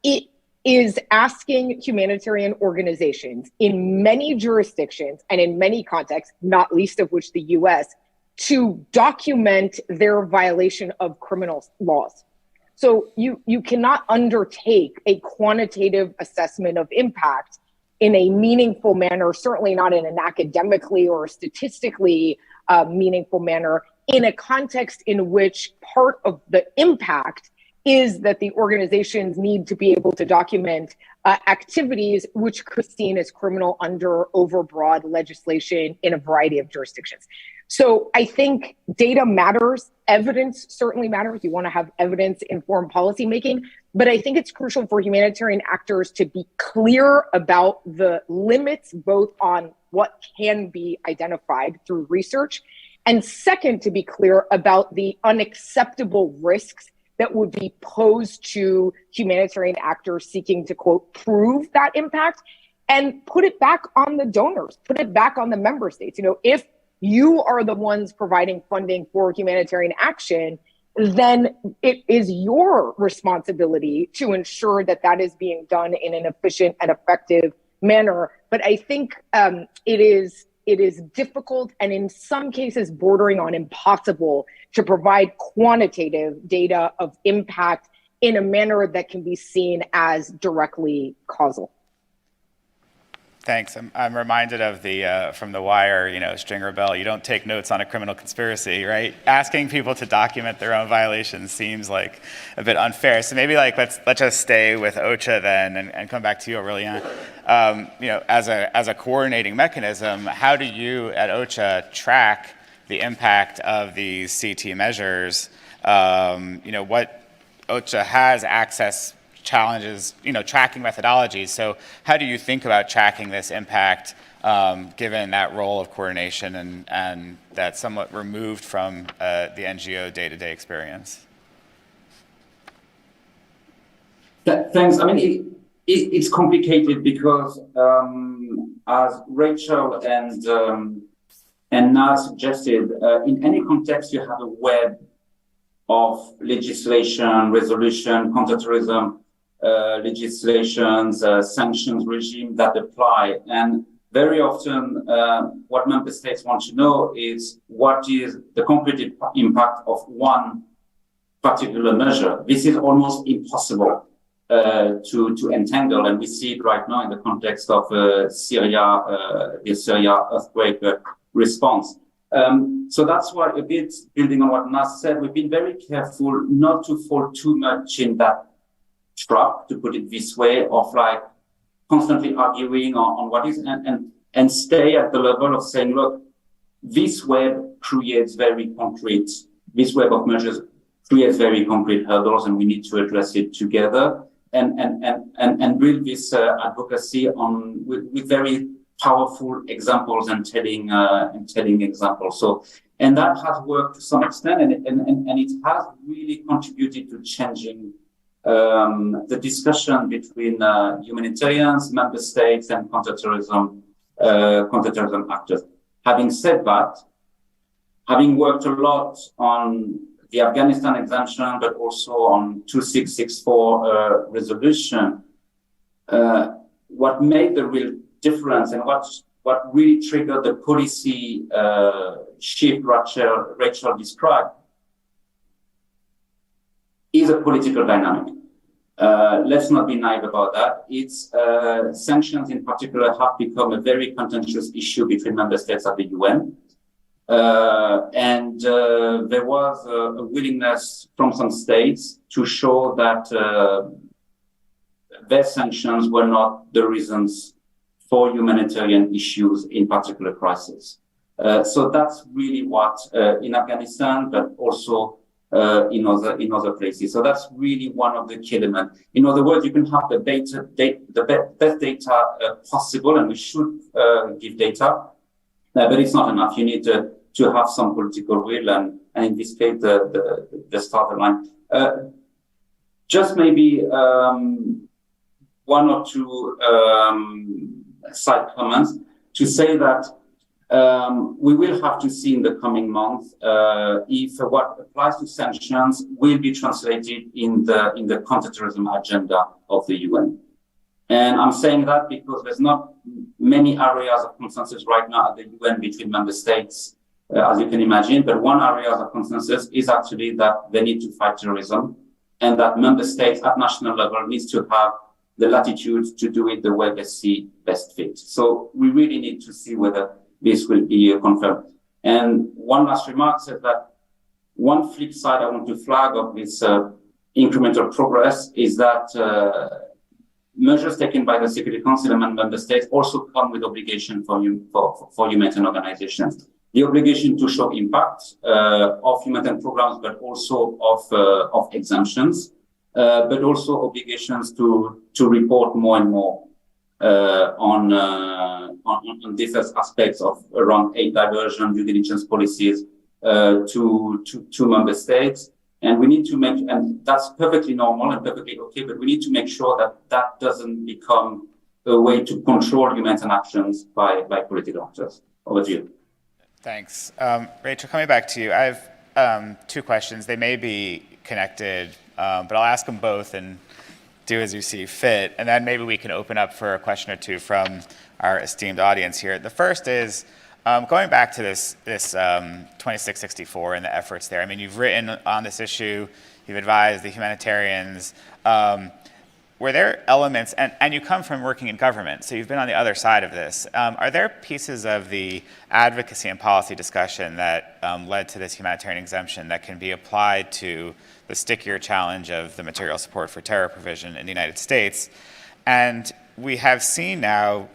[SPEAKER 7] it is asking humanitarian organizations in many jurisdictions and in many contexts, not least of which the US, to document their violation of criminal laws. So you cannot undertake a quantitative assessment of impact in a meaningful manner, certainly not in an academically or statistically meaningful manner, in a context in which part of the impact is that the organizations need to be able to document activities which could be seen as criminal under overbroad legislation in a variety of jurisdictions. So I think data matters, evidence certainly matters. You want to have evidence-informed policymaking, but I think it's crucial for humanitarian actors to be clear about the limits, both on what can be identified through research, and second, to be clear about the unacceptable risks that would be posed to humanitarian actors seeking to, quote, prove that impact, and put it back on the donors, put it back on the member states. You know, if you are the ones providing funding for humanitarian action, then it is your responsibility to ensure that that is being done in an efficient and effective manner. But I think it is difficult and in some cases bordering on impossible to provide quantitative data of impact in a manner that can be seen as directly causal.
[SPEAKER 1] Thanks. I'm reminded of the from The Wire, you know, Stringer Bell. You don't take notes on a criminal conspiracy, right? Asking people to document their own violations seems like a bit unfair. So maybe like let's just stay with OCHA then and come back to you, Aurélien. You know, as a coordinating mechanism, how do you at OCHA track the impact of these CT measures? You know, what OCHA has access challenges, you know, tracking methodologies. So how do you think about tracking this impact, given that role of coordination and that's somewhat removed from the NGO day-to-day experience?
[SPEAKER 6] Thanks. I mean, it's complicated because, as Rachel and Naz suggested, in any context, you have a web of legislation, resolution, counterterrorism legislations, sanctions regime that apply. And very often, what member states want to know is what is the concrete impact of one particular measure. This is almost impossible to entangle, and we see it right now in the context of Syria, the Syria earthquake response. So that's why, a bit building on what Naz said, we've been very careful not to fall too much in that trap, to put it this way, of like constantly arguing on what is, and stay at the level of saying, look, this web creates very concrete, this web of measures creates very concrete hurdles, and we need to address it together and build this advocacy on with very powerful examples and telling examples. So, and that has worked to some extent, and it has really contributed to changing the discussion between humanitarians, member states, and counterterrorism actors. Having said that, having worked a lot on the Afghanistan exemption, but also on 2664 resolution, what made the real difference and what really triggered the policy shift Rachel described is a political dynamic. Let's not be naive about that. It's sanctions in particular have become a very contentious issue between member states at the UN. And there was a willingness from some states to show that their sanctions were not the reasons for humanitarian issues in particular crises. So that's really what in Afghanistan, but also in other places. So that's really one of the key elements. In other words, you can have the best data possible, and we should give data, but it's not enough. You need to have some political will, and in this case, the starter line. Just maybe one or two side comments to say that we will have to see in the coming months if what applies to sanctions will be translated in the counterterrorism agenda of the UN. And I'm saying that because there's not many areas of consensus right now at the UN between member states, as you can imagine. But one area of consensus is actually that they need to fight terrorism, and that member states at national level needs to have the latitude to do it the way they see best fit. So we really need to see whether this will be confirmed. And one last remark says that one flip side I want to flag of this incremental progress is that measures taken by the Security Council and member states also come with obligation for humanitarian organizations. The obligation to show impact of humanitarian programs, but also of exemptions, but also obligations to report more and more on different aspects of around aid diversion, due diligence policies to member states. And we need to make, and that's perfectly normal and perfectly okay, but we need to make sure that that doesn't become a way to control humanitarian actions by political actors. Over to you.
[SPEAKER 1] Thanks. Rachel, coming back to you, I have two questions. They may be connected, but I'll ask them both and do as you see fit. And then maybe we can open up for a question or two from our esteemed audience here. The first is, going back to this 2664 and the efforts there. I mean, you've written on this issue, you've advised the humanitarians. Were there elements, and you come from working in government, so you've been on the other side of this. Are there pieces of the advocacy and policy discussion that led to this humanitarian exemption that can be applied to the stickier challenge of the material support for terror provision in the United States? And we have seen now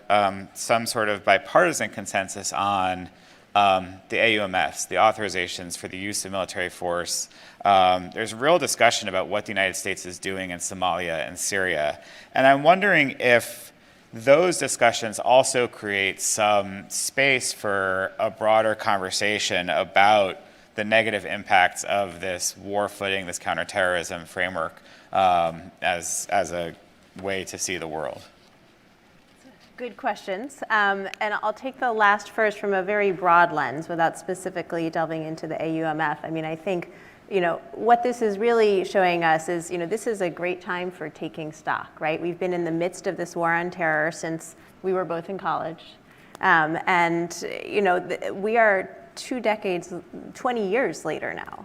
[SPEAKER 1] some sort of bipartisan consensus on the AUMFs, the authorizations for the use of military force. There's real discussion about what the United States is doing in Somalia and Syria. And I'm wondering if those discussions also create some space for a broader conversation about the negative impacts of this war footing, this counterterrorism framework as a way to see the world.
[SPEAKER 8] Good questions. And I'll take the last first from a very broad lens without specifically delving into the AUMF. I mean, I think, what this is really showing us is, this is a great time for taking stock, right? We've been in the midst of this war on terror since we were both in college. We are 2 decades, 20 years later now.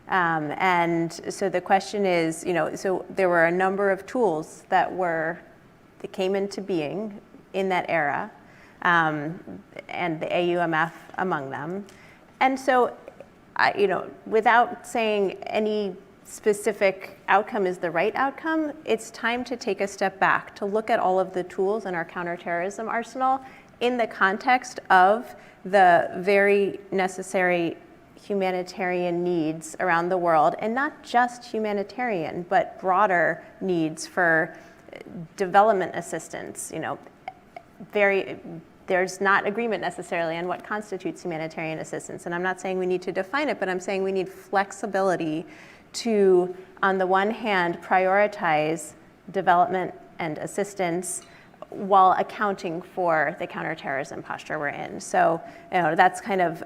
[SPEAKER 8] And so the question is, so there were a number of tools that came into being in that era, and the AUMF among them. And so, without saying any specific outcome is the right outcome, it's time to take a step back, to look at all of the tools in our counterterrorism arsenal in the context of the very necessary humanitarian needs around the world, and not just humanitarian, but broader needs for development assistance. There's not agreement necessarily on what constitutes humanitarian assistance. And I'm not saying we need to define it, but I'm saying we need flexibility to, on the one hand, prioritize development and assistance while accounting for the counterterrorism posture we're in. So, that's kind of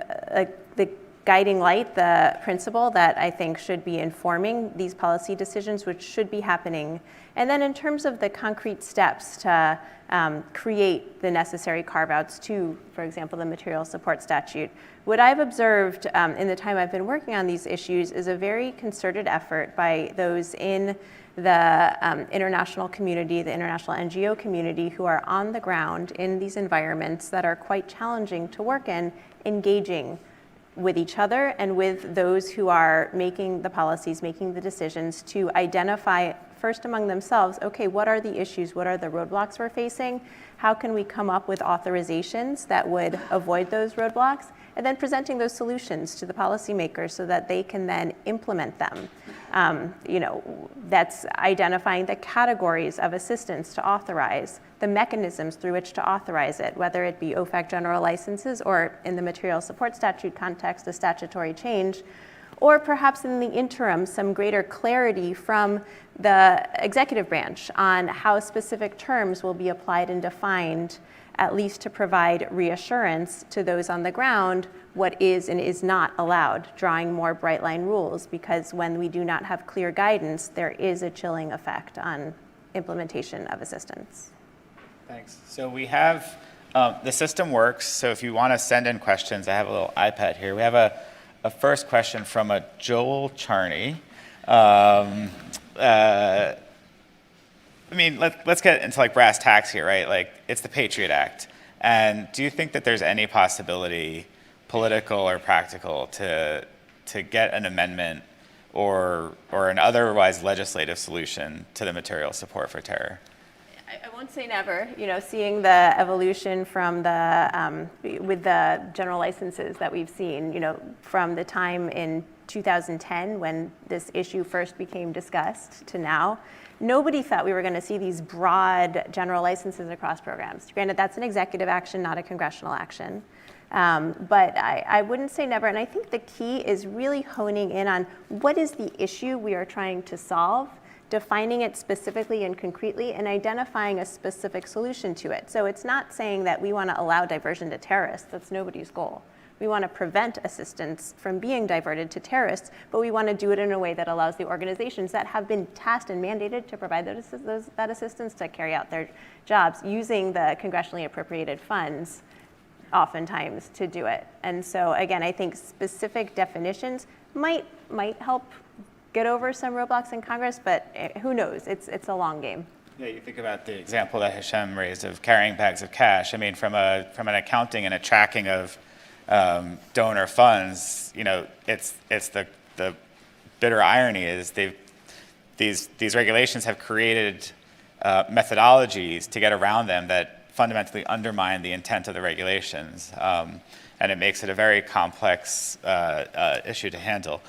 [SPEAKER 8] the guiding light, the principle that I think should be informing these policy decisions, which should be happening. And then in terms of the concrete steps to create the necessary carve-outs to, for example, the material support statute, what I've observed in the time I've been working on these issues is a very concerted effort by those in the international community, the international NGO community, who are on the ground in these environments that are quite challenging to work in, engaging with each other and with those who are making the policies, making the decisions, to identify first among themselves, okay, what are the issues, what are the roadblocks we're facing? How can we come up with authorizations that would avoid those roadblocks? And then presenting those solutions to the policymakers so that they can then implement them. That's identifying the categories of assistance to authorize, the mechanisms through which to authorize it, whether it be OFAC general licenses or in the material support statute context, a statutory change, or perhaps in the interim, some greater clarity from the executive branch on how specific terms will be applied and defined, at least to provide reassurance to those on the ground what is and is not allowed, drawing more bright line rules, because when we do not have clear guidance, there is a chilling effect on implementation of assistance.
[SPEAKER 1] Thanks. So we have, the system works, so if you want to send in questions, I have a little iPad here. We have a first question from a Joel Charney. Let's get into like brass tacks here, right? Like, it's the Patriot Act. And do you think that there's any possibility, political or practical, to get an amendment or an otherwise legislative solution to the material support for terror?
[SPEAKER 8] I won't say never. Seeing the evolution from with the general licenses that we've seen, from the time in 2010 when this issue first became discussed to now, nobody thought we were going to see these broad general licenses across programs. Granted, that's an executive action, not a congressional action. But I wouldn't say never. And I think the key is really honing in on what is the issue we are trying to solve, defining it specifically and concretely, and identifying a specific solution to it. So it's not saying that we want to allow diversion to terrorists. That's nobody's goal. We want to prevent assistance from being diverted to terrorists, but we want to do it in a way that allows the organizations that have been tasked and mandated to provide that assistance to carry out their jobs using the congressionally appropriated funds oftentimes to do it. And so again, I think specific definitions might help get over some roadblocks in Congress, but who knows? It's a long game.
[SPEAKER 1] Yeah, you think about the example that Hisham raised of carrying bags of cash. I mean, from an accounting and a tracking of donor funds, it's the bitter irony is these regulations have created methodologies to get around them that fundamentally undermine the intent of the regulations, and it makes it a very complex issue to handle.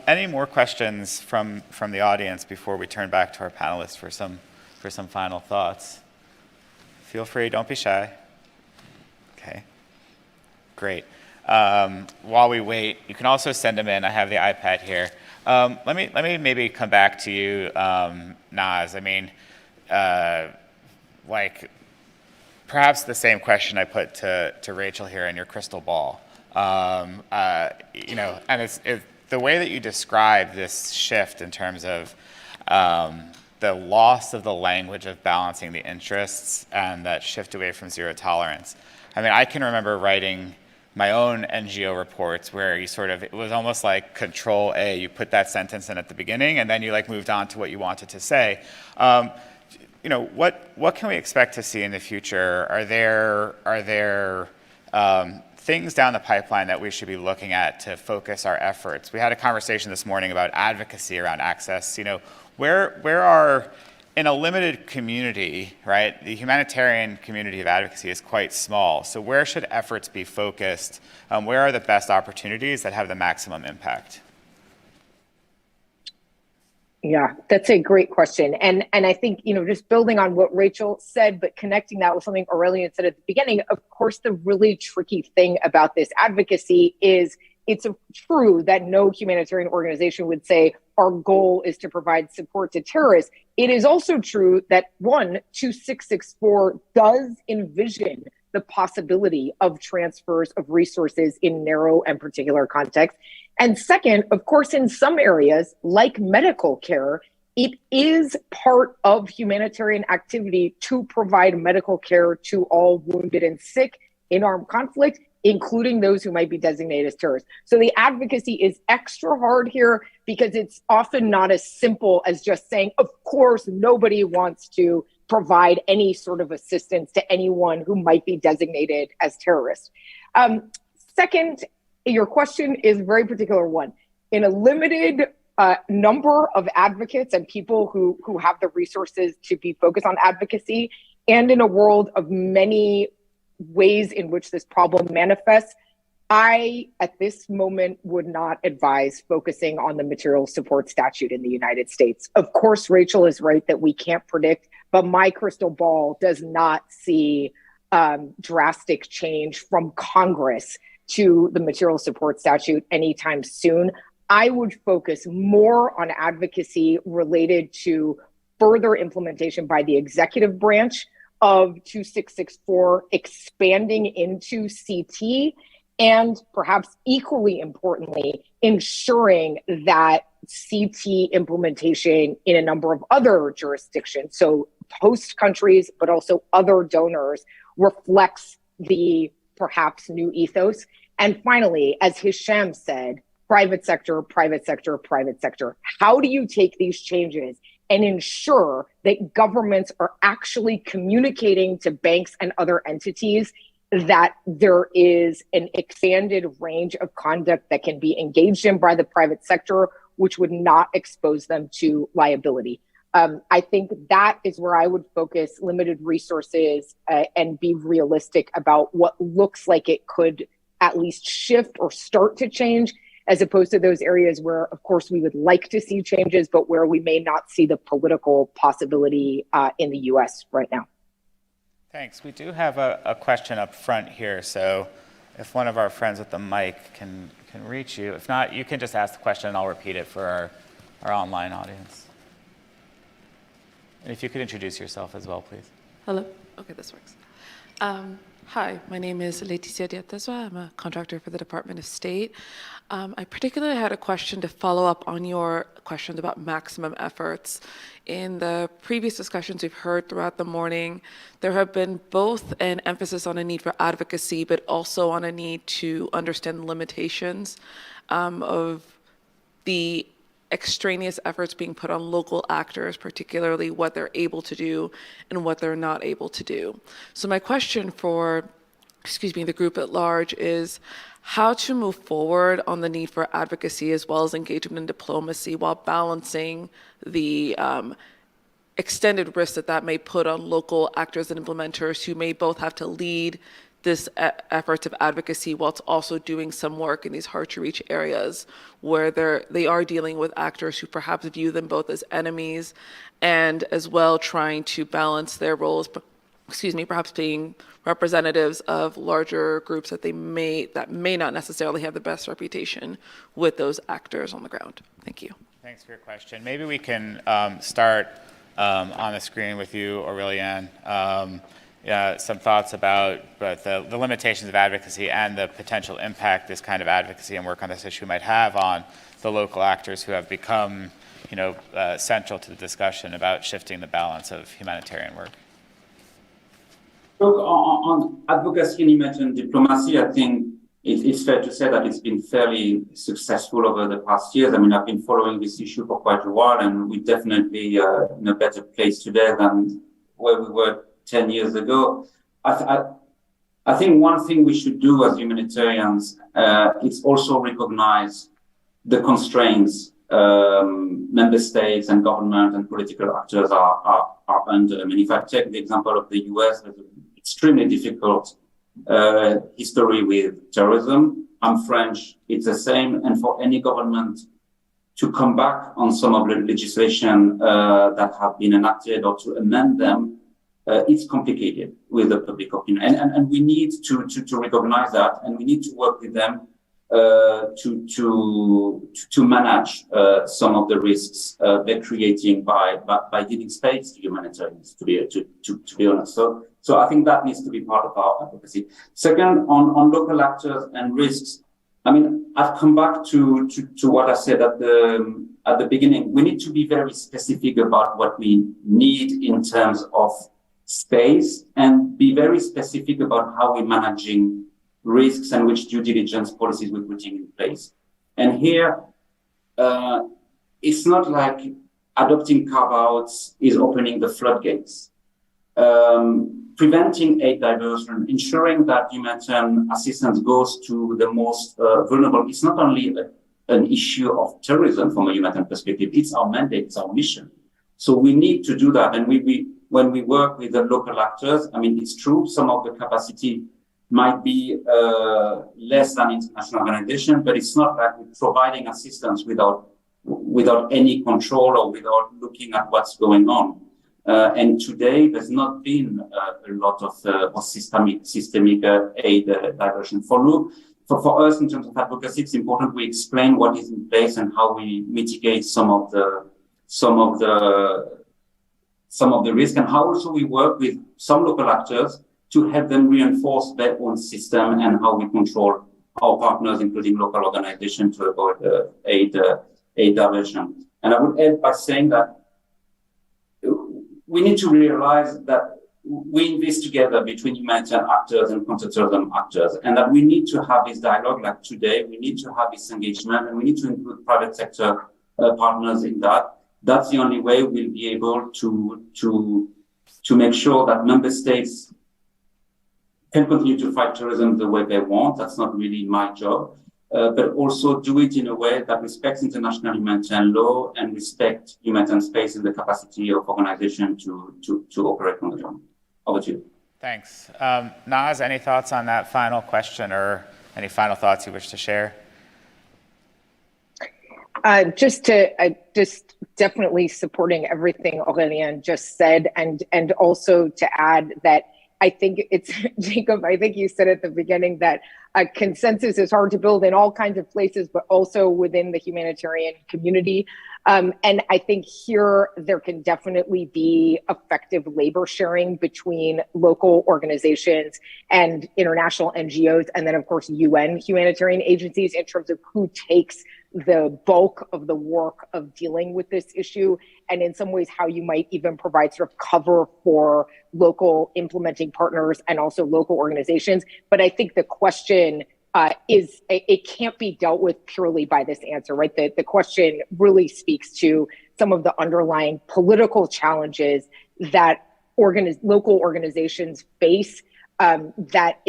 [SPEAKER 1] Any more questions from the audience before we turn back to our panelists for some final thoughts? Feel free, don't be shy. Okay, great. While we wait, you can also send them in. I have the iPad here. Let me maybe come back to you, Naz. I mean, perhaps the same question I put to Rachel here in your crystal ball. And it's the way that you describe this shift in terms of the loss of the language of balancing the interests and that shift away from zero tolerance. I mean, I can remember writing my own NGO reports where it was almost like Control A. You put that sentence in at the beginning, and then you moved on to what you wanted to say. What can we expect to see in the future? Are there things down the pipeline that we should be looking at to focus our efforts? We had a conversation this morning about advocacy around access. Where are, in a limited community, right? The humanitarian community of advocacy is quite small. So where should efforts be focused? Where are the best opportunities that have the maximum impact?
[SPEAKER 7] Yeah, that's a great question. And I think, just building on what Rachel said, but connecting that with something Aurelian said at the beginning, of course, the really tricky thing about this advocacy is it's true that no humanitarian organization would say our goal is to provide support to terrorists. It is also true that 2664 does envision the possibility of transfers of resources in narrow and particular contexts. And second, of course, in some areas like medical care, it is part of humanitarian activity to provide medical care to all wounded and sick in armed conflict, including those who might be designated as terrorists. So the advocacy is extra hard here because it's often not as simple as just saying, of course, nobody wants to provide any sort of assistance to anyone who might be designated as terrorists. Second, your question is a very particular one. In a limited number of advocates and people who have the resources to be focused on advocacy, and in a world of many ways in which this problem manifests, I, at this moment, would not advise focusing on the material support statute in the United States. Of course, Rachel is right that we can't predict, but my crystal ball does not see drastic change from Congress to the material support statute anytime soon. I would focus more on advocacy related to further implementation by the executive branch of 2664, expanding into CT, and perhaps equally importantly, ensuring that CT implementation in a number of other jurisdictions, so host countries, but also other donors, reflects the perhaps new ethos. And finally, as Hisham said, private sector, private sector, private sector. How do you take these changes and ensure that governments are actually communicating to banks and other entities that there is an expanded range of conduct that can be engaged in by the private sector which would not expose them to liability. I think that is where I would focus limited resources and be realistic about what looks like it could at least shift or start to change, as opposed to those areas where, of course, we would like to see changes, but where we may not see the political possibility in the US right now.
[SPEAKER 1] Thanks. We do have a question up front here, so if one of our friends with the mic can reach you. If not, you can just ask the question and I'll repeat it for our online audience. And if you could introduce yourself as well, please.
[SPEAKER 9] Hello. Okay, this works. Hi, my name is Leticia Diatezwa. I'm a contractor for the Department of State. I particularly had a question to follow up on your questions about maximum efforts. In the previous discussions we've heard throughout the morning, there have been both an emphasis on a need for advocacy, but also on a need to understand the limitations of the extraneous efforts being put on local actors, particularly what they're able to do and what they're not able to do. So my question for, the group at large is how to move forward on the need for advocacy as well as engagement and diplomacy while balancing the extended risk that may put on local actors and implementers who may both have to lead this efforts of advocacy whilst also doing some work in these hard to reach areas where they are dealing with actors who perhaps view them both as enemies and as well trying to balance their roles, perhaps being representatives of larger groups that may not necessarily have the best reputation with those actors on the ground. Thank you.
[SPEAKER 1] Thanks for your question. Maybe we can start on the screen with you, Aurélien. Some thoughts about both the limitations of advocacy and the potential impact this kind of advocacy and work on this issue might have on the local actors who have become, central to the discussion about shifting the balance of humanitarian work.
[SPEAKER 6] Look, on advocacy and humanitarian diplomacy, I think it's fair to say that it's been fairly successful over the past years. I mean, I've been following this issue for quite a while, and we're definitely in a better place today than where we were 10 years ago. I think one thing we should do as humanitarians is also recognize the constraints member states and government and political actors are under. I mean, if I take the example of the US, there's an extremely difficult history with terrorism. I'm French, it's the same. And for any government to come back on some of the legislation that have been enacted or to amend them, it's complicated with the public opinion. And we need to recognize that, and we need to work with them to manage some of the risks they're creating by giving space to humanitarians, to be honest. So I think that needs to be part of our advocacy. Second, on local actors and risks, I mean, I've come back to what I said at the beginning. We need to be very specific about what we need in terms of space and be very specific about how we're managing risks and which due diligence policies we're putting in place. And here, it's not like adopting carve-outs is opening the floodgates. Preventing aid diversion, ensuring that humanitarian assistance goes to the most vulnerable, it's not only an issue of terrorism from a humanitarian perspective, it's our mandate, it's our mission. So we need to do that. And when we work with the local actors, I mean, it's true, some of the capacity might be less than international organization, but it's not like we're providing assistance without any control or without looking at what's going on. And today, there's not been a lot of systemic aid diversion. For us, in terms of advocacy, it's important we explain what is in place and how we mitigate some of the risk, and how also we work with some local actors to help them reinforce their own system and how we control our partners, including local organizations, to avoid aid diversion. And I would end by saying that we need to realize that we invest together between humanitarian actors and counterterrorism actors, and that we need to have this dialogue like today. We need to have this engagement, and we need to include private sector partners in that. That's the only way we'll be able to make sure that member states can continue to fight terrorism the way they want. That's not really my job. but also do it in a way that respects international humanitarian law and respect humanitarian space and the capacity of organization to operate on the ground. Over to you.
[SPEAKER 1] Thanks. Naz, any thoughts on that final question or any final thoughts you wish to share?
[SPEAKER 7] Just definitely supporting everything Aurélien just said, and also to add that I think it's, Jacob, I think you said at the beginning that a consensus is hard to build in all kinds of places, but also within the humanitarian community. And I think here there can definitely be effective labor sharing between local organizations and international NGOs, and then of course UN humanitarian agencies in terms of who takes the bulk of the work of dealing with this issue, and in some ways how you might even provide sort of cover for local implementing partners and also local organizations. But I think the question is, it can't be dealt with purely by this answer, right? The question really speaks to some of the underlying political challenges that local organizations face that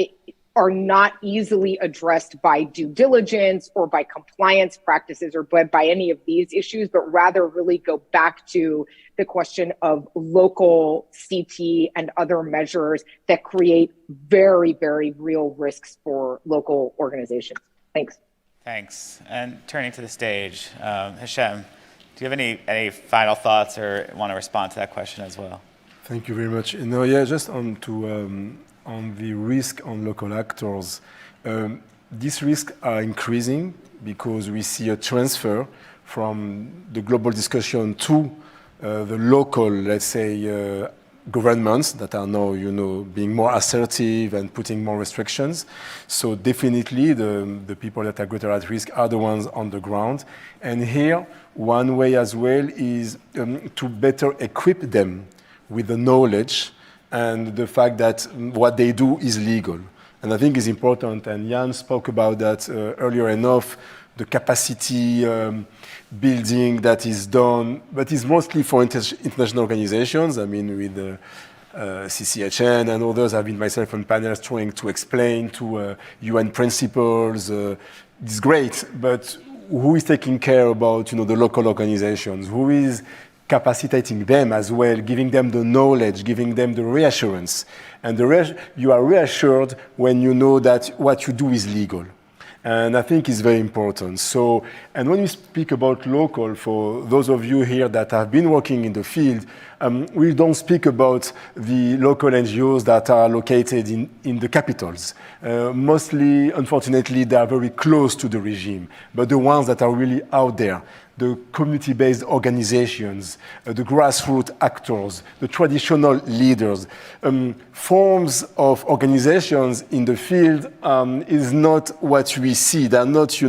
[SPEAKER 7] are not easily addressed by due diligence or by compliance practices or by any of these issues, but rather really go back to the question of local CT and other measures that create very, very real risks for local organizations. Thanks.
[SPEAKER 1] Thanks. And turning to the stage, Hichem, do you have any final thoughts or want to respond to that question as well?
[SPEAKER 5] Thank you very much. No, yeah, just on the risk on local actors, these risks are increasing because we see a transfer from the global discussion to the local, let's say, governments that are now, being more assertive and putting more restrictions. So definitely the people that are greater at risk are the ones on the ground. And here, one way as well is to better equip them with the knowledge and the fact that what they do is legal. And I think it's important, and Jan spoke about that earlier enough, the capacity building that is done, but it's mostly for international organizations. I mean, with CCHN and others, I've been myself on panels trying to explain to UN principles. It's great, but who is taking care about, the local organizations? Who is capacitating them as well, giving them the knowledge, giving them the reassurance. And you are reassured when you know that what you do is legal. And I think it's very important. So, and when we speak about local, for those of you here that have been working in the field, we don't speak about the local NGOs that are located in the capitals. Mostly, unfortunately, they are very close to the regime, but the ones that are really out there, the community-based organizations, the grassroots actors, the traditional leaders, forms of organizations in the field is not what we see. They're not,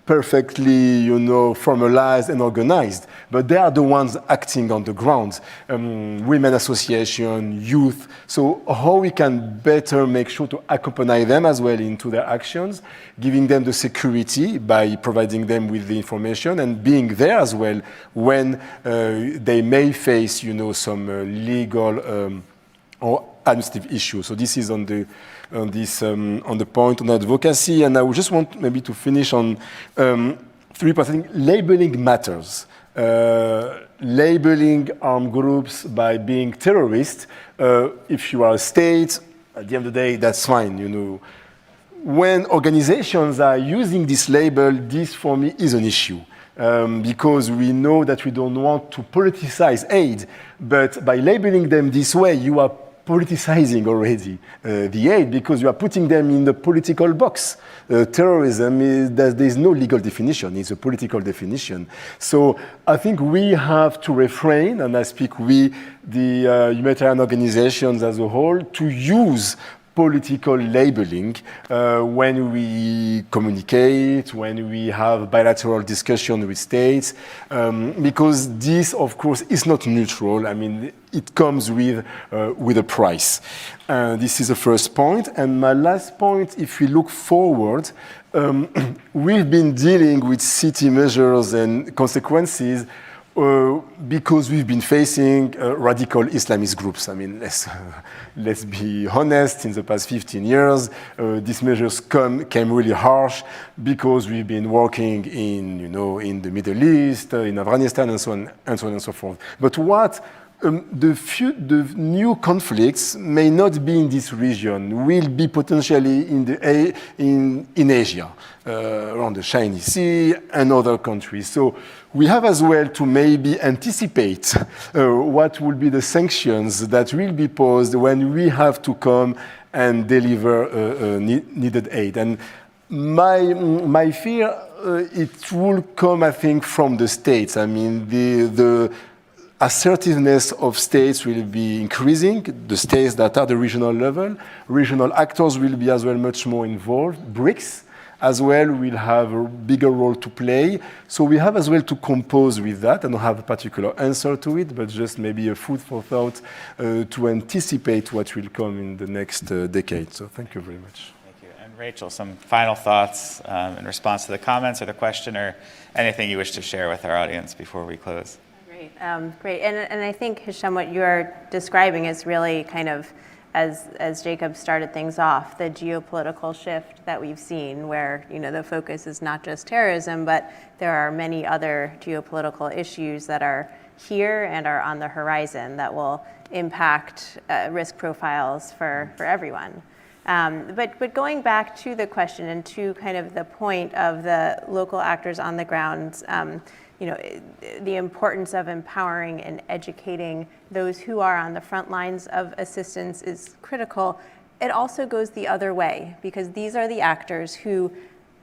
[SPEAKER 5] perfectly, formalized and organized, but they are the ones acting on the ground. Women association, youth. So how we can better make sure to accompany them as well into their actions, giving them the security by providing them with the information and being there as well when they may face, some legal or administrative issues. So this is on the point on advocacy, and I would just want maybe to finish on 3 points. I think labeling matters. Labeling armed groups by being terrorists, if you are a state, at the end of the day, that's fine. When organizations are using this label, this for me is an issue. Because we know that we don't want to politicize aid, but by labeling them this way, you are politicizing already the aid because you are putting them in the political box. Terrorism, there's no legal definition, it's a political definition. So I think we have to refrain, and I speak we, the humanitarian organizations as a whole, to use political labeling when we communicate, when we have bilateral discussion with states, because this, of course, is not neutral. I mean, it comes with a price. This is the first point. And my last point, if we look forward, we've been dealing with city measures and consequences because we've been facing radical Islamist groups. I mean, let's be honest, in the past 15 years, these measures came really harsh because we've been working in the Middle East, in Afghanistan, and so on and so forth. But the new conflicts may not be in this region, will be potentially in Asia, around the Chinese Sea and other countries. So we have as well to maybe anticipate what will be the sanctions that will be posed when we have to come and deliver needed aid. And my fear, it will come, I think, from the states. I mean, the assertiveness of states will be increasing, the states that are the regional level. Regional actors will be as well much more involved. BRICS as well will have a bigger role to play. So we have as well to compose with that. I don't have a particular answer to it, but just maybe a food for thought to anticipate what will come in the next decade. So thank you very much.
[SPEAKER 1] Thank you. And Rachel, some final thoughts in response to the comments or the question, or anything you wish to share with our audience before we close?
[SPEAKER 8] Great. And I think, Hisham, what you're describing is really kind of, as Jacob started things off, the geopolitical shift that we've seen where, the focus is not just terrorism, but there are many other geopolitical issues that are here and are on the horizon that will impact risk profiles for everyone. But going back to the question and to kind of the point of the local actors on the ground, the importance of empowering and educating those who are on the front lines of assistance is critical. It also goes the other way, because these are the actors who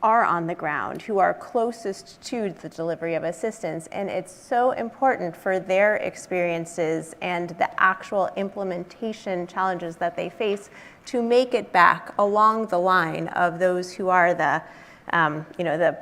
[SPEAKER 8] are on the ground, who are closest to the delivery of assistance. And it's so important for their experiences and the actual implementation challenges that they face to make it back along the line of those who are the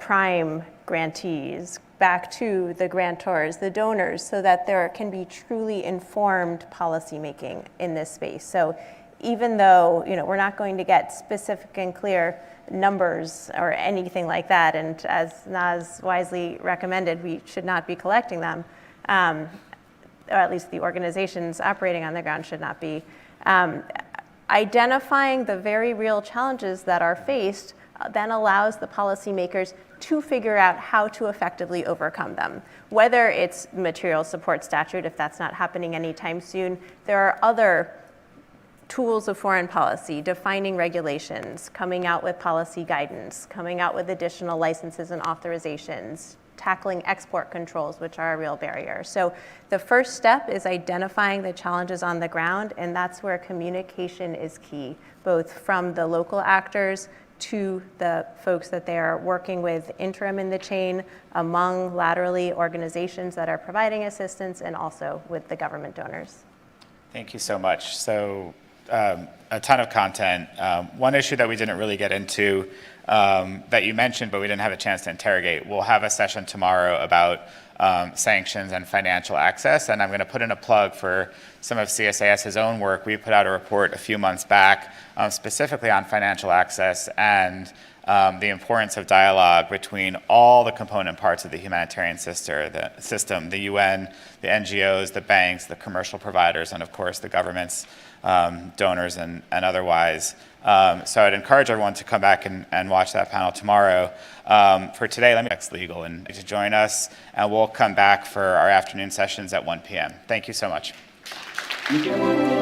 [SPEAKER 8] prime grantees, back to the grantors, the donors, so that there can be truly informed policymaking in this space. So even though we're not going to get specific and clear numbers or anything like that, and as Naz wisely recommended, we should not be collecting them, or at least the organizations operating on the ground should not be, identifying the very real challenges that are faced then allows the policymakers to figure out how to effectively overcome them. Whether it's material support statute, if that's not happening anytime soon, there are other tools of foreign policy, defining regulations, coming out with policy guidance, coming out with additional licenses and authorizations, tackling export controls, which are a real barrier. So the first step is identifying the challenges on the ground, and that's where communication is key, both from the local actors to the folks that they are working with interim in the chain, among laterally organizations that are providing assistance, and also with the government donors.
[SPEAKER 1] Thank you so much. So a ton of content. One issue that we didn't really get into that you mentioned, but we didn't have a chance to interrogate, we'll have a session tomorrow about sanctions and financial access. And I'm going to put in a plug for some of CSIS's own work. We put out a report a few months back specifically on financial access and the importance of dialogue between all the component parts of the humanitarian system, the UN, the NGOs, the banks, the commercial providers, and of course the governments, donors and otherwise. So I'd encourage everyone to come back and watch that panel tomorrow. For today, let me ask Legal and to join us, and we'll come back for our afternoon sessions at 1 p.m. Thank you so much.
[SPEAKER 6] Thank you.